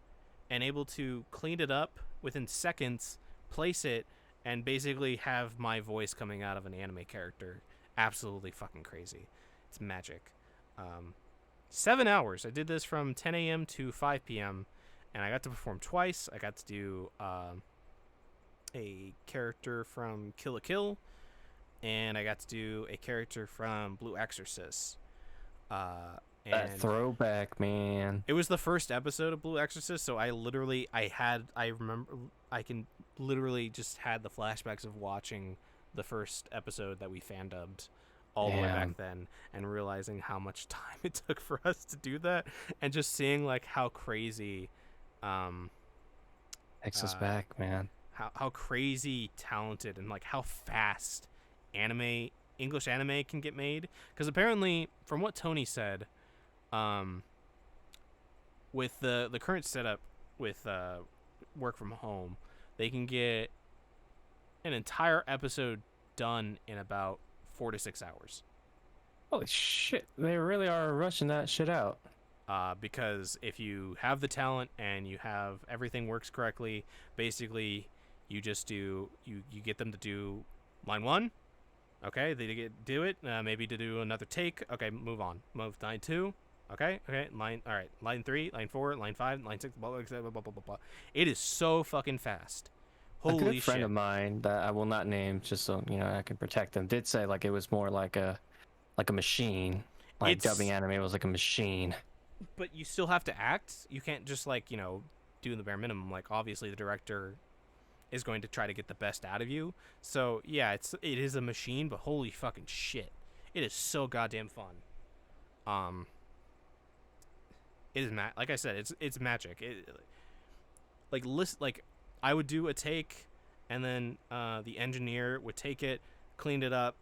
and able to clean it up within seconds, place it, and basically have my voice coming out of an anime character. Absolutely fucking crazy. It's magic. 7 hours. I did this from 10 a.m. to 5 p.m. and I got to perform twice. I got to do a character from Kill la Kill, and I got to do a character from Blue Exorcist. That throwback, man. It was the first episode of Blue Exorcist, so I can literally just had the flashbacks of watching the first episode that we fan dubbed all the way back then, and realizing how much time it took for us to do that, and just seeing like how crazy Takes us back, man. how crazy talented and like how fast English anime can get made. Because apparently, from what Tony said, with the current setup with work from home, they can get an entire episode done in about 4 to 6 hours. Holy shit, they really are rushing that shit out. Because if you have the talent and you have everything works correctly, basically you just you get them to do line 1. Okay, they do it. Maybe to do another take. Okay, move on. Move line 2. Okay. Line. All right. Line 3. Line 4. Line 5. Line 6. Blah blah blah blah blah blah. Blah. It is so fucking fast. Holy a good friend shit. of mine that I will not name, just so I can protect them, did say like it was more like a machine. Like dubbing anime was like a machine. But you still have to act. You can't just like do the bare minimum. Like obviously the director is going to try to get the best out of you. So yeah, it is a machine, but holy fucking shit, it is so goddamn fun. It is like I said, it's magic. Like I would do a take, and then the engineer would take it, clean it up,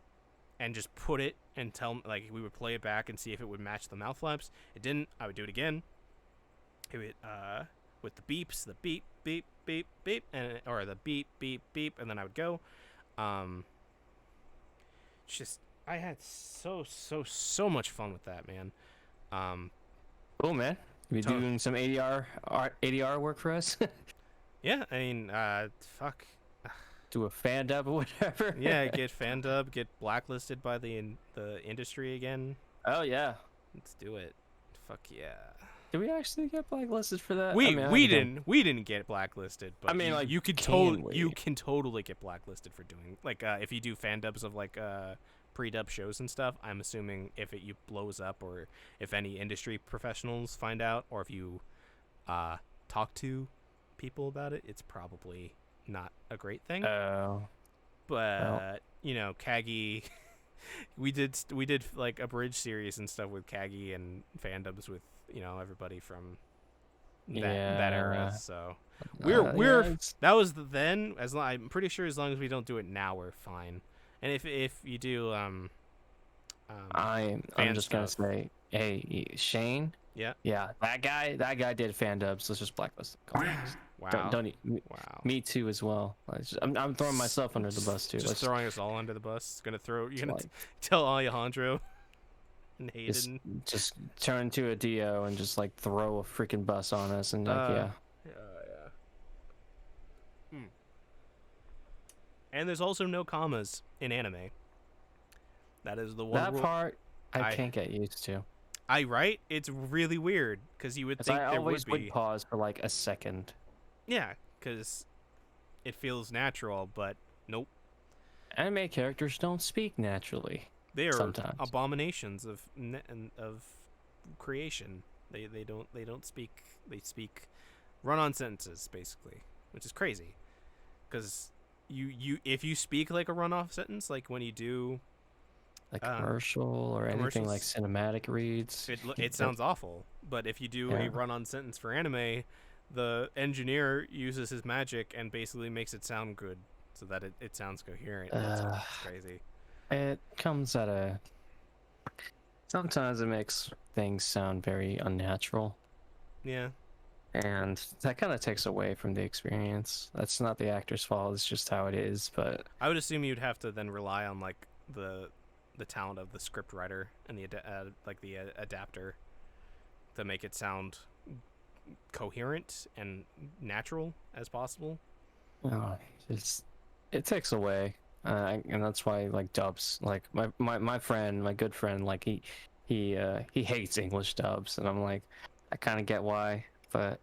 and just put it and like we would play it back and see if it would match the mouth flaps. It didn't. I would do it again. It would with the beeps, the beep beep beep beep, or the beep beep beep, and then I would go. Just I had so much fun with that, man. Cool, man. You doing some ADR work for us? Yeah, I mean, fuck. Do a fan dub or whatever. Yeah, get fan dub, get blacklisted by the industry again. Oh yeah, let's do it. Fuck yeah. Did we actually get blacklisted for that? We didn't get blacklisted, but I mean, you can totally get blacklisted for doing like if you do fan dubs of like pre-dub shows and stuff. I'm assuming if you blows up, or if any industry professionals find out, or if you talk to people about it, it's probably not a great thing. Oh. But Kagi, we did like a bridge series and stuff with Kagi and fan dubs with everybody from that era. So that was then. I'm pretty sure as long as we don't do it now, we're fine. And if you do I'm just gonna say, hey Shane. Yeah. That guy did fan dubs. Let's just blacklist him. Wow. Wow. Me too as well. I'm throwing myself under the bus too. Just throwing us all under the bus. You're gonna tell Alejandro and Hayden. Just turn to a Dio and just like throw a freaking bus on us and Yeah. And there's also no commas in anime. That is the one. That part I can't get used to. Right? It's really weird because you would think I there always would be. would pause for like a second. Yeah, because it feels natural, but nope. anime characters don't speak naturally. They are Sometimes. abominations of creation. They don't speak. They speak run-on sentences basically, which is crazy. Because you if you speak like a run-off sentence, like when you do Like commercial or anything like commercials, cinematic reads. it sounds awful. But if you do a run-on sentence for anime, the engineer uses his magic and basically makes it sound good, so that it sounds coherent. It's crazy. It comes at a. Sometimes it makes things sound very unnatural, Yeah. and that kind of takes away from the experience. That's not the actor's fault. It's just how it is. But I would assume you'd have to then rely on like the talent of the script writer and the adapter to make it sound coherent and natural as possible. It takes away, and that's why like dubs. Like my friend, my good friend, like he hates English dubs, and I'm like, I kind of get why, but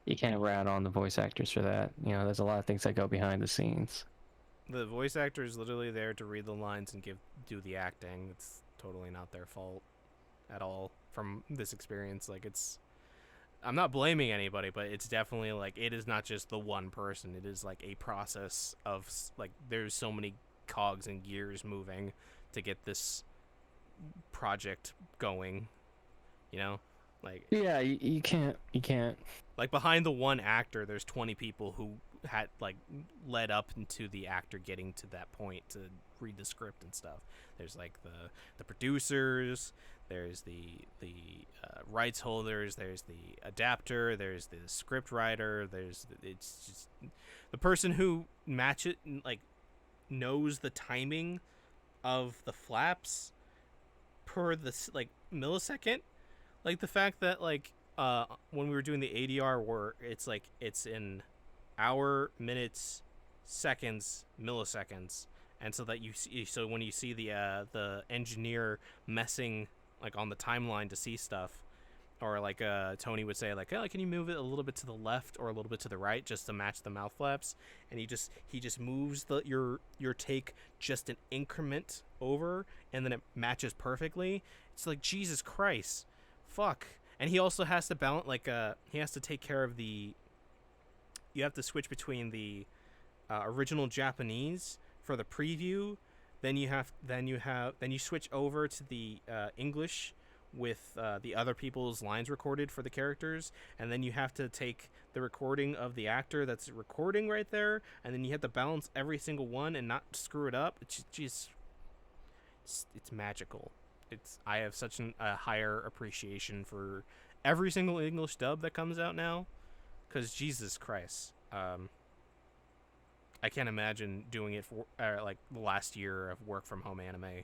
you can't rat on the voice actors for that. You know, there's a lot of things that go behind the scenes. The voice actor is literally there to read the lines and do the acting. It's totally not their fault at all from this experience. Like I'm not blaming anybody, but it's definitely like it is not just the one person. It is like a process of like there's so many cogs and gears moving to get this project going. You know, like Yeah, you can't like behind the one actor, there's 20 people who had like led up into the actor getting to that point to read the script and stuff. There's like the producers, there's the rights holders, there's the adapter, there's the script writer, it's just the person who like knows the timing of the flaps per the like millisecond. Like the fact that like when we were doing the ADR work, it's like it's in hour, minutes, seconds, milliseconds, and so that you see, so when you see the engineer messing like on the timeline to see stuff, or like Tony would say like, oh, can you move it a little bit to the left or a little bit to the right just to match the mouth flaps, and he just moves your take just an increment over, and then it matches perfectly. It's like, Jesus Christ, fuck. And he also has to balance like he has to take care of you have to switch between the original Japanese for the preview, then you switch over to the English with the other people's lines recorded for the characters, and then you have to take the recording of the actor that's recording right there, and then you have to balance every single one and not screw it up. It's just it's magical. I have such a higher appreciation for every single English dub that comes out now, because Jesus Christ, I can't imagine doing it for like the last year of work from home anime,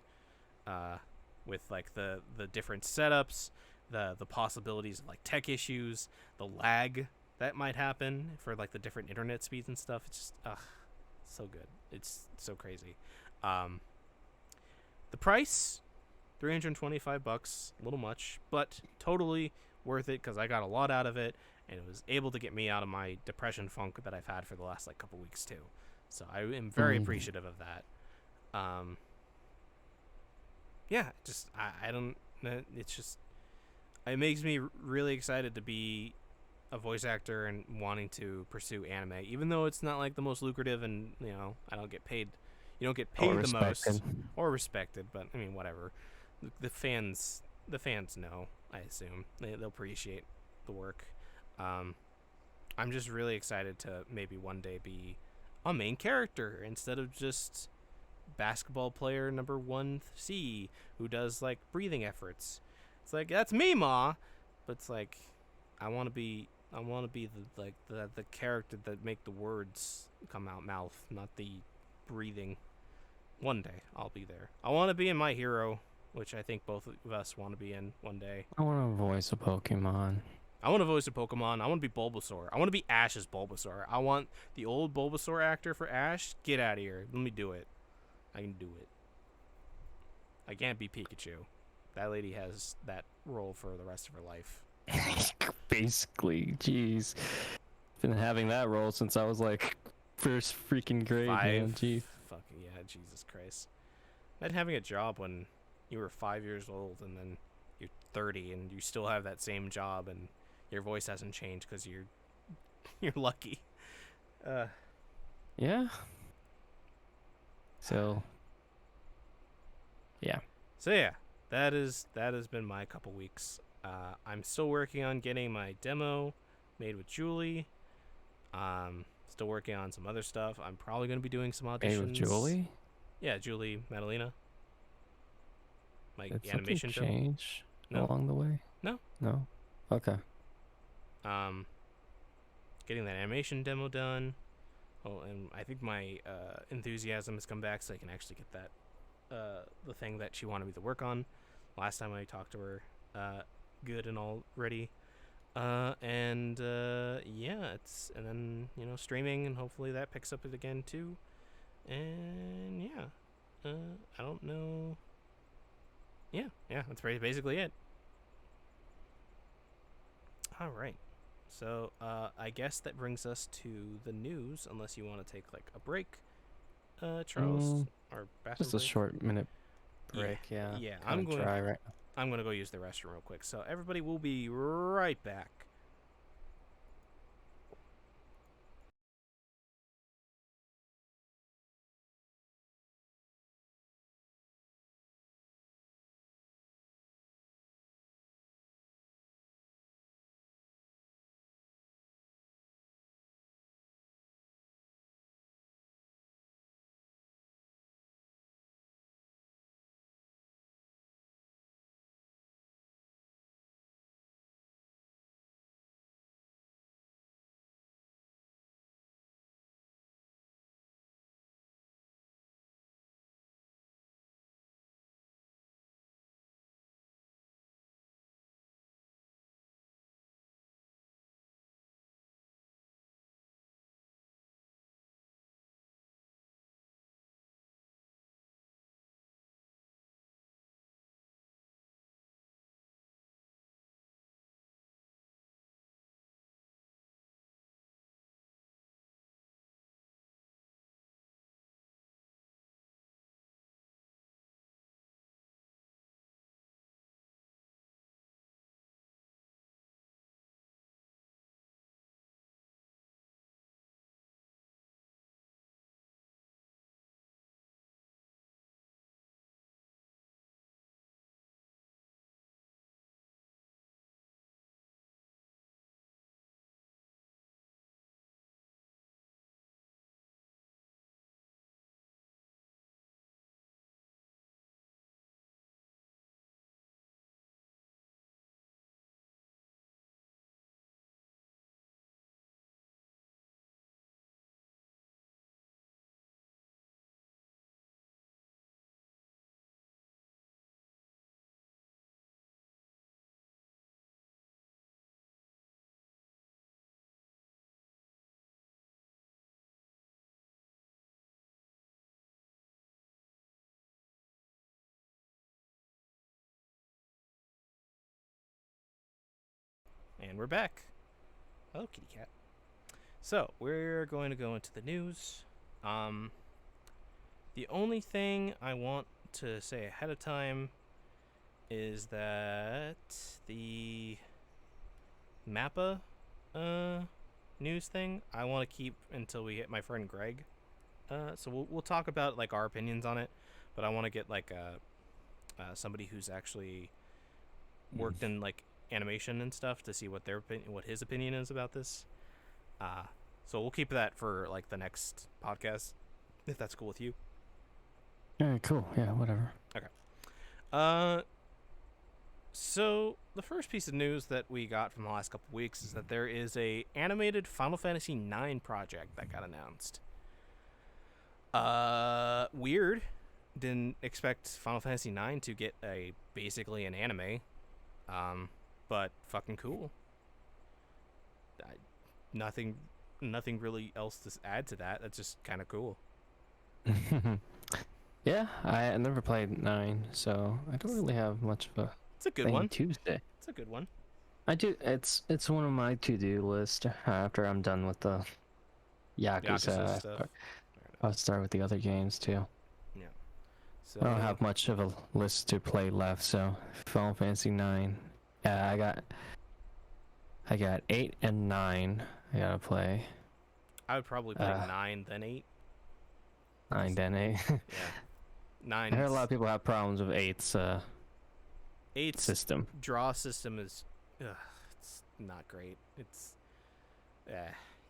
with like the different setups, the possibilities of like tech issues, the lag that might happen for like the different internet speeds and stuff. It's just so good. It's so crazy. The price, $325, a little much, but totally worth it because I got a lot out of it, and it was able to get me out of my depression funk that I've had for the last like couple weeks too. So I am very appreciative of that. Yeah, just I don't. It's just it makes me really excited to be a voice actor and wanting to pursue anime, even though it's not like the most lucrative, and I don't get paid. You don't get paid the most or respected, but I mean whatever. The fans know. I assume they'll appreciate the work. I'm just really excited to maybe one day be a main character instead of just basketball player number 1C who does like breathing efforts. It's like, that's me, ma, but it's like I want to be the character that make the words come out mouth, not the breathing. One day I'll be there. I want to be in My Hero, which I think both of us want to be in one day. I want to voice a Pokemon. I want to voice a Pokemon. I want to be Bulbasaur. I want to be Ash's Bulbasaur. I want the old Bulbasaur actor for Ash. Get out of here. Let me do it. I can do it. I can't be Pikachu. That lady has that role for the rest of her life. Basically, jeez. Been having that role since I was like first freaking grade, man. Jeez. Fucking yeah. Jesus Christ. Imagine having a job when you were 5 years old and then you're 30 and you still have that same job and your voice hasn't changed because you're lucky. Yeah. So. Yeah. So yeah, that has been my couple weeks. I'm still working on getting my demo made with Julie. Still working on some other stuff. I'm probably gonna be doing some auditions. Hey, with Julie? Yeah, Julie Madalena. My Did animation something demo. change No. along the way? No. No? Okay. Getting that animation demo done. Oh, and I think my enthusiasm has come back, so I can actually get that the thing that she wanted me to work on. Last time I talked to her, good and all ready. Yeah, and then streaming, and hopefully that picks up it again too. And yeah, I don't know. Yeah, that's basically it. All right. So, I guess that brings us to the news, unless you want to take like a break, Charles, or bathroom Just a break. short minute break, yeah. Yeah, I'm going to try right now. I'm going to go use the restroom real quick. So, everybody will be right back. And we're back. Oh, kitty cat. So, we're going to go into the news. The only thing I want to say ahead of time is that the Mappa news thing I want to keep until we get my friend Greg. So we'll talk about like our opinions on it, but I want to get like somebody who's actually worked in like animation and stuff to see what his opinion is about this. So we'll keep that for like the next podcast, if that's cool with you. Yeah, cool. Yeah, whatever. Okay. So the first piece of news that we got from the last couple weeks is that there is a animated Final Fantasy IX project that got announced. Weird. Didn't expect Final Fantasy IX to get basically an anime. But fucking cool. Nothing really else to add to that. That's just kind of cool. Yeah, I never played 9, so I don't really have much of a It's a good thing one. Tuesday. It's a good one. I do. It's one of my to-do list after I'm done with the Yakuza. Stuff. I'll start with the other games too. So I don't have much of a list to play left, so Final Fantasy 9. Yeah, I got 8 and 9. I gotta play. I would probably play uh, 9 then 8. 9 then 8. Yeah, I heard a lot 9's of people have problems with 8's 8's system. draw system is it's not great. It's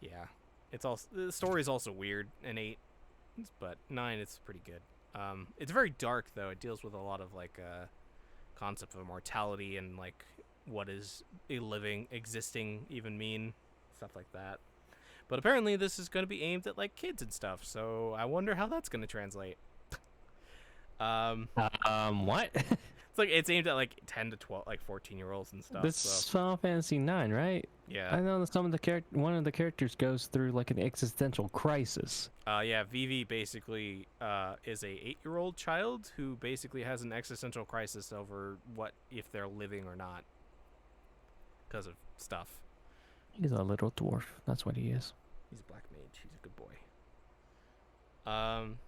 yeah. It's also the story is also weird in 8, but 9 it's pretty good. It's very dark though. It deals with a lot of like concept of mortality and like what is a living existing even mean, stuff like that. But apparently this is going to be aimed at like kids and stuff. So I wonder how that's going to translate. What? It's like it's aimed at like 10 to 12 like 14-year-olds and stuff. This is So Final Fantasy 9, right? yeah. I know that some of the one of the characters goes through like an existential crisis. Yeah, Vivi basically is a 8-year-old child who basically has an existential crisis over what if they're living or not because of stuff. He's a little dwarf. That's what he is. He's a black mage. He's a good boy.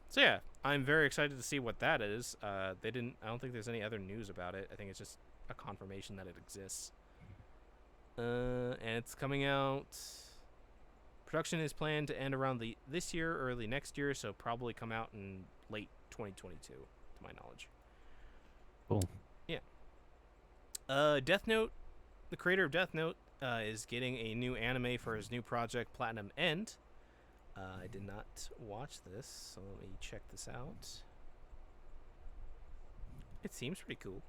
So yeah, I'm very excited to see what that is. I don't think there's any other news about it. I think it's just a confirmation that it exists. And it's coming out. Production is planned to end around this year, early next year, so probably come out in late 2022, to my knowledge. Cool. Yeah. Death Note, the creator of Death Note, is getting a new anime for his new project, Platinum End. I did not watch this, so let me check this out. It seems pretty cool.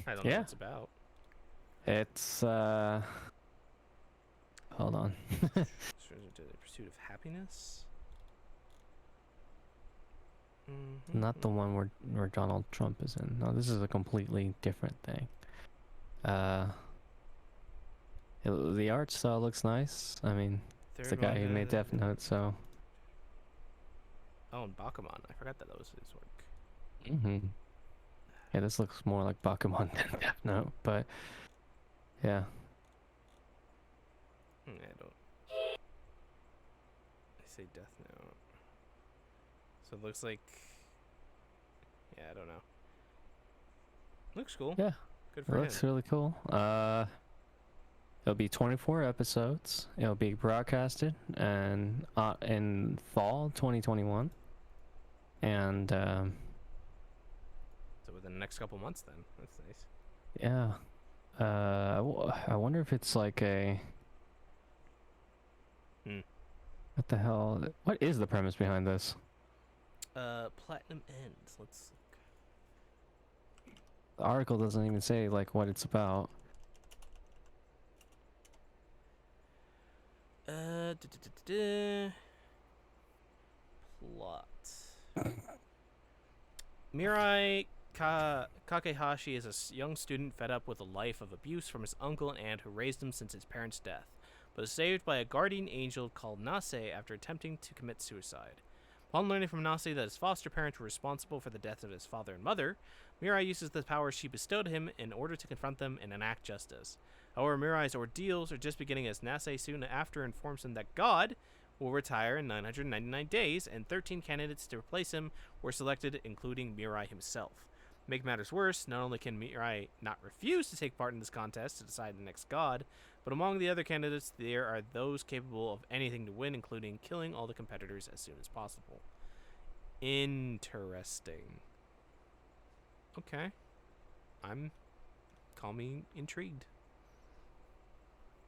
I don't know what it's about. It's hold on. The Pursuit of Happiness? Mm-hmm. Not the one where Donald Trump is in. No, this is a completely different thing. The art style looks nice. I mean, it's the guy who made Death Note, so. Oh, and Bakuman. I forgot that was his work. Yeah, this looks more like Bakuman than Death Note, but yeah. I don't. I say Death Note. So it looks like. Yeah, I don't know. Looks cool. Yeah. Good It for him. looks really cool. It'll be 24 episodes. It'll be broadcasted and in fall 2021. And So within the next couple months, then that's nice. yeah. I wonder if it's like a. What the hell? What is the premise behind this? Platinum Ends. Let's. The article doesn't even say like what it's about. Plot. Mirai Kakehashi is a young student fed up with a life of abuse from his uncle and aunt who raised him since his parents' death, but is saved by a guardian angel called Nase after attempting to commit suicide. Upon learning from Nase that his foster parents were responsible for the death of his father and mother, Mirai uses the powers she bestowed him in order to confront them and enact justice. However, Mirai's ordeals are just beginning as Nase soon after informs him that God will retire in 999 days, and 13 candidates to replace him were selected, including Mirai himself. To make matters worse, not only can Mirai not refuse to take part in this contest to decide the next God, but among the other candidates, there are those capable of anything to win, including killing all the competitors as soon as possible. Interesting. Okay. Call me intrigued.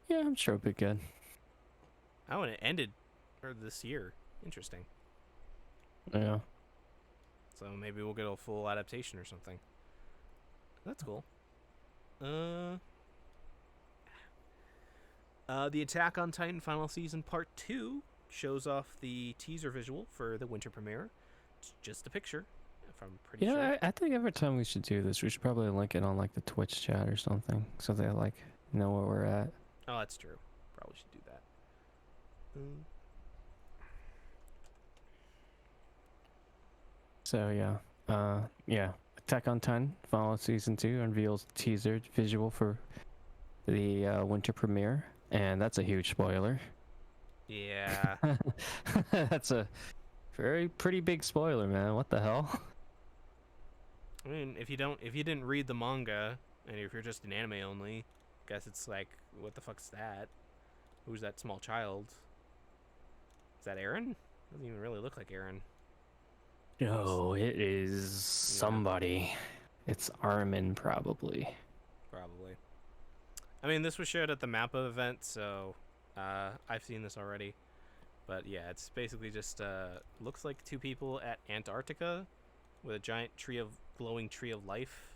Yeah, I'm sure it'll be good. Oh, and it ended this year. Interesting. Yeah. So maybe we'll get a full adaptation or something. That's cool. The Attack on Titan Final Season Part 2 shows off the teaser visual for the winter premiere. It's just a picture, if I'm pretty sure. Yeah, I think every time we should do this, we should probably link it on like the Twitch chat or something, so they like know where we're at. Oh, that's true. Probably should do that. So yeah, Attack on Titan Final Season 2 unveils teaser visual for the winter premiere, and that's a huge spoiler. Yeah. That's a pretty big spoiler, man. What the hell? I mean, if you didn't read the manga, and if you're just an anime only, guess it's like, what the fuck's that? Who's that small child? Is that Aaron? Doesn't even really look like Aaron. No, it is somebody. It's Armin, probably. Probably. I mean, this was showed at the Mappa event, so I've seen this already. But yeah, it's basically just looks like two people at Antarctica with a giant glowing tree of life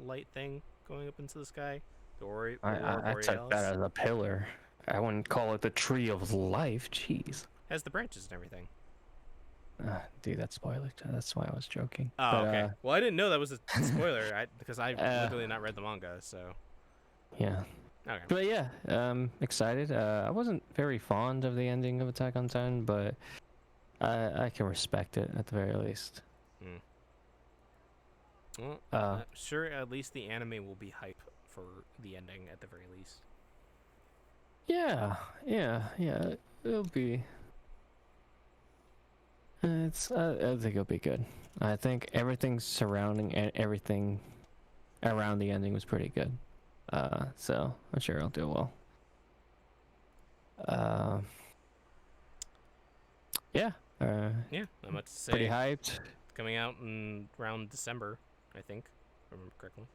light thing going up into the sky. The Aurora I took Borealis. that as a pillar. I wouldn't call it the tree of life. Jeez. Has the branches and everything. Dude, that's spoiler. That's why I was joking. Oh, But, okay. Well, I didn't know that was a spoiler because I literally not read the manga, so. Yeah. Okay. But yeah, excited. I wasn't very fond of the ending of Attack on Titan, but I can respect it at the very least. Well, sure, at least the anime will be hype for the ending at the very least. Yeah. It'll be. I think it'll be good. I think everything surrounding and everything around the ending was pretty good. So I'm sure it'll do well. Yeah. Yeah, not much to say. Pretty hyped. Coming out in around December, I think, if I remember correctly.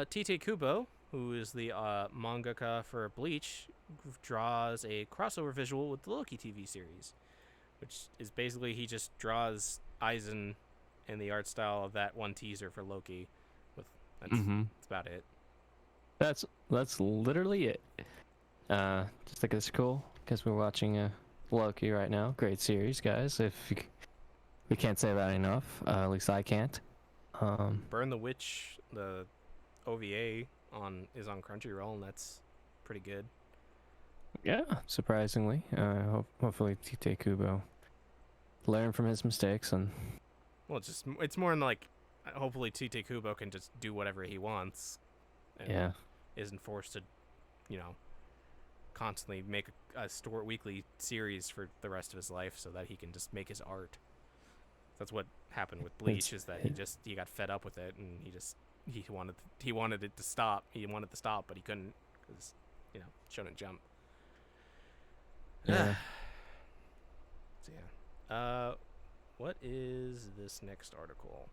Tite Kubo, who is the mangaka for Bleach, draws a crossover visual with the Loki TV series, which is basically he just draws Aizen in the art style of that one teaser for Loki. That's about it. That's literally it. Just think it's cool because we're watching Loki right now. Great series, guys. We can't say that enough. At least I can't. Burn the Witch, the OVA is on Crunchyroll, and that's pretty good. Yeah, surprisingly. Hopefully Tite Kubo learn from his mistakes and. Well, it's more in like, hopefully Tite Kubo can just do whatever he wants. And isn't forced to, constantly make a weekly series for the rest of his life so that he can just make his art. That's what happened with Bleach, is that he got fed up with it, and he wanted it to stop. He wanted to stop, but he couldn't because Shonen Jump. Yeah. So yeah. What is this next article?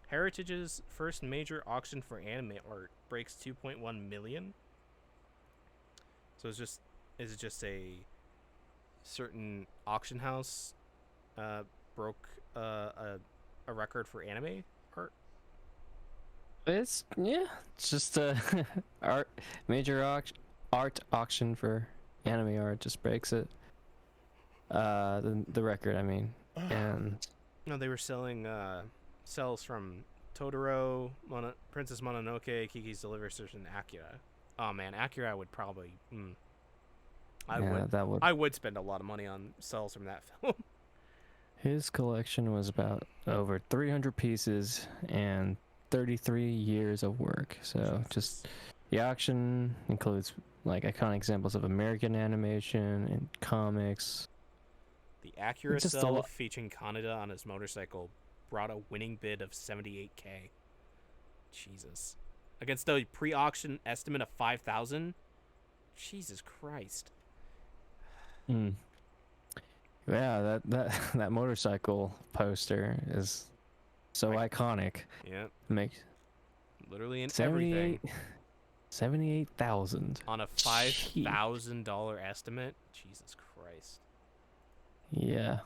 Heritage's first major auction for anime art breaks 2.1 million. So is it just a certain auction house broke a record for anime art? It's just a major art auction for anime art just breaks it. The record, I mean. And no, they were selling cells from Totoro, Princess Mononoke, Kiki's Delivery Service, and Akira. Oh man, Akira would probably. I would spend a lot of money on cells from that film. His collection was about over 300 pieces and 33 years of work. So just the auction includes like iconic examples of American animation and comics. The Acura cell featuring Kaneda on his motorcycle brought a winning bid of $78K. Jesus. Against a pre-auction estimate of $5,000? Jesus Christ. Yeah, that motorcycle poster is so iconic. Yeah. Makes literally in everything. 78,000 on a $5,000 estimate. Jesus Christ. Yeah.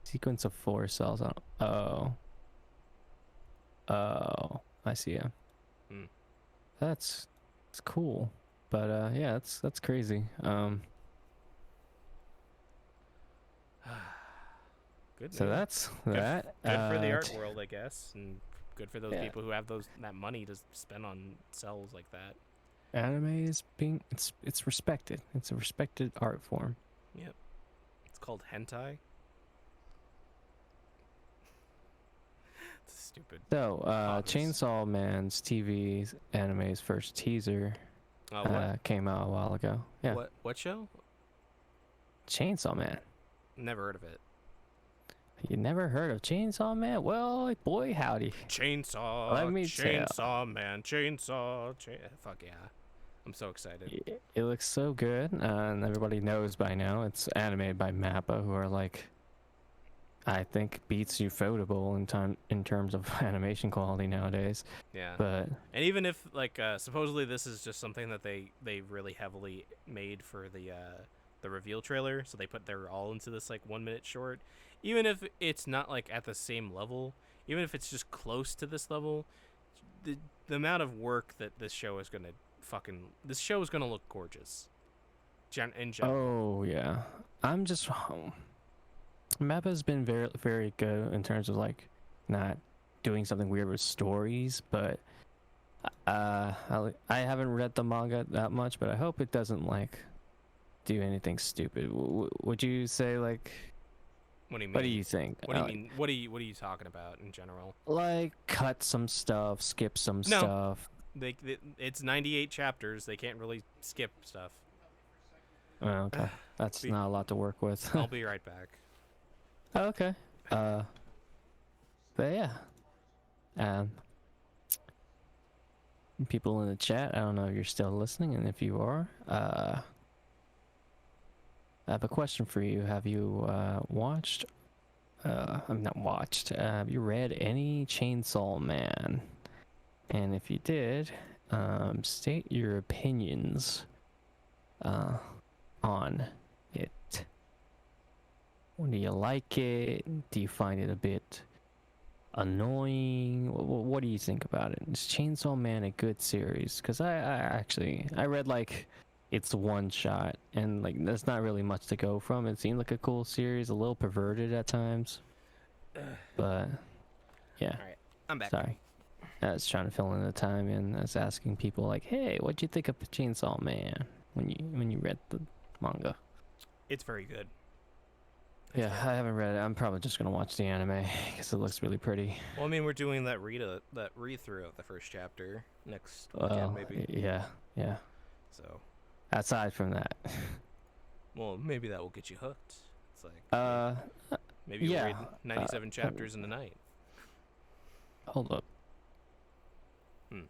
Sequence of 4 cells on. Oh, I see him. That's cool. But yeah, that's crazy. Good. So that's that. Good for the art world, I guess, and good for those people who have that money to spend on cells like that. Anime is it's respected. It's a respected art form. Yep. It's called hentai. It's stupid. So, Chainsaw Man's TV anime's first teaser came out a while ago. Yeah. What show? Chainsaw Man. Never heard of it. You never heard of Chainsaw Man? Well, boy, howdy. Chainsaw, Let me chainsaw man, fuck yeah. I'm so excited. It looks so good, and everybody knows by now it's animated by Mappa, who are like, I think beats Ufotable in terms of animation quality nowadays. Yeah. But And even if like supposedly this is just something that they really heavily made for the reveal trailer, so they put their all into this like 1 minute short. Even if it's not like at the same level, even if it's just close to this level, the amount of work that this show is gonna look gorgeous. In general. oh yeah, I'm just Mappa's been very very good in terms of like not doing something weird with stories, but I haven't read the manga that much, but I hope it doesn't like do anything stupid. Would you say like? What do you mean? What do you think? What do you mean? What are you talking about in general? Like cut some stuff, skip some No. stuff. It's 98 chapters. They can't really skip stuff. Oh, okay, that's not a lot to work with. I'll be right back. Okay. But yeah. People in the chat, I don't know if you're still listening, and if you are, I have a question for you. Have you watched? I'm not watched. Have you read any Chainsaw Man? And if you did, state your opinions on it. Do you like it? Do you find it a bit annoying? What do you think about it? Is Chainsaw Man a good series? Because I read like it's one shot, and like there's not really much to go from. It seemed like a cool series, a little perverted at times, but yeah. All right, I'm back. Sorry, I was trying to fill in the time, and I was asking people like, "Hey, what'd you think of Chainsaw Man when you read the manga?" It's very good. Yeah, I haven't read it. I'm probably just gonna watch the anime because it looks really pretty. Well, I mean, we're doing that read through of the first chapter next weekend, maybe. Yeah. So, Aside from that, well, maybe that will get you hooked. It's like maybe you'll yeah. read 97 chapters in a night. Hold up. Hmm.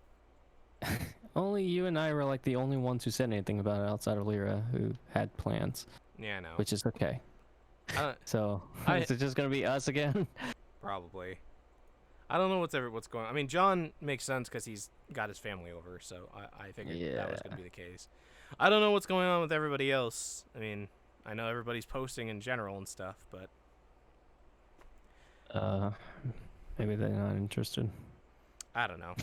Only you and I were like the only ones who said anything about it outside of Lyra, who had plans. Yeah, I know. Which is okay. So I- is it just gonna be us again? Probably. I don't know what's going on. I mean, John makes sense because he's got his family over, so I figured that was going to be the case. I don't know what's going on with everybody else. I mean, I know everybody's posting in general and stuff, but Maybe they're not interested. I don't know.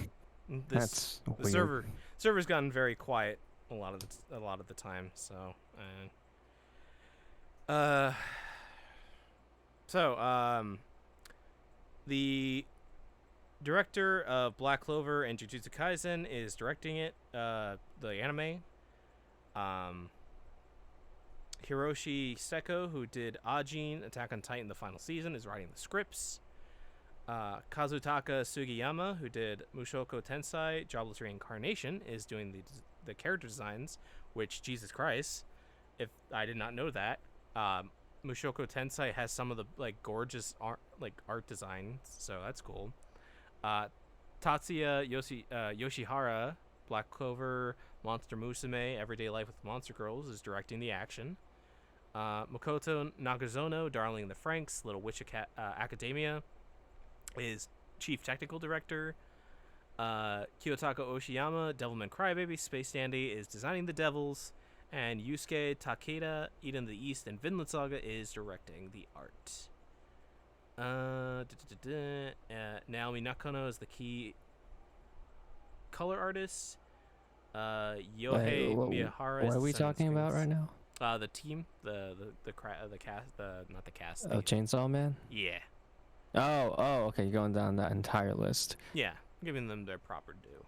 That's The weird. server's gotten very quiet a lot of the time, so the director of Black Clover and Jujutsu Kaisen is directing it, the anime. Hiroshi Seko, who did Ajin, Attack on Titan, the final season, is writing the scripts. Kazutaka Sugiyama, who did Mushoku Tensei, Jobless Reincarnation, is doing the character designs, which, Jesus Christ, if I did not know that, Mushoku Tensei has some of the like gorgeous art designs, so that's cool. Tatsuya Yoshihara, Black Clover, Monster Musume, Everyday Life with Monster Girls, is directing the action. Makoto Nagazono, Darling in the Franxx, Little Witch Academia, is chief technical director. Kiyotaka Oshiyama, Devilman Crybaby, Space Dandy, is designing the Devils. And Yusuke Takeda, Eden of the East, and Vinland Saga is directing the art. Naomi Nakano is the key color artist. Yohei Miyahara. What are we talking about right now? The team, the cast, not the cast. Oh, Chainsaw Man. Yeah. Oh, okay. You're going down that entire list. Yeah, giving them their proper due.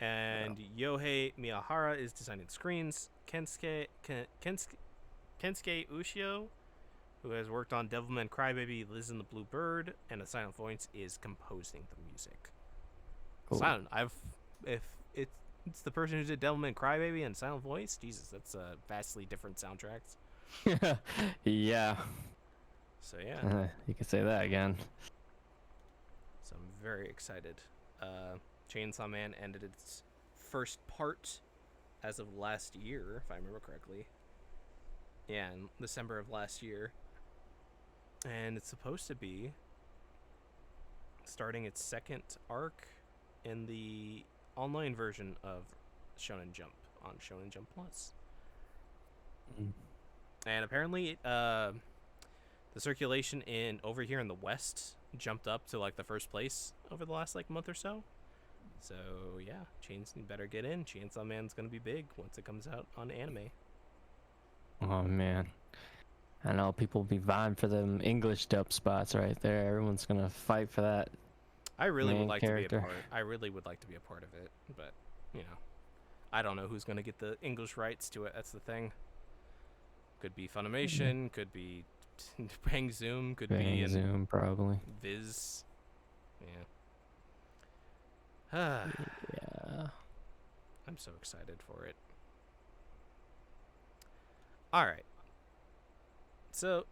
And Yohei Miyahara is designing screens. Kensuke Ushio, who has worked on Devilman Crybaby, Liz and the Blue Bird, and A Silent Voice, is composing the music. Cool. If it's the person who did Devilman Crybaby and Silent Voice, Jesus, that's vastly different soundtracks. Yeah. So yeah. You can say that again. So I'm very excited. Chainsaw Man ended its first part as of last year, if I remember correctly. Yeah, in December of last year. And it's supposed to be starting its second arc in the online version of Shonen Jump on Shonen Jump Plus. Mm. And apparently, the circulation over here in the West jumped up to like the first place over the last like month or so. So yeah, better get in. Chainsaw Man's gonna be big once it comes out on anime. Oh man, I know people be vying for them English dub spots right there. Everyone's gonna fight for that. I really would Main like to be a character. part. I really would like to be a part of it, but you know, I don't know who's gonna get the English rights to it. That's the thing. Could be Funimation. Could be Bang Zoom. Could be Bang Zoom probably. Viz. Yeah. Yeah. I'm so excited for it. Alright. So,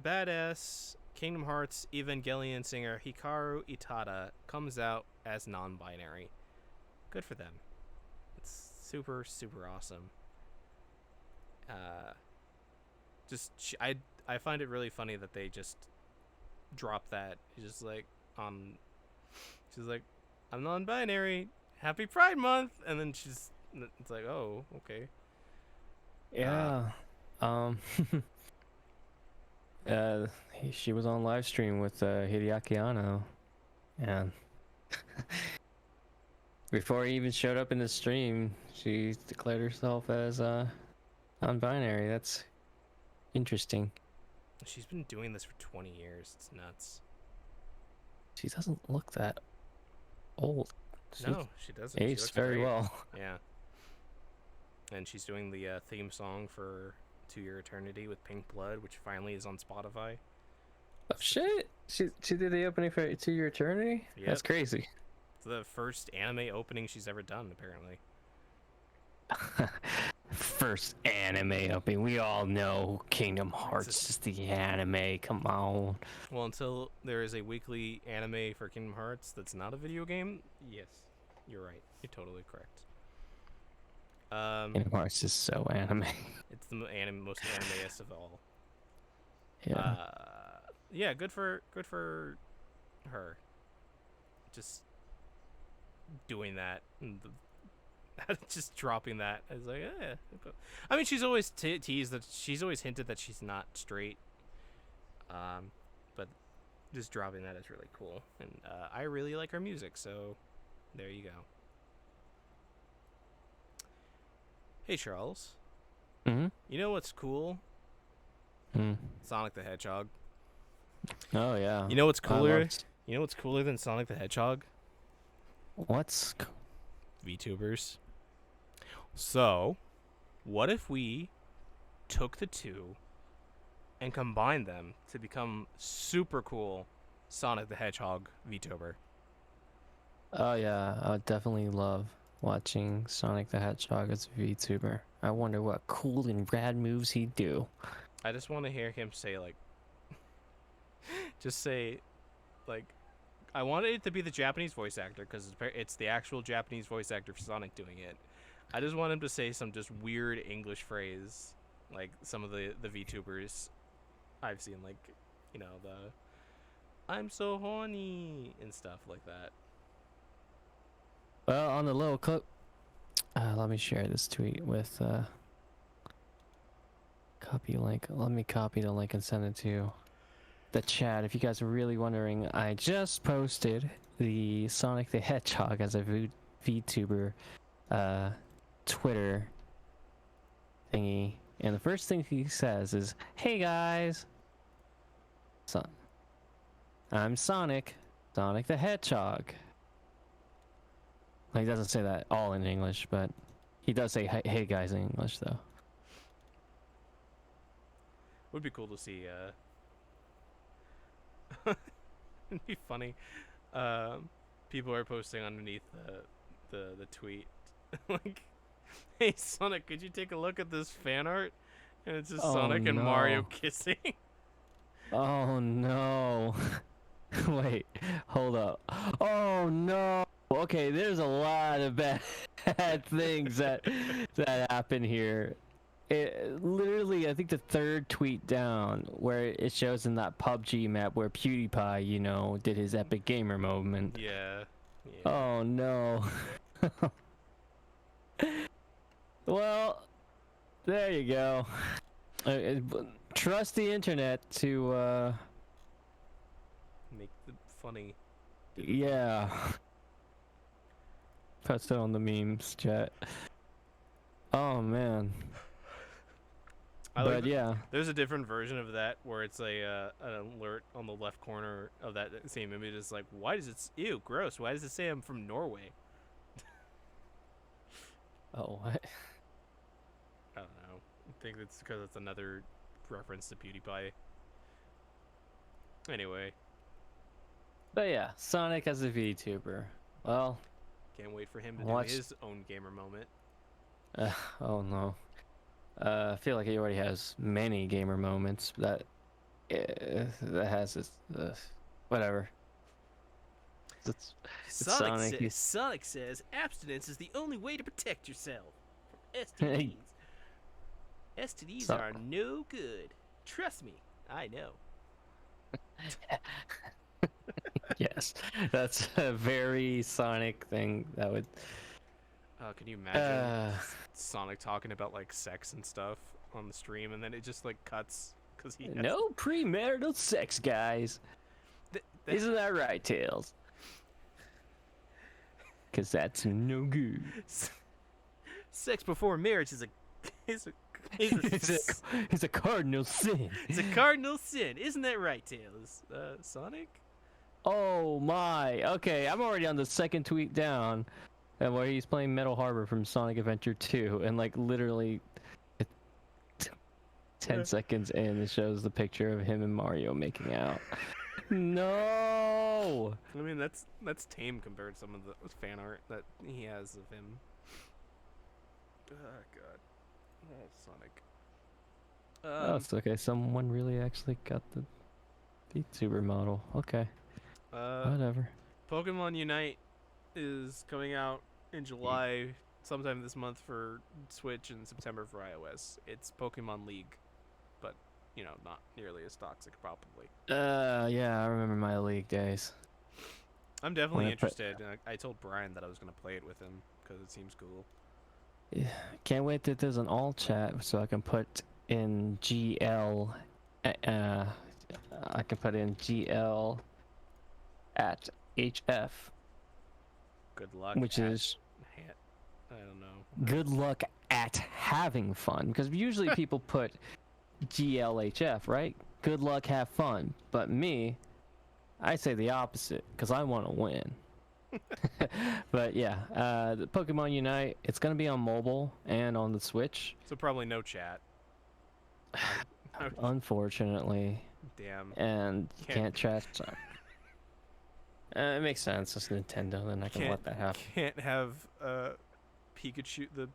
badass Kingdom Hearts Evangelion singer Hikaru Itada comes out as non-binary. Good for them. It's super, super awesome. I find it really funny that they just drop that. Just like she's like, I'm non-binary. Happy Pride Month, and then it's like, oh, okay. Yeah. She was on live stream with Hideaki Anno, and before he even showed up in the stream, she declared herself as non-binary. That's interesting. She's been doing this for 20 years. It's nuts. She doesn't look that old. No, she doesn't. She Aged looks very great. well. Yeah. And she's doing the theme song for To Your Eternity with Pink Blood, which finally is on Spotify. Oh shit! She did the opening for To Your Eternity. Yep. That's crazy. It's the first anime opening she's ever done, apparently. First anime opening. We all know Kingdom Hearts is the anime. Come on. Well, until there is a weekly anime for Kingdom Hearts that's not a video game, yes, you're right. You're totally correct. Kingdom Hearts is so anime. It's the most anime-est of all. Yeah. Yeah, good for her. Just doing that, and just dropping that. I was like, eh. I mean, she's always teased that she's always hinted that she's not straight. But just dropping that is really cool, and I really like her music. So there you go. Hey Charles. Mm-hmm. You know what's cool? Sonic the Hedgehog. Oh yeah. You know what's cooler? loved- You know what's cooler than Sonic the Hedgehog? What's VTubers. So, what if we took the two and combined them to become super cool Sonic the Hedgehog VTuber? Oh yeah, I would definitely love watching Sonic the Hedgehog as a VTuber. I wonder what cool and rad moves he'd do. I just want to hear him say like just say like I wanted it to be the Japanese voice actor because it's the actual Japanese voice actor for Sonic doing it. I just want him to say some just weird English phrase like some of the VTubers I've seen, like, you know, the I'm so horny and stuff like that. Well, on the little clip, let me share this tweet with copy link. Let me copy the link and send it to the chat. If you guys are really wondering, I just posted the Sonic the Hedgehog as a VTuber Twitter thingy, and the first thing he says is, "Hey guys, I'm Sonic the Hedgehog." He doesn't say that all in English, but he does say hey guys in English though. Would be cool to see it'd be funny. People are posting underneath the tweet like, "Hey Sonic, could you take a look at this fan art?" And it's just Sonic and no. Mario kissing. Oh no. Wait, hold up. Oh no. Okay, there's a lot of bad things that happen here. It literally, I think the third tweet down where it shows in that PUBG map where PewDiePie, you know, did his epic gamer moment. Yeah. Oh no. Well, there you go. Trust the internet to Make it funny. yeah. Post it on the memes chat. Oh man. I But like yeah. There's a different version of that where it's an alert on the left corner of that same image. It's like, why does it? Ew, gross. Why does it say I'm from Norway? Oh, what? I don't know. I think it's because it's another reference to PewDiePie. Anyway, But yeah, Sonic as a VTuber. Well, can't wait for him to Watch- do his own gamer moment. oh no. I feel like he already has many gamer moments that has this whatever. It's Sonic. Sonic says abstinence is the only way to protect yourself from STDs. STDs So- are no good. Trust me, I know. Yes, that's a very Sonic thing that would. Can you imagine Sonic talking about like sex and stuff on the stream, and then it just like cuts because he has No premarital sex, guys. Isn't that right, Tails? Cause that's no good. sex before marriage is a It's a cardinal sin. it's a cardinal sin, isn't that right, Tails? Sonic? Oh my. Okay, I'm already on the second tweet down, where he's playing Metal Harbor from Sonic Adventure 2, and like literally 10 seconds in, it shows the picture of him and Mario making out. No. I mean, that's tame compared to some of the fan art that he has of him. Oh god. Oh, Sonic. Oh, it's okay. Someone really actually got the VTuber model. Okay, whatever. Pokemon Unite is coming out in July, sometime this month for Switch, and September for iOS. It's Pokemon League, but you know, not nearly as toxic, probably. Yeah, I remember my League days. I'm definitely When I put- interested. And I told Brian that I was gonna play it with him because it seems cool. Yeah, can't wait that there's an all chat so I can put in GL. I can put in GL at HF, Good luck. which at is I don't know. good luck at having fun. Because usually people put GLHF, right? Good luck, have fun. But me, I say the opposite because I want to win. But yeah, the Pokemon Unite, it's going to be on mobile and on the Switch. So probably no chat. Unfortunately. Damn. And you Can't- can't chat. So. It makes sense. It's Nintendo, then I can let that happen. Can't have Pikachu, the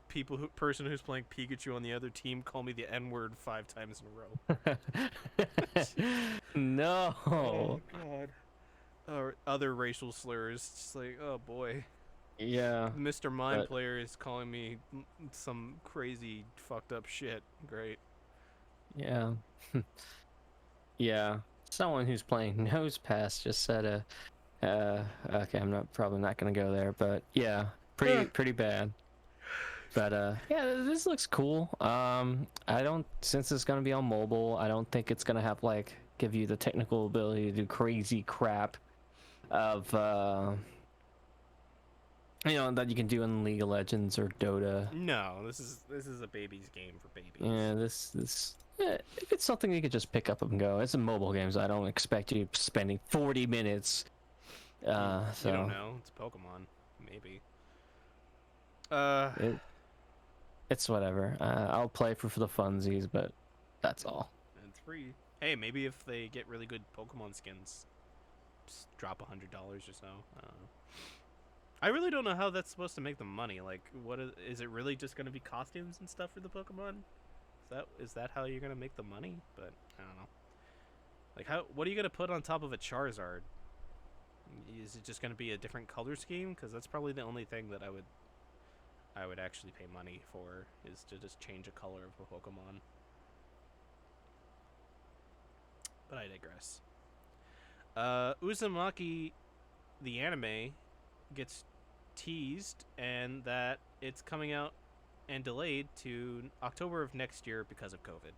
person who's playing Pikachu on the other team, call me the N-word 5 times in a row. No. Oh god. Or other racial slurs. Just like, oh boy. Yeah. Mr. Mind But- Player is calling me some crazy fucked up shit. Great. Yeah. Yeah. Someone who's playing Nose Pass just said okay, I'm probably not gonna go there, but yeah, pretty bad. But yeah, this looks cool. Since it's gonna be on mobile, I don't think it's gonna have like give you the technical ability to do crazy crap of that you can do in League of Legends or Dota. No, this is a baby's game for babies. Yeah, if it's something you could just pick up and go. It's a mobile game, so I don't expect you spending 40 minutes. You don't know. It's Pokemon. Maybe. It's whatever. I'll play for the funsies, but that's all. It's free. Hey, maybe if they get really good Pokemon skins, just drop $100 or so. I don't know. I really don't know how that's supposed to make them money. Like, what is it really just going to be costumes and stuff for the Pokemon? Is that how you're going to make the money? But I don't know. Like, what are you gonna put on top of a Charizard? Is it just gonna be a different color scheme? Because that's probably the only thing that I would actually pay money for, is to just change a color of a Pokemon. But I digress. Uzumaki, the anime, gets teased, and that it's coming out and delayed to October of next year because of COVID.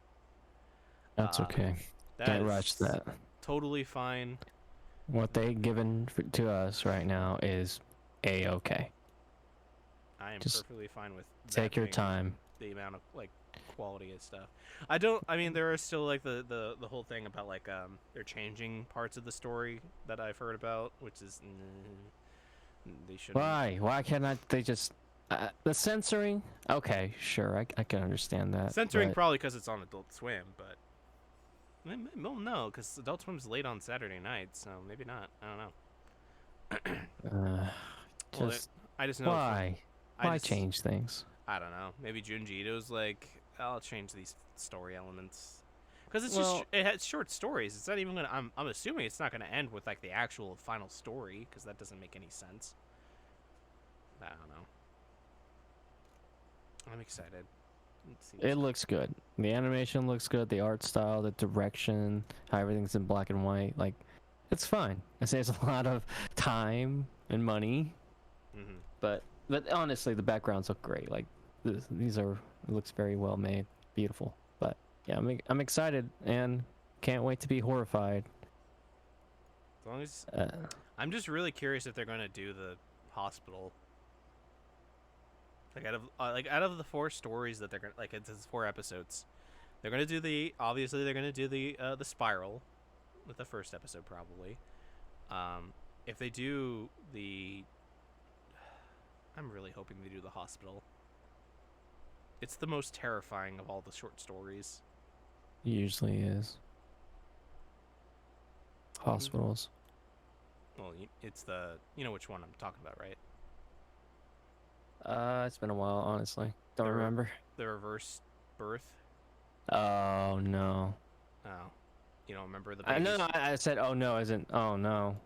That's okay. That Can't is rush that. totally fine. What they given to us right now is a-okay. I am Just perfectly fine with Take that your being time. the amount of like quality and stuff. I mean, there are still like the whole thing about like they're changing parts of the story that I've heard about, which is they shouldn't. Why cannot they just the censoring? Okay, sure, I can understand that. Censoring but probably because it's on Adult Swim, but well, no, because Adult Swim's late on Saturday night, so maybe not. I don't know. Well, just I just know why? I Why just- change things? I don't know. Maybe Junji Ito's like, I'll change these story elements because it's Well- just it has short stories. It's not even gonna. I'm assuming it's not gonna end with like the actual final story because that doesn't make any sense. I don't know. I'm excited. It looks good. The animation looks good. The art style, the direction, how everything's in black and white. Like, it's fine. It saves a lot of time and money, Mm-hmm. but honestly, the backgrounds look great. Like, these are it looks very well made, beautiful. But yeah, I'm excited and can't wait to be horrified. As long as Uh, I'm just really curious if they're gonna do the hospital. Like out of the 4 stories that they're gonna it's 4 episodes, they're gonna do the the spiral, with the first episode probably. If they do the, I'm really hoping they do the hospital. It's the most terrifying of all the short stories. usually is hospitals. Well, it's the you know which one I'm talking about, right? It's been a while, honestly. Don't The re- remember. The reverse birth. Oh no. Oh, you don't remember the? I babies? know. I said, oh no, as in, oh no.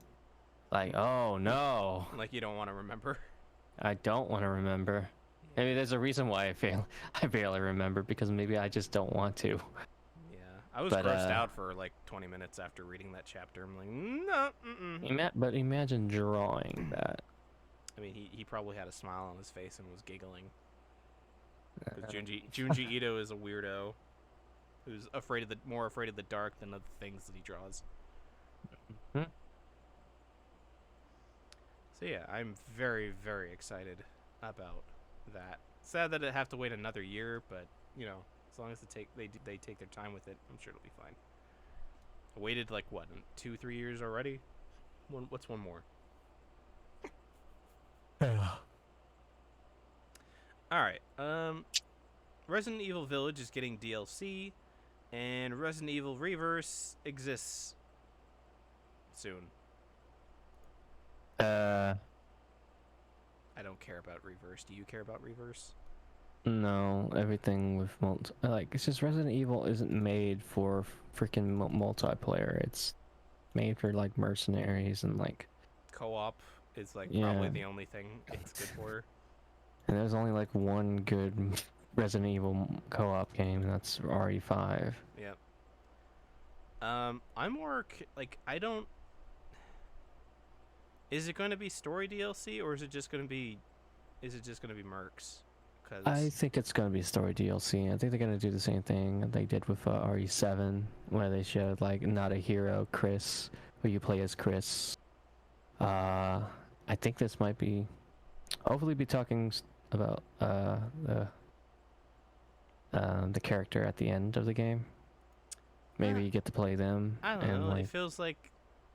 Like, oh no. Like you don't want to remember. I don't want to remember. Maybe there's a reason why I barely remember, because maybe I just don't want to. Yeah, I was But, grossed out for like 20 minutes after reading that chapter. I'm like, no. But imagine drawing that. I mean, he probably had a smile on his face and was giggling. 'Cause Junji Ito is a weirdo who's more afraid of the dark than of the things that he draws. Mhm. So yeah, I'm very, very excited about that. Sad that I have to wait another year, but you know, as long as they take their time with it, I'm sure it'll be fine. I waited like what, 2-3 years already? What's one more? Alright, Resident Evil Village is getting DLC, and Resident Evil Reverse exists soon. Uh, I don't care about Reverse. Do you care about Reverse? no, everything with it's just Resident Evil isn't made for freaking multiplayer. It's made for like mercenaries and like. Co-op is like Yeah. probably the only thing it's good for. And there's only like one good Resident Evil co-op game, and that's RE5. Yep. I'm more I don't. Is it going to be story DLC or is it just going to be mercs? Cause I think it's gonna be story DLC. I think they're gonna do the same thing that they did with RE7, where they showed like not a hero, Chris, who you play as Chris. I think this might be, hopefully, be talking about the character at the end of the game. Maybe you get to play them. I don't and know. like, It feels like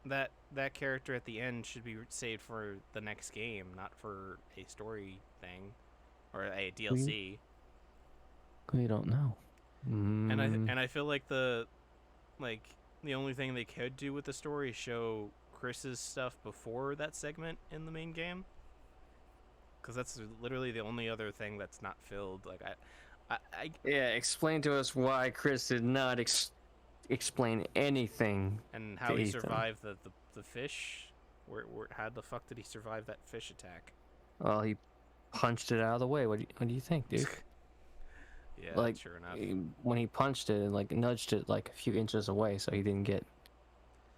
that character at the end should be saved for the next game, not for a story thing or a DLC. we don't know. And I feel like the only thing they could do with the story is show Chris's stuff before that segment in the main game, because that's literally the only other thing that's not filled. Like I yeah, explain to us why Chris did not explain anything. And how to he Ethan. survived the fish. How the fuck did he survive that fish attack? Well, he punched it out of the way. What do you think, dude? Yeah, Like, sure enough. when he punched it, like nudged it like a few inches away, so he didn't get.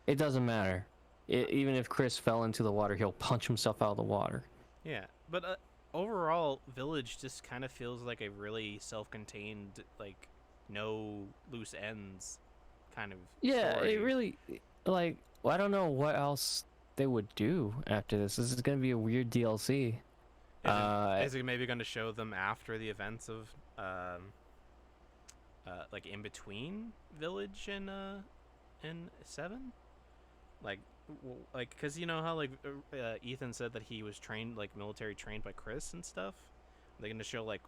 It doesn't matter. Even if Chris fell into the water, he'll punch himself out of the water. Yeah, but overall, Village just kind of feels like a really self-contained, like, no loose ends kind of Yeah, story. it really, like, I don't know what else they would do after this. This is gonna be a weird DLC. Is it maybe going to show them after the events of, like, in between Village and 7? Like, because you know how, like, Ethan said that he was trained, like, military trained by Chris and stuff? Are they going to show, like,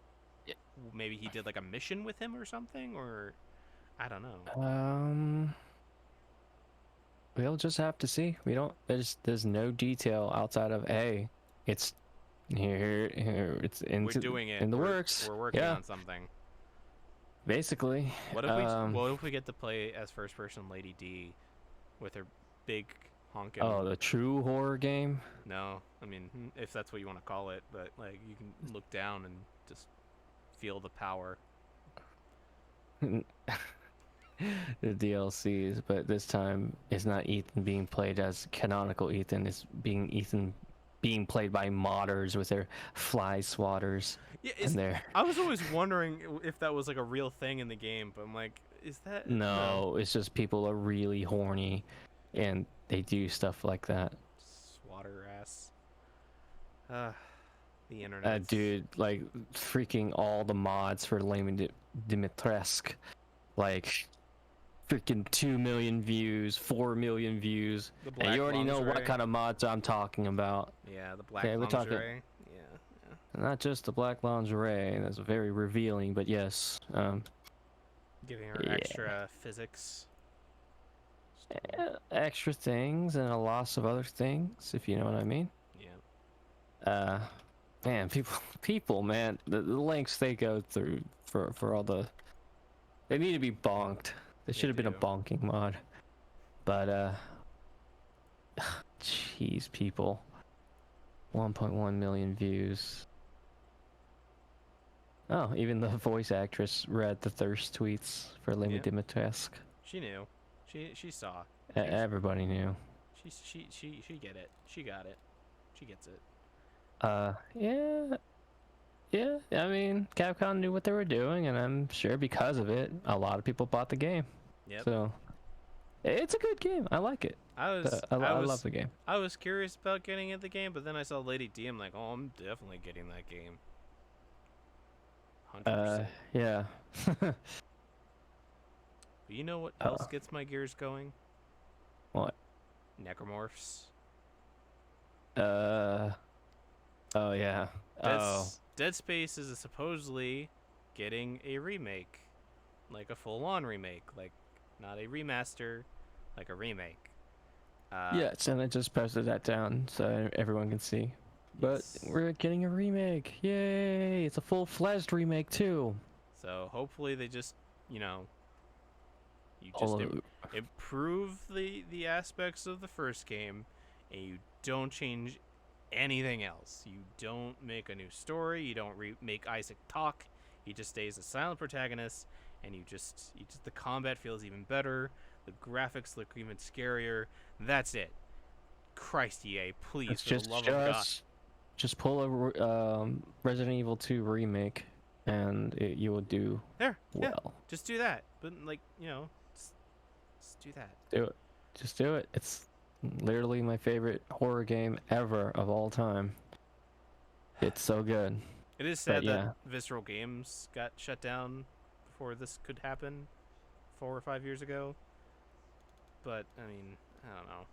maybe he did, like, a mission with him or something? Or, I don't know. We'll just have to see. We don't. There's no detail outside of hey, it's here. It's We're doing it. in the We're- works. We're working yeah, on something. basically. What if we get to play as first person Lady D with her big honking? Oh, the true horror game. No, I mean, if that's what you want to call it, but like you can look down and just feel the power. The DLCs, but this time it's not Ethan being played as canonical Ethan. It's Ethan being played by modders with their fly swatters. Yeah, and their I was always wondering if that was like a real thing in the game, but I'm like, is that no, it's just people are really horny, and they do stuff like that. Swatter ass. The internet. Dude, like freaking all the mods for Layman Dimitrescu, like freaking 2 million views, 4 million views, The black and you already know lingerie. what kind of mods I'm talking about. Yeah, the black Okay, we're talking- lingerie. Yeah. Not just the black lingerie, that's very revealing, but yes, Giving her Yeah. extra physics. extra things and a loss of other things, if you know what I mean. Yeah. Man, people, man, the lengths they go through for all the, they need to be bonked. There should have been a do. bonking mod, but jeez, people, 1.1 million views. Oh, even the voice actress read the thirst tweets for Layman Yeah. Dimitrescu. She knew. She saw. Everybody knew. She get it. She got it. She gets it. Yeah. I mean, Capcom knew what they were doing, and I'm sure because of it, a lot of people bought the game. Yep. So, it's a good game. I like it. I I love the game. I was curious about getting in the game, but then I saw Lady D. I'm like, oh, I'm definitely getting that game. 100%. Yeah. But you know what else gets my gears going? What? Necromorphs. Oh yeah. Dead Space is supposedly getting a remake, like a full-on remake, like not a remaster, like a remake. Yes, and I just posted that down so everyone can see. But Yes. we're getting a remake. Yay! It's a full-fledged remake too. So hopefully they just, you just All of- improve the aspects of the first game, and you don't change anything else. You don't make a new story. You don't make Isaac talk. He just stays a silent protagonist, and you just the combat feels even better. The graphics look even scarier. That's it. Christ, EA, please, It's for the love of God. just pull a Resident Evil 2 remake, and you will do There, yeah, well. just do that. But like, just do that. Do it. Just do it. It's literally my favorite horror game ever of all time. It's so good. It is sad But, yeah. that Visceral Games got shut down before this could happen 4 or 5 years ago. But, I mean, I don't know.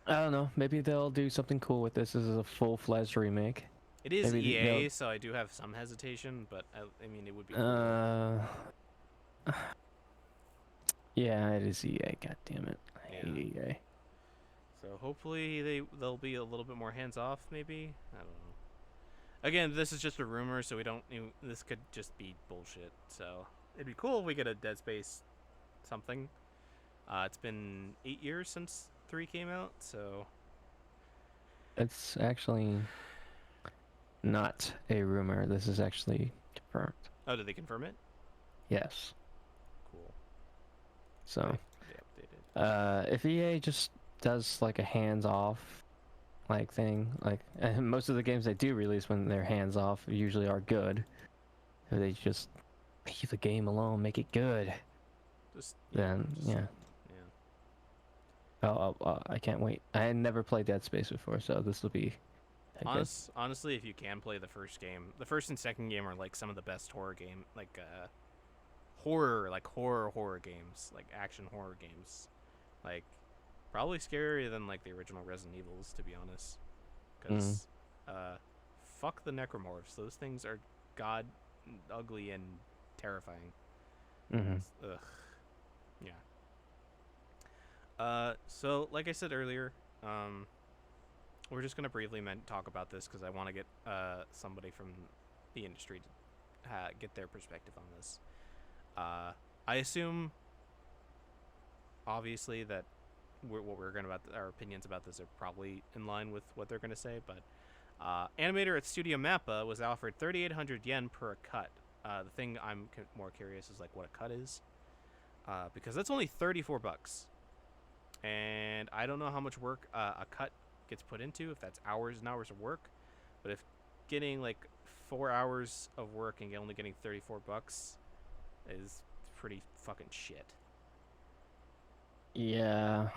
I don't know. Maybe they'll do something cool with this. This is a full-fledged remake. It is Maybe EA, they'll- so I do have some hesitation, but I mean, it would be cool. Yeah, it is EA. God damn it. I hate Yeah. EA. So hopefully they'll be a little bit more hands-off, maybe? I don't know. Again, this is just a rumor, so we don't... this could just be bullshit, so... it'd be cool if we get a Dead Space something. It's been 8 years since 3 came out, so It's actually not a rumor. This is actually confirmed. oh, did they confirm it? Yes. Cool. So, They updated. if EA just does like a hands-off like thing, like and most of the games they do release when they're hands-off usually are good. If they just leave the game alone, make it good, Just then yeah. yeah. I can't wait. I had never played Dead Space before, so this will be good. Honestly, if you can play the first game, the first and second game are like some of the best horror game, like horror games, like action horror games, like probably scarier than like the original Resident Evils, to be honest. Because fuck the necromorphs; those things are god ugly and terrifying. Mm-hmm. Ugh. Yeah. So like I said earlier, we're just gonna briefly talk about this because I want to get somebody from the industry to get their perspective on this. I assume, obviously, that our opinions about this are probably in line with what they're gonna say, but animator at Studio Mappa was offered 3,800 yen per cut. The thing I'm more curious is like what a cut is, because that's only $34. And I don't know how much work a cut gets put into, if that's hours and hours of work, but if getting like 4 hours of work and only getting $34 is pretty fucking shit. Yeah.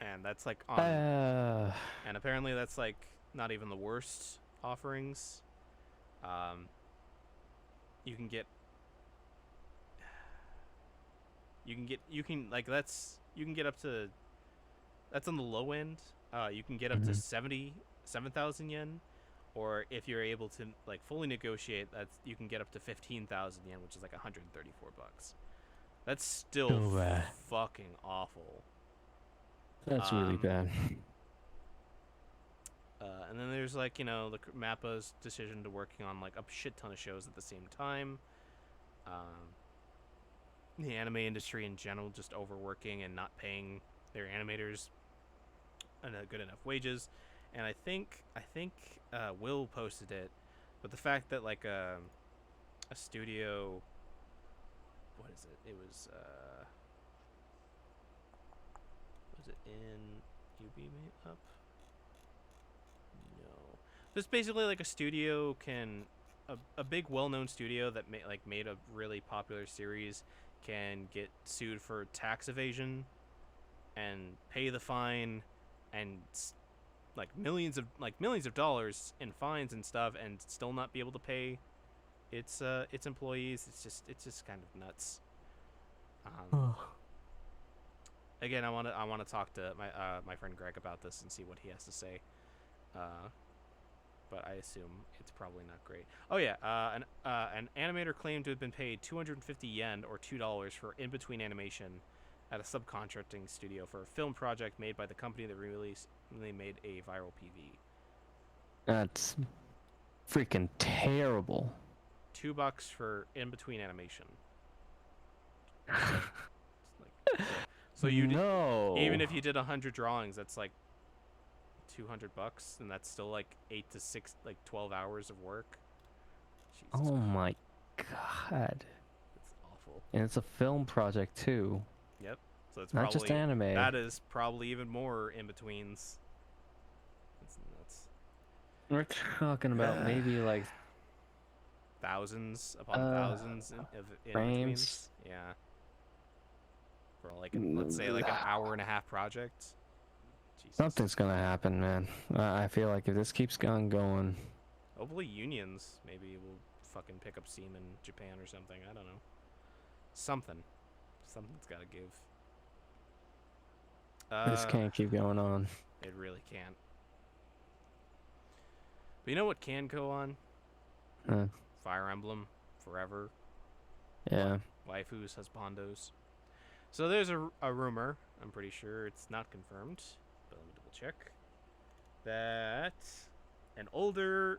And that's like on, and apparently that's like not even the worst offerings. You can get up to, that's on the low end. You can get up to 77,000 yen, or if you're able to like fully negotiate, you can get up to 15,000 yen, which is like $134. That's still fucking awful. That's really bad. And then there's like, the Mappa's decision to working on like a shit ton of shows at the same time. The anime industry in general just overworking and not paying their animators good enough wages. And I think Will posted it, but the fact that like a studio, what is it? It was it in UB up? No. Just basically like a studio a big well-known studio that made a really popular series can get sued for tax evasion and pay the fine and like millions of dollars in fines and stuff and still not be able to pay its employees. It's just kind of nuts. Again, I want to talk to my friend Greg about this and see what he has to say. But I assume it's probably not great. Oh yeah, an animator claimed to have been paid 250 yen or $2 for in-between animation at a subcontracting studio for a film project made by the company that recently made a viral PV. That's freaking terrible. $2 for in-between animation. So you even if you did 100 drawings, that's like $200, and that's still like 8 to 6, like 12 hours of work. Jesus Oh Christ. my god. It's awful. And it's a film project too. Yep. So it's Not probably just anime. That is probably even more in betweens. It's nuts. We're talking about maybe like Thousands upon thousands of in frames. betweens. Yeah. For like let's say like an hour and a half project. Jesus. Something's gonna happen, man. I feel like if this keeps on going. Hopefully unions maybe will fucking pick up steam in Japan or something. I don't know. Something's got to give. This can't keep going on. It really can't. But you know what can go on? Fire Emblem forever. Yeah. Waifus, husbandos. So there's a rumor. I'm pretty sure it's not confirmed, but let me double check. That an older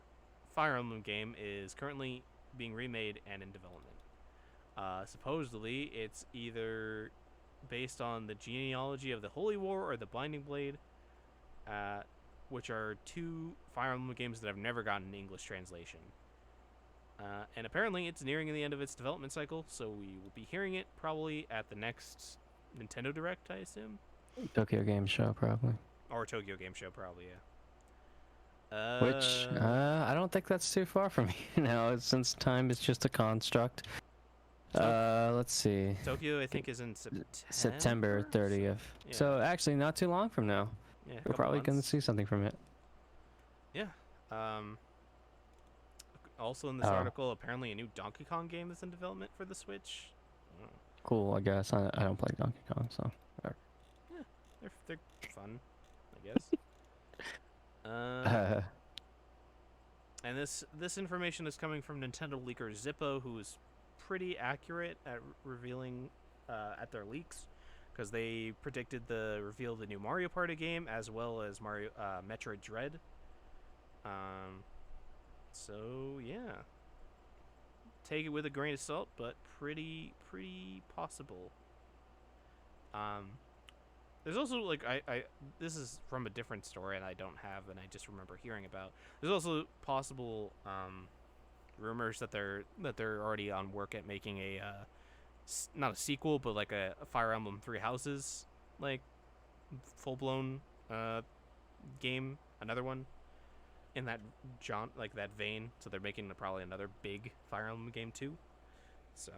Fire Emblem game is currently being remade and in development. Supposedly, it's either based on the genealogy of the Holy War or the Binding Blade, which are two Fire Emblem games that have never gotten an English translation. And apparently, it's nearing the end of its development cycle, so we will be hearing it probably at the next Nintendo Direct, I assume, Tokyo Game Show, probably. or Tokyo Game Show, probably. Yeah. Which I don't think that's too far from me now, since time is just a construct. Let's see. Tokyo, I think, is in September 30th. Yeah. So actually, not too long from now. Yeah, a We're couple probably going to months. see something from it. Yeah. Also in this article, apparently a new Donkey Kong game is in development for the Switch. Cool, I guess. I don't play Donkey Kong, so. They're fun, I guess. And this information is coming from Nintendo leaker Zippo, who is pretty accurate at revealing at their leaks, because they predicted the reveal of the new Mario Party game as well as Metroid Dread. So yeah, take it with a grain of salt, but pretty possible. There's also like I this is from a different story and I don't have, and I just remember hearing about. There's also possible rumors that they're already on work at making a not a sequel, but like a Fire Emblem Three Houses like full blown game, another one in that that vein. So they're making probably another big Fire Emblem game too. So.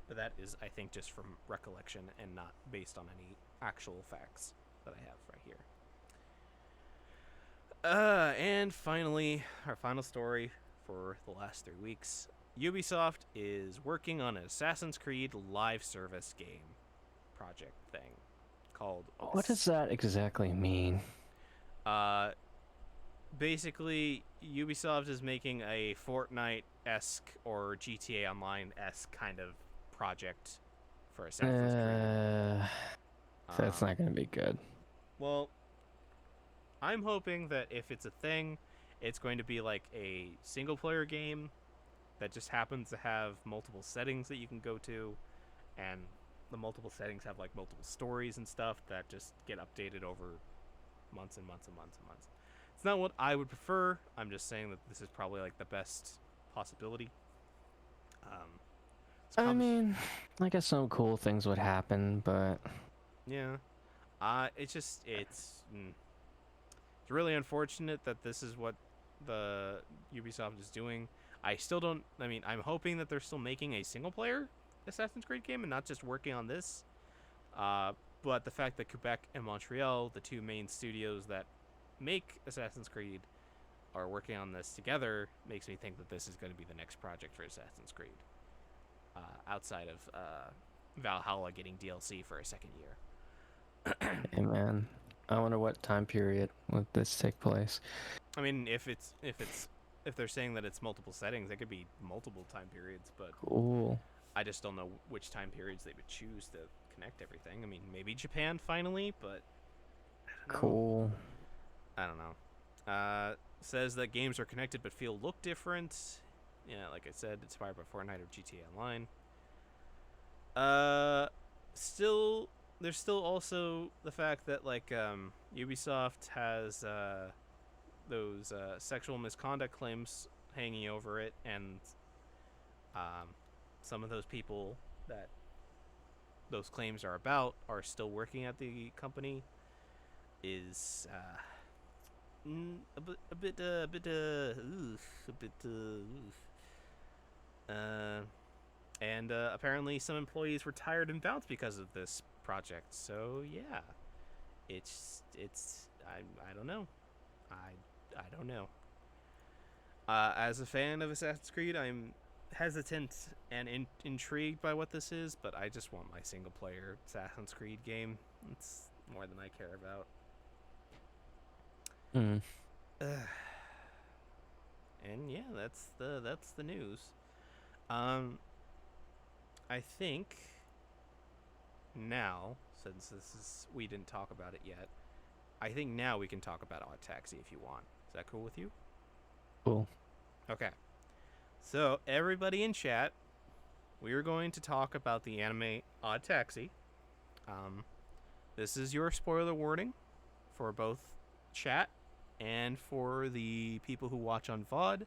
But that is, I think, just from recollection and not based on any actual facts that I have right here. And finally, our final story for the last 3 weeks. Ubisoft is working on an Assassin's Creed live service game project thing called... What does that exactly mean? Basically, Ubisoft is making a Fortnite-esque or GTA Online-esque kind of project for Assassin's Creed. That's not going to be good. Well, I'm hoping that if it's a thing, it's going to be like a single-player game that just happens to have multiple settings that you can go to, and the multiple settings have like multiple stories and stuff that just get updated over months and months and months and months. It's not what I would prefer. I'm just saying that this is probably like the best possibility. I mean, I guess some cool things would happen, but yeah, it's really unfortunate that this is what the Ubisoft is doing. I'm hoping that they're still making a single player Assassin's Creed game and not just working on this. But the fact that Quebec and Montreal, the two main studios that make Assassin's Creed, are working on this together makes me think that this is going to be the next project for Assassin's Creed. Outside of Valhalla getting DLC for a second year. Hey man, I wonder what time period would this take place. I mean, if they're saying that it's multiple settings, it could be multiple time periods, but Cool. I just don't know which time periods they would choose to connect everything. I mean, maybe Japan finally, but I don't know. Cool. I don't know. Says that games are connected but look different. Yeah, like I said, inspired by Fortnite or GTA Online. There's still also the fact that like Ubisoft has those sexual misconduct claims hanging over it, and some of those people that those claims are about are still working at the company. Is and apparently some employees were tired and bounced because of this project. So yeah, it's I don't know. I don't know. As a fan of Assassin's Creed, I'm hesitant and intrigued by what this is, but I just want my single player Assassin's Creed game. It's more than I care about. And yeah, that's the news. I think now, since we didn't talk about it yet, I think now we can talk about Odd Taxi if you want. Is that cool with you? Cool. Okay. So, everybody in chat, we are going to talk about the anime Odd Taxi. This is your spoiler warning for both chat and for the people who watch on VOD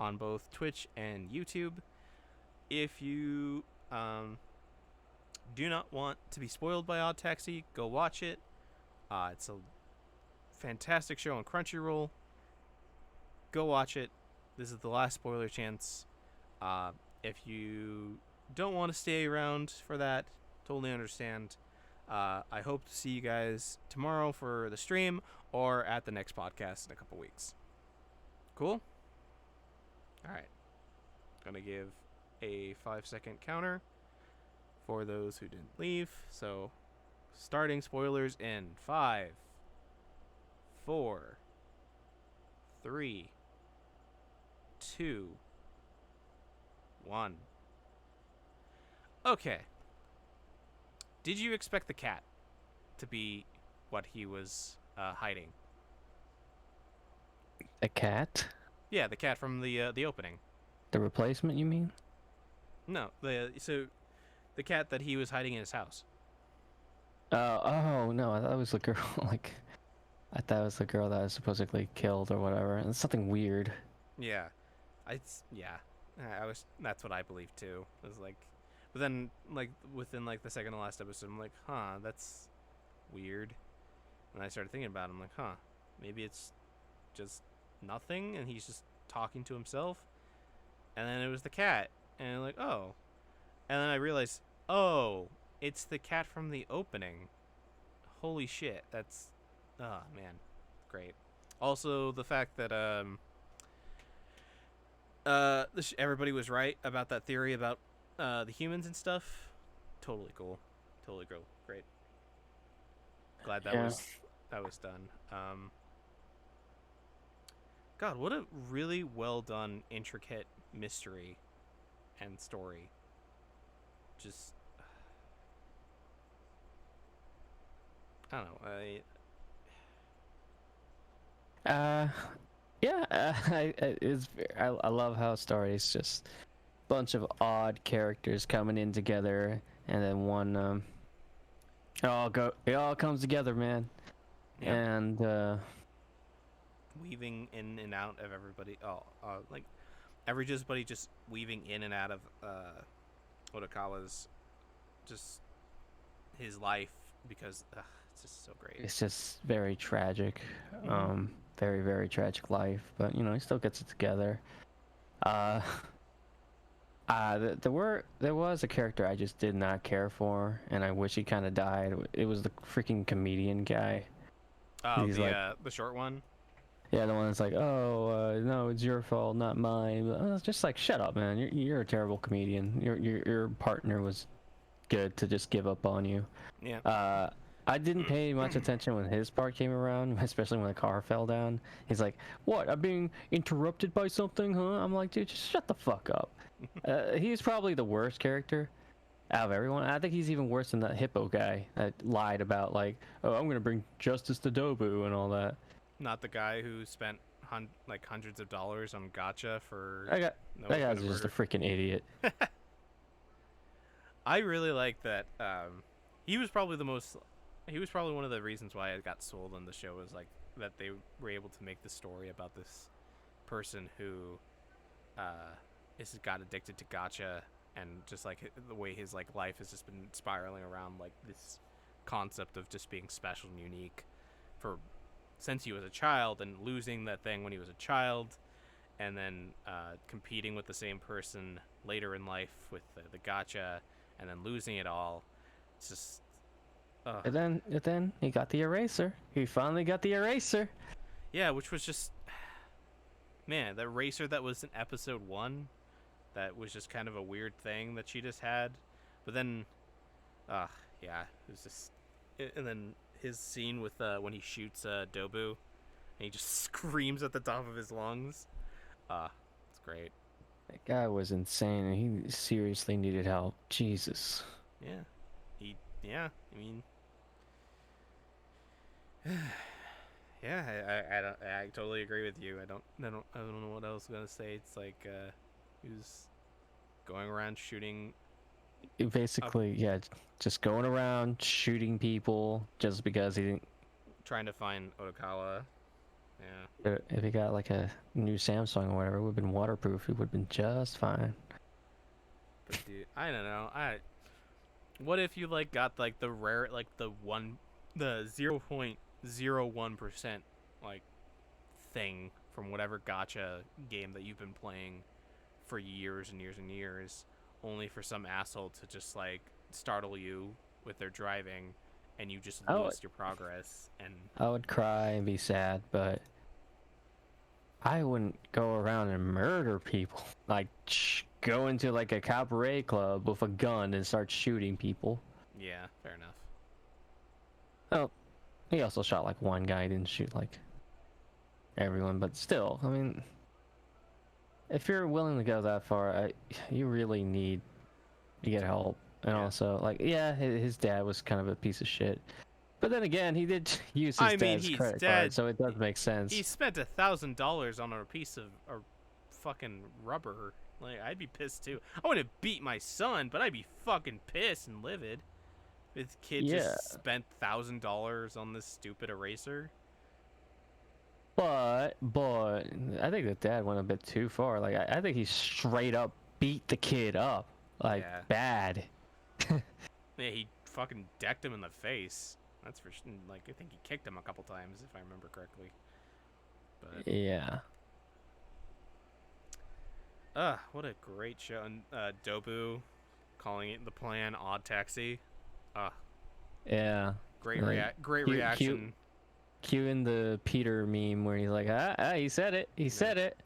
on both Twitch and YouTube. If you do not want to be spoiled by Odd Taxi, go watch it. It's a fantastic show on Crunchyroll. Go watch it. This is the last spoiler chance. If you don't want to stay around for that, totally understand. I hope to see you guys tomorrow for the stream or at the next podcast in a couple weeks. Cool? Alright. Gonna give a 5-second counter for those who didn't leave. So, starting spoilers in 5, 4, 3, 2, 1. Okay. Did you expect the cat to be what he was hiding? A cat? Yeah, the cat from the opening. The replacement, you mean? No, the cat that he was hiding in his house. Oh no, I thought it was the girl. Like, I thought it was the girl that was supposedly killed or whatever. It's something weird. Yeah, That's what I believed too. It was like, but then like within like the second to last episode, I'm like, huh, that's weird. And I started thinking about it. I'm like, huh, maybe it's just nothing, and he's just talking to himself. And then it was the cat, and I'm like, oh. And then I realized, oh, it's the cat from the opening. Holy shit, that's, oh man, great. Also, the fact that everybody was right about that theory about the humans and stuff. Totally cool. Totally cool. Great. Glad that was done. God, what a really well done, intricate mystery and story. Just, I don't know. Yeah. I love how a story is just a bunch of odd characters coming in together, and then one it all comes together, man. Yeah. And Weaving in and out of everybody. Like everybody just weaving in and out of Otokawa's just his life because it's just so great. it's just very tragic. Very, very tragic life, but he still gets it together. There was a character I just did not care for, and I wish he kind of died. It was the freaking comedian guy. Oh, He's the short one. Yeah, the one that's like, oh, no, it's your fault, not mine. But, it's just like, shut up, man. You're a terrible comedian. Your partner was good to just give up on you. Yeah. I didn't pay much attention when his part came around, especially when the car fell down. He's like, what, I'm being interrupted by something, huh? I'm like, dude, just shut the fuck up. He's probably the worst character out of everyone. I think he's even worse than that hippo guy that lied about, like, oh, I'm going to bring justice to Dobu and all that. Not the guy who spent hundreds of dollars on gacha for. That guy's just a freaking idiot. I really like that. He was probably one of the reasons why I got sold on the show, was like that they were able to make the story about this person who got addicted to gacha, and just like the way his like life has just been spiraling around like this concept of just being special and unique since he was a child, and losing that thing when he was a child, and then competing with the same person later in life with the gacha, and then losing it all. It's just. And then he got the eraser. He finally got the eraser. Yeah, which was just, man, the eraser that was in episode 1, that was just kind of a weird thing that she just had. But then, yeah, it was just, and then his scene with when he shoots Dobu, and he just screams at the top of his lungs. It's great. That guy was insane, and he seriously needed help. Jesus. Yeah. I mean, yeah, I totally agree with you. I don't know what else I'm gonna say. It's like, He was going around shooting. Basically, yeah, just going around shooting people just because he didn't. Trying to find Otokawa. Yeah. If he got like a new Samsung or whatever, it would have been waterproof. He would have been just fine. But dude, I don't know. What if you like got like the rare, like the 0.01% like thing from whatever gacha game that you've been playing for years and years and years, only for some asshole to just like startle you with their driving, and you just lose your progress. And I would cry and be sad, but I wouldn't go around and murder people. Like, go into like a cabaret club with a gun and start shooting people. yeah, fair enough. Oh, he also shot like one guy, didn't shoot like everyone, but still, I mean, if you're willing to go that far, you really need to get help. And Yeah. also, like, yeah, his dad was kind of a piece of shit. But then again, he did use his I mean, dad's he's credit dead. card, so it does make sense. He spent $1,000 on a piece of fucking rubber. Like, I'd be pissed too. I wouldn't beat my son, but I'd be fucking pissed and livid. This kid just spent $1,000 on this stupid eraser. But I think the dad went a bit too far. Like, I think he straight up beat the kid up, like, Yeah. bad. Yeah, he fucking decked him in the face. That's for like, I think he kicked him a couple times, if I remember correctly. But Yeah. what a great show. And Dobu calling it the plan Odd Taxi. Yeah. Great Like, great reaction. Cueing the Peter meme where he's like, he said it. He said it.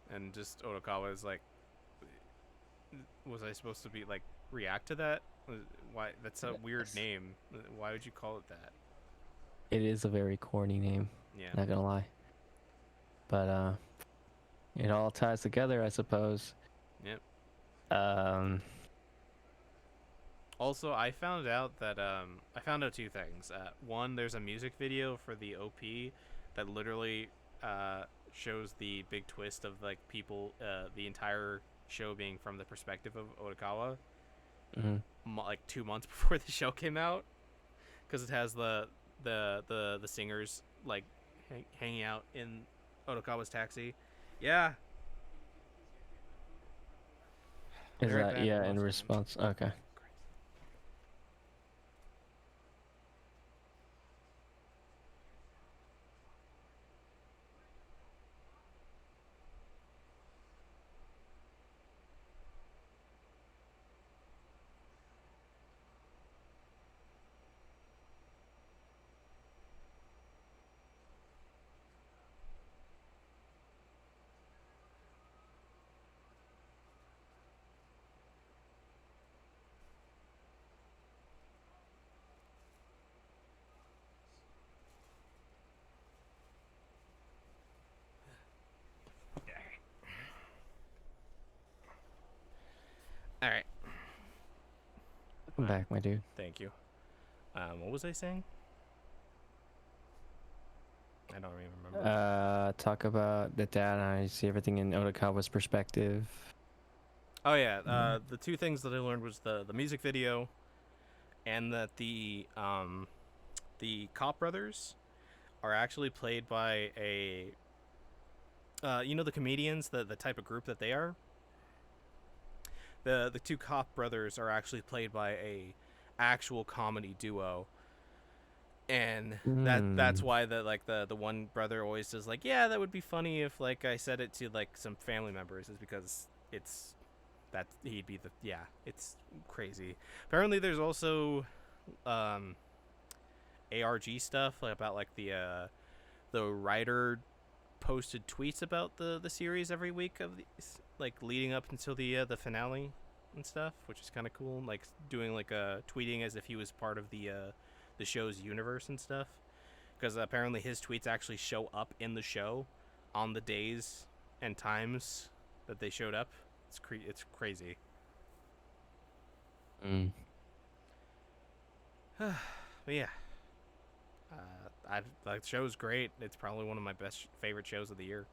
And just Otokawa is like, was I supposed to be like react to that? Why? That's a weird name. Why would you call it that? It is a very corny name. Yeah. Not gonna lie. But it all ties together, I suppose. Yep. Also, I found out that I found out two things. One, there's a music video for the OP that literally shows the big twist of like people, the entire show being from the perspective of Otokawa. Like 2 months before the show came out, because it has the singers like hanging out in Otokawa's taxi. Yeah. Is that in response? Okay. All right. Welcome back, my dude. Thank you. What was I saying? I don't even remember. Talk about the dad. I see everything in Otokawa's perspective. Oh yeah, the two things that I learned was the music video, and that the Cop brothers are actually played by a the comedians, the type of group that they are. The two Cop brothers are actually played by a actual comedy duo. And that's why the one brother always says like, yeah, that would be funny if like I said it to like some family members, is because it's crazy. Apparently there's also ARG stuff like about like the writer posted tweets about the series every week of these, like leading up until the finale and stuff, which is kind of cool, like doing like tweeting as if he was part of the show's universe and stuff, because apparently his tweets actually show up in the show on the days and times that they showed up. It's crazy. But yeah, the show's great. It's probably one of my favorite shows of the year.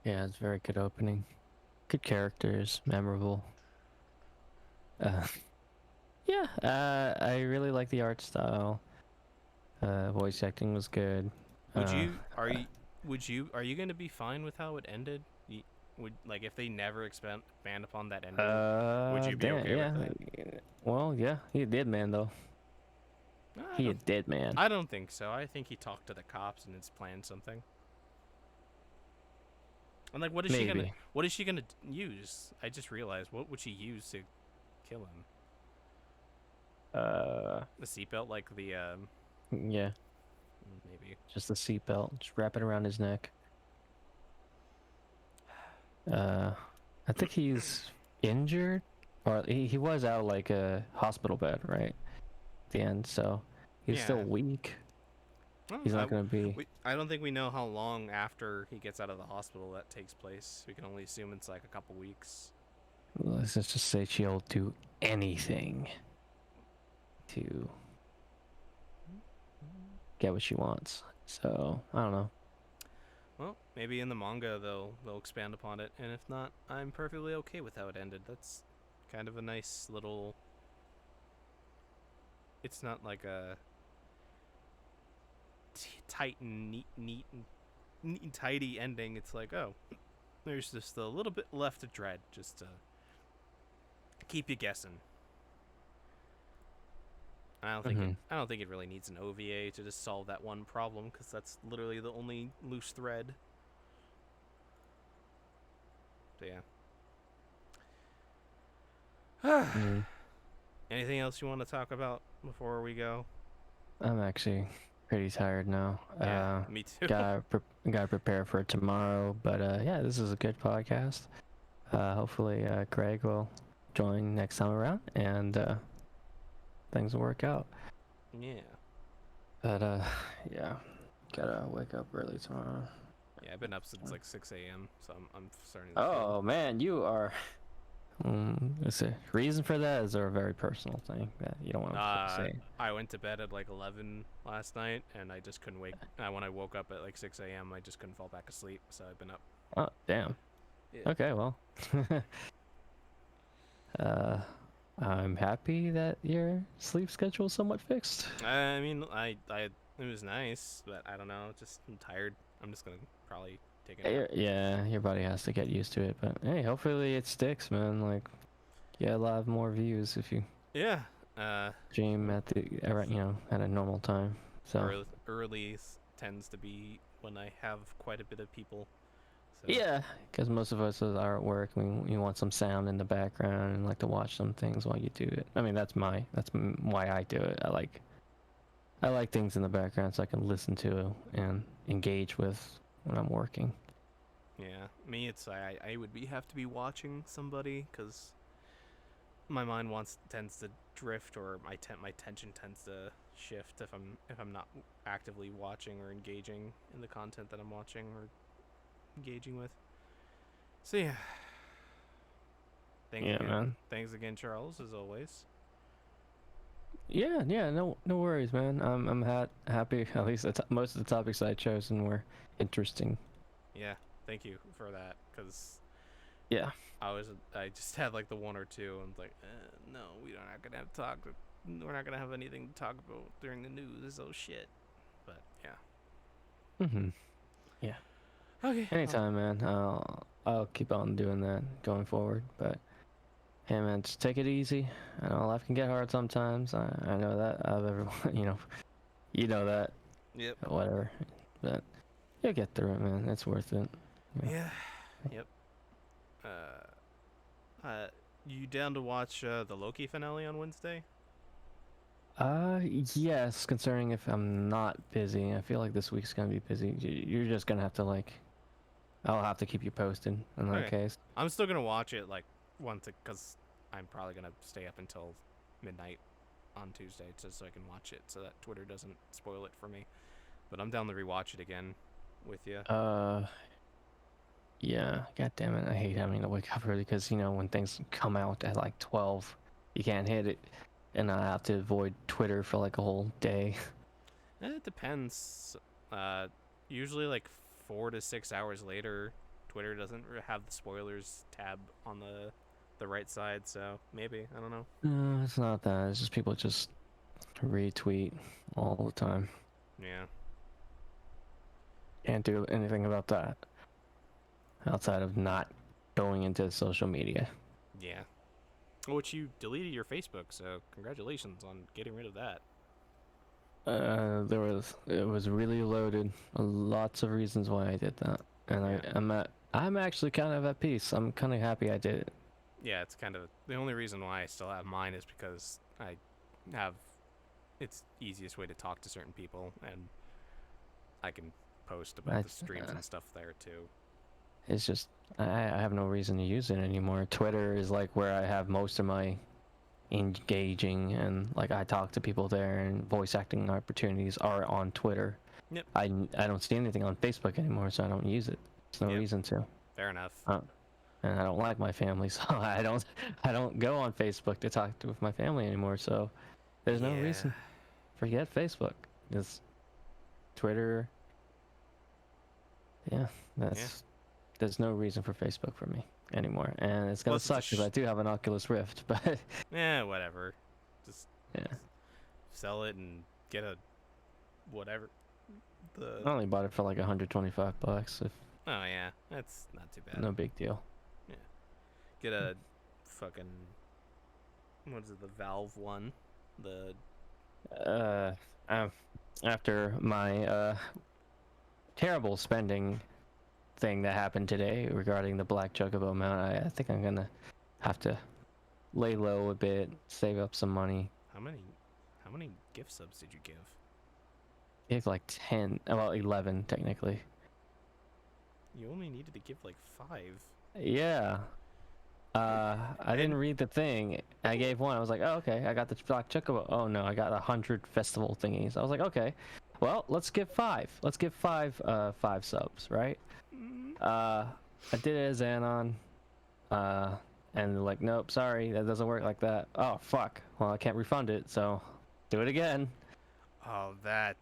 Yeah, it's a very good opening. good characters, memorable. Uh, yeah, I really like the art style. Voice acting was good. Would Uh, you are you going to be fine with how it ended? Would like if they never expand upon that ending? Would you be damn, okay with yeah. that? Well, yeah, he a dead man though. I He a don't. dead man. I don't think so. I think he talked to the cops and it's planned something. And like, Maybe. what is she gonna use? I just realized, what would she use to kill him? The seatbelt, like the Yeah, maybe. just the seatbelt, just wrap it around his neck. I think he's injured, or he was out like a hospital bed, right? At the end, so he's still Yeah. weak. Well, He's not gonna be. I don't think we know how long after he gets out of the hospital that takes place. We can only assume it's like a couple weeks. Let's just say she'll do anything to get what she wants. So I don't know. Well, maybe in the manga they'll expand upon it, and if not, I'm perfectly okay with how it ended. That's kind of a nice little. It's not like a tight and neat and tidy ending. It's like, oh, there's just a little bit left to dread, just to keep you guessing. I don't think it really needs an OVA to just solve that one problem, because that's literally the only loose thread. So yeah. Mm, Anything else you want to talk about before we go? I'm actually pretty tired now. Yeah, me too. Gotta prepare for tomorrow. But yeah, this is a good podcast. Hopefully, Greg will join next time around, and things will work out. Yeah. But yeah, gotta wake up early tomorrow. Yeah, I've been up since like 6 a.m., so I'm starting to Oh man, you are. Is there a reason for that? Is there a very personal thing that you don't want to say? I went to bed at like 11 last night, and I just couldn't wake. When I woke up at like 6 a.m., I just couldn't fall back asleep, so I've been up. Oh damn. Yeah. Okay, well. I'm happy that your sleep schedule is somewhat fixed. I mean, it was nice, but I don't know. Just I'm tired. I'm just gonna probably take a nap. Yeah, your body has to get used to it, but hey, hopefully it sticks, man. Like, yeah, a lot of more views if you Yeah. stream at the at a normal time. So Early tends to be when I have quite a bit of people. So. yeah, because most of us are at work. We want some sound in the background and like to watch some things while you do it. I mean, that's why I do it. I like things in the background so I can listen to and engage with when I'm working. Yeah, me, it's I would have to be watching somebody, because my mind tends to drift, or my attention tends to shift if I'm not actively watching or engaging in the content that I'm watching or engaging with. So yeah. Man. Thanks again, Charles, as always. Yeah, no worries, man. I'm happy. At least most of the topics I chosen were interesting. Yeah, thank you for that, because yeah, I just had like the one or two, and like, no, we're not gonna have anything to talk about during the news. Oh shit. But yeah. Yeah. Okay. Anytime, man. I'll keep on doing that going forward. But hey, man, just take it easy. I know life can get hard sometimes. I know that. I've everyone, you know that. Yep. Whatever. But you'll get through it, man. It's worth it. Yeah. Yep. You down to watch the Loki finale on Wednesday? Yes. Considering if I'm not busy, I feel like this week's gonna be busy. You're just gonna have to I'll have to keep you posted in that case. I'm still gonna watch it once, because I'm probably gonna stay up until midnight on Tuesday just so I can watch it, so that Twitter doesn't spoil it for me. But I'm down to rewatch it again with you. Yeah. God damn it! I hate having to wake up early because when things come out at like 12, you can't hit it, and I have to avoid Twitter for like a whole day. It depends. Usually like 4 to 6 hours later, Twitter doesn't have the spoilers tab on the right side, so maybe, I don't know. No, it's not that. It's just people just retweet all the time. Yeah. Can't do anything about that outside of not going into social media. Yeah. Which you deleted your Facebook, so congratulations on getting rid of that. It was really loaded. Lots of reasons why I did that, and Yeah. I'm actually kind of at peace. I'm kind of happy I did it. Yeah, it's kind of the only reason why I still have mine is because I have it's easiest way to talk to certain people, and I can post about the streams and stuff there too. It's just I have no reason to use it anymore. Twitter is like where I have most of my engaging, and like I talk to people there, and voice acting opportunities are on Twitter. Yep. I don't see anything on Facebook anymore, so I don't use it. There's no reason to. Fair enough. And I don't like my family, so I don't go on Facebook to talk with my family anymore. So there's no reason. Forget Facebook. Just Twitter. Yeah, there's no reason for Facebook for me anymore, and it's gonna suck because I do have an Oculus Rift, but yeah, whatever. Just yeah, sell it and get a whatever. I only bought it for like $125. If Oh yeah, that's not too bad. no big deal. Yeah, get a fucking what is it? The Valve one. After my terrible spending thing that happened today regarding the Black Chocobo mount, I think I'm gonna have to lay low a bit, save up some money. How many gift subs did you give? Gave like 10, well 11 technically. You only needed to give like 5. Yeah. I didn't read the thing. I gave one. I was like, oh, okay, I got the Black Chocobo. Oh no, I got 100 festival thingies. I was like, okay, well, let's give 5. Let's give 5 subs, right? I did it as Anon. And they're like, nope, sorry, that doesn't work like that. Oh fuck. Well, I can't refund it, so do it again. Oh, they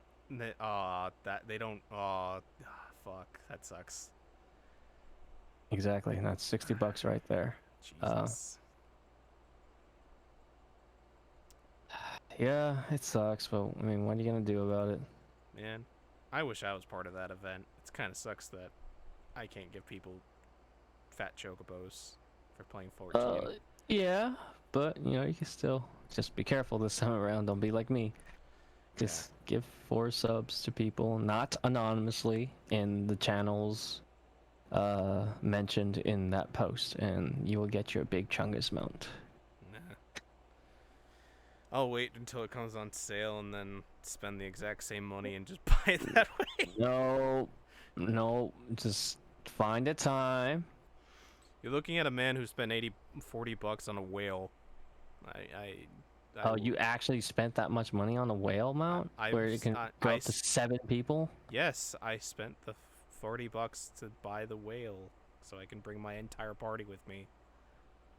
don't. Oh, fuck, that sucks. Exactly, and that's $60 right there. Jesus. Yeah, it sucks, but I mean, what are you gonna do about it? Man, I wish I was part of that event. It kind of sucks that I can't give people fat chocobos for playing 14. Yeah, but you know, you can still just be careful this time around. Don't be like me. Just give 4 subs to people, not anonymously, in the channels mentioned in that post, and you will get your big Chungus mount. Nah. I'll wait until it comes on sale and then spend the exact same money and just buy it that way. No, just find a time. You're looking at a man who spent $40 on a whale. Oh, you actually spent that much money on a whale mount? Where it can go up to 7 people? Yes, I spent the $40 to buy the whale so I can bring my entire party with me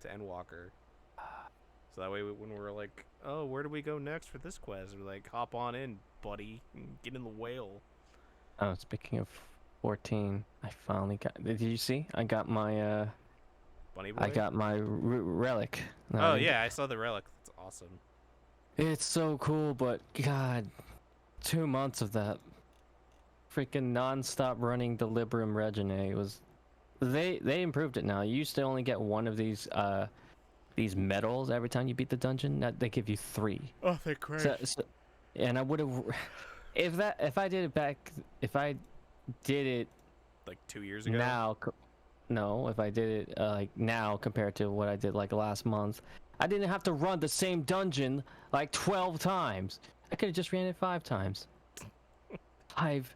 to Endwalker. So that way when we're like, oh, where do we go next for this quest? We're like, hop on in, buddy, and get in the whale. Oh, speaking of 14, I finally got... Did you see? I got my... Bunny boy? I got my relic. Oh, yeah, I saw the relic. That's awesome. It's so cool, but God, 2 months of that freaking non-stop running Delibrum Reginae was... They improved it now. You used to only get one of these medals every time you beat the dungeon. Now they give you 3. Oh, thank Christ. And I would have... If I did it like 2 years ago? Now... No, if I did it like now compared to what I did like last month, I didn't have to run the same dungeon like 12 times. I could have just ran it 5 times. 5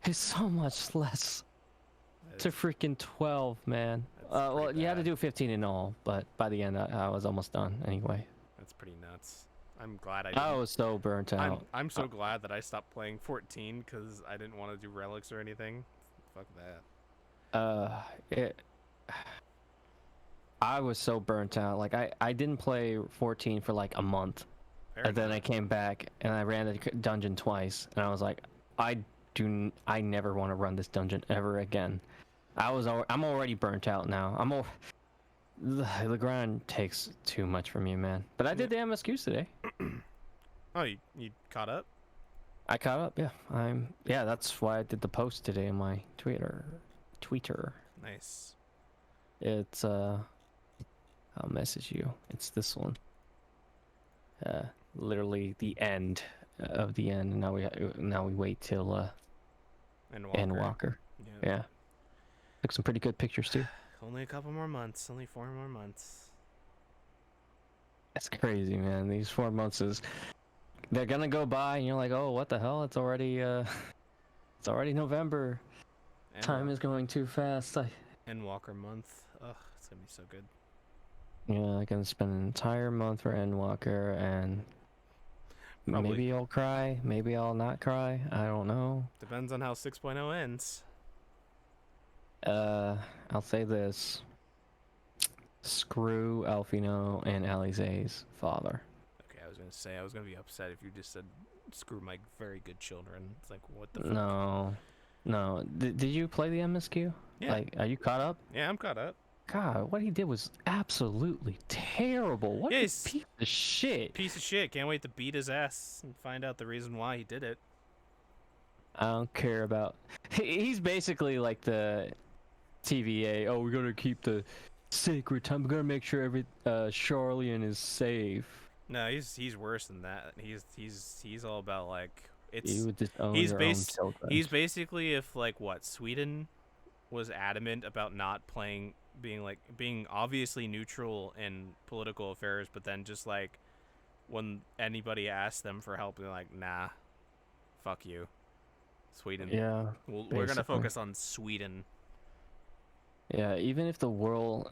is so much less to freaking 12, man. Well, you had to do 15 in all, but by the end I was almost done anyway. That's pretty nuts. I'm glad I didn't. I was so burnt out. I'm so glad that I stopped playing 14 because I didn't want to do relics or anything. Fuck that. I was so burnt out. Like I didn't play 14 for like a month. And then I came back and I ran the dungeon twice, and I was like, I never want to run this dungeon ever again. I'm already burnt out now. The grind takes too much from you, man. But I did the MSQs today. Oh, you caught up? I caught up. Yeah, that's why I did the post today in my Twitter. Nice. It's I'll message you. It's this one. Literally the end of the end. And now we wait till Endwalker. Yeah. Took some pretty good pictures too. Only a couple more months. Only 4 more months. That's crazy, man. These 4 months they're gonna go by, and you're like, oh, what the hell? It's already November. Time is going too fast. Endwalker month. Ugh, it's gonna be so good. Yeah, I can spend an entire month for Endwalker, and Probably. maybe I'll cry. Maybe I'll not cry. I don't know. Depends on how 6.0 ends. I'll say this. Screw Alfino and Alize's father. Okay, I was gonna say I was gonna be upset if you just said screw my very good children. It's like what the fuck? No. Did you play the MSQ? Yeah. Like, are you caught up? Yeah, I'm caught up. God, what he did was absolutely terrible. What a Yes. piece of shit. Piece of shit. Can't wait to beat his ass and find out the reason why he did it. I don't care about. He's basically like the TVA. Oh, we're gonna keep the sacred time. We're gonna make sure every Charlian is safe. No, he's worse than that. He's all about like it's. You would disown He's your bas- own children. He's basically if like what Sweden was adamant about not playing, being obviously neutral in political affairs, but then just like when anybody asked them for help, they're like, nah, fuck you, Sweden. Yeah. We're gonna focus on Sweden. Yeah, even if the world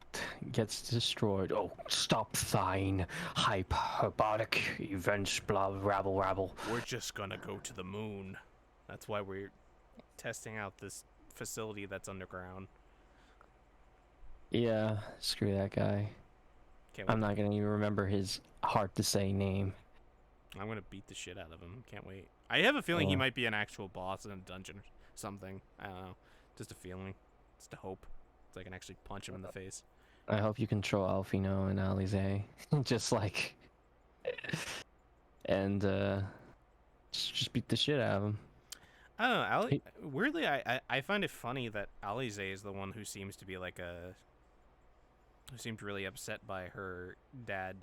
gets destroyed, oh, stop thine hyperbolic events, blah, rabble. We're just gonna go to the moon. That's why we're testing out this facility that's underground. Yeah, screw that guy. Can't wait. I'm not gonna even remember his hard-to-say name. I'm gonna beat the shit out of him. Can't wait. I have a feeling he Yeah. might be an actual boss in a dungeon or something. I don't know. Just a feeling. Just a hope. So I can actually punch him in the face. I hope you control Alfino and Alize. Just like... and, just beat the shit out of him. I don't know. Weirdly, I find it funny that Alize is the one who seems to be like who seemed really upset by her dad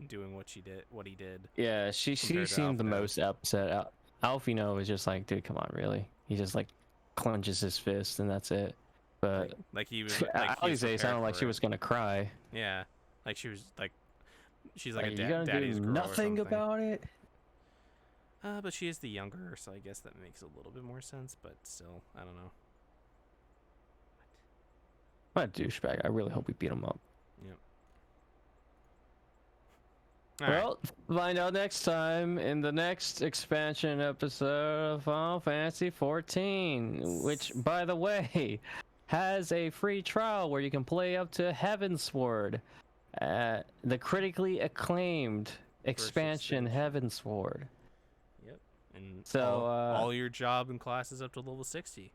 doing what he did. Yeah, she Compared to seemed the Alfino. most upset. Alfino was just like, dude, come on, really? He just like clenches his fist and that's it. But Like he was. Like he was Alize prepared sounded like for she it. was gonna cry. Yeah, like she was like. She's like Like, a you gonna daddy's do girl or nothing something. about it? But she is the younger, so I guess that makes a little bit more sense. But still, I don't know. What a douchebag. I really hope we beat him up. Yep. All right. Well, find out next time in the next expansion episode of Final Fantasy XIV, which, by the way, has a free trial where you can play up to Heavensward, the critically acclaimed expansion Heavensward. Yep. And So, all your job and classes up to level 60.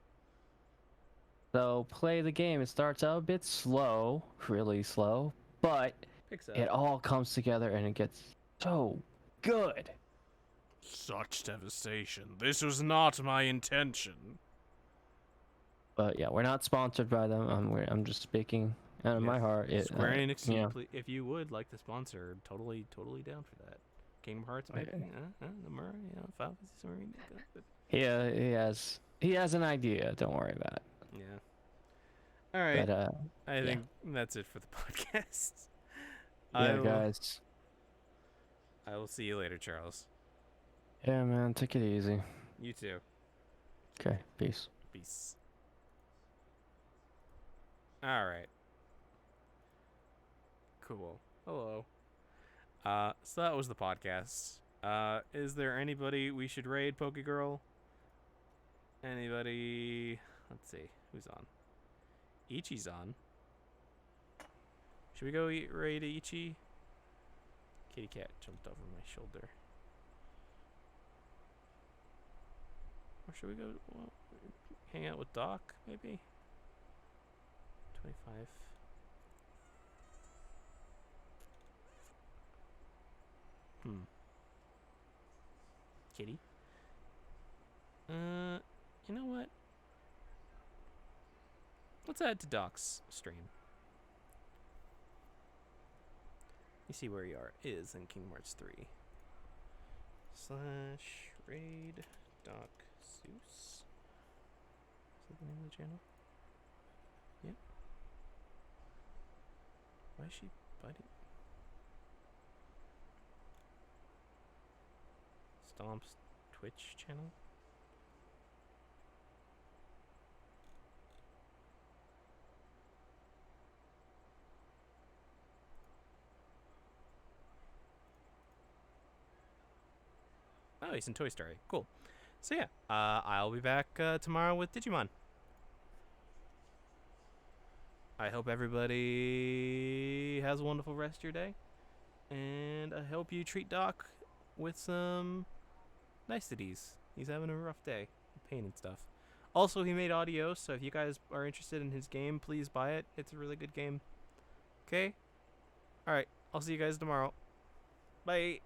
So play the game. It starts out a bit slow, really slow, but Picks up. it all comes together and it gets so good. Such devastation. This was not my intention. But yeah, we're not sponsored by them. I'm just speaking out of my heart. Square Enix, yeah. if you would like to sponsor, totally down for that. Kingdom Hearts, maybe. Okay. The Murray, Final Fantasy. Yeah, he has an idea. Don't worry about it. Yeah. All right. But I think that's it for the podcast. yeah, guys. I will see you later, Charles. Yeah, man, take it easy. You too. Okay, peace. Peace. All right. Cool. Hello. So that was the podcast. Is there anybody we should raid, Pokegirl? Anybody? Let's see. Who's on? Ichi's on. Should we go raid Ichi? Kitty cat jumped over my shoulder. Or should we go hang out with Doc, maybe? 25. Kitty. You know what? Let's add to Doc's stream. You see where he is in Kingdom Hearts 3. / raid Doc Zeus. Is that the name of the channel? Yep. Why is she biting? Stomp's Twitch channel? Oh, he's in Toy Story. Cool. So yeah, I'll be back tomorrow with Digimon. I hope everybody has a wonderful rest of your day. And I hope you treat Doc with some niceties. He's having a rough day painting stuff. Also, he made audio, so if you guys are interested in his game, please buy it. It's a really good game. Okay? Alright, I'll see you guys tomorrow. Bye.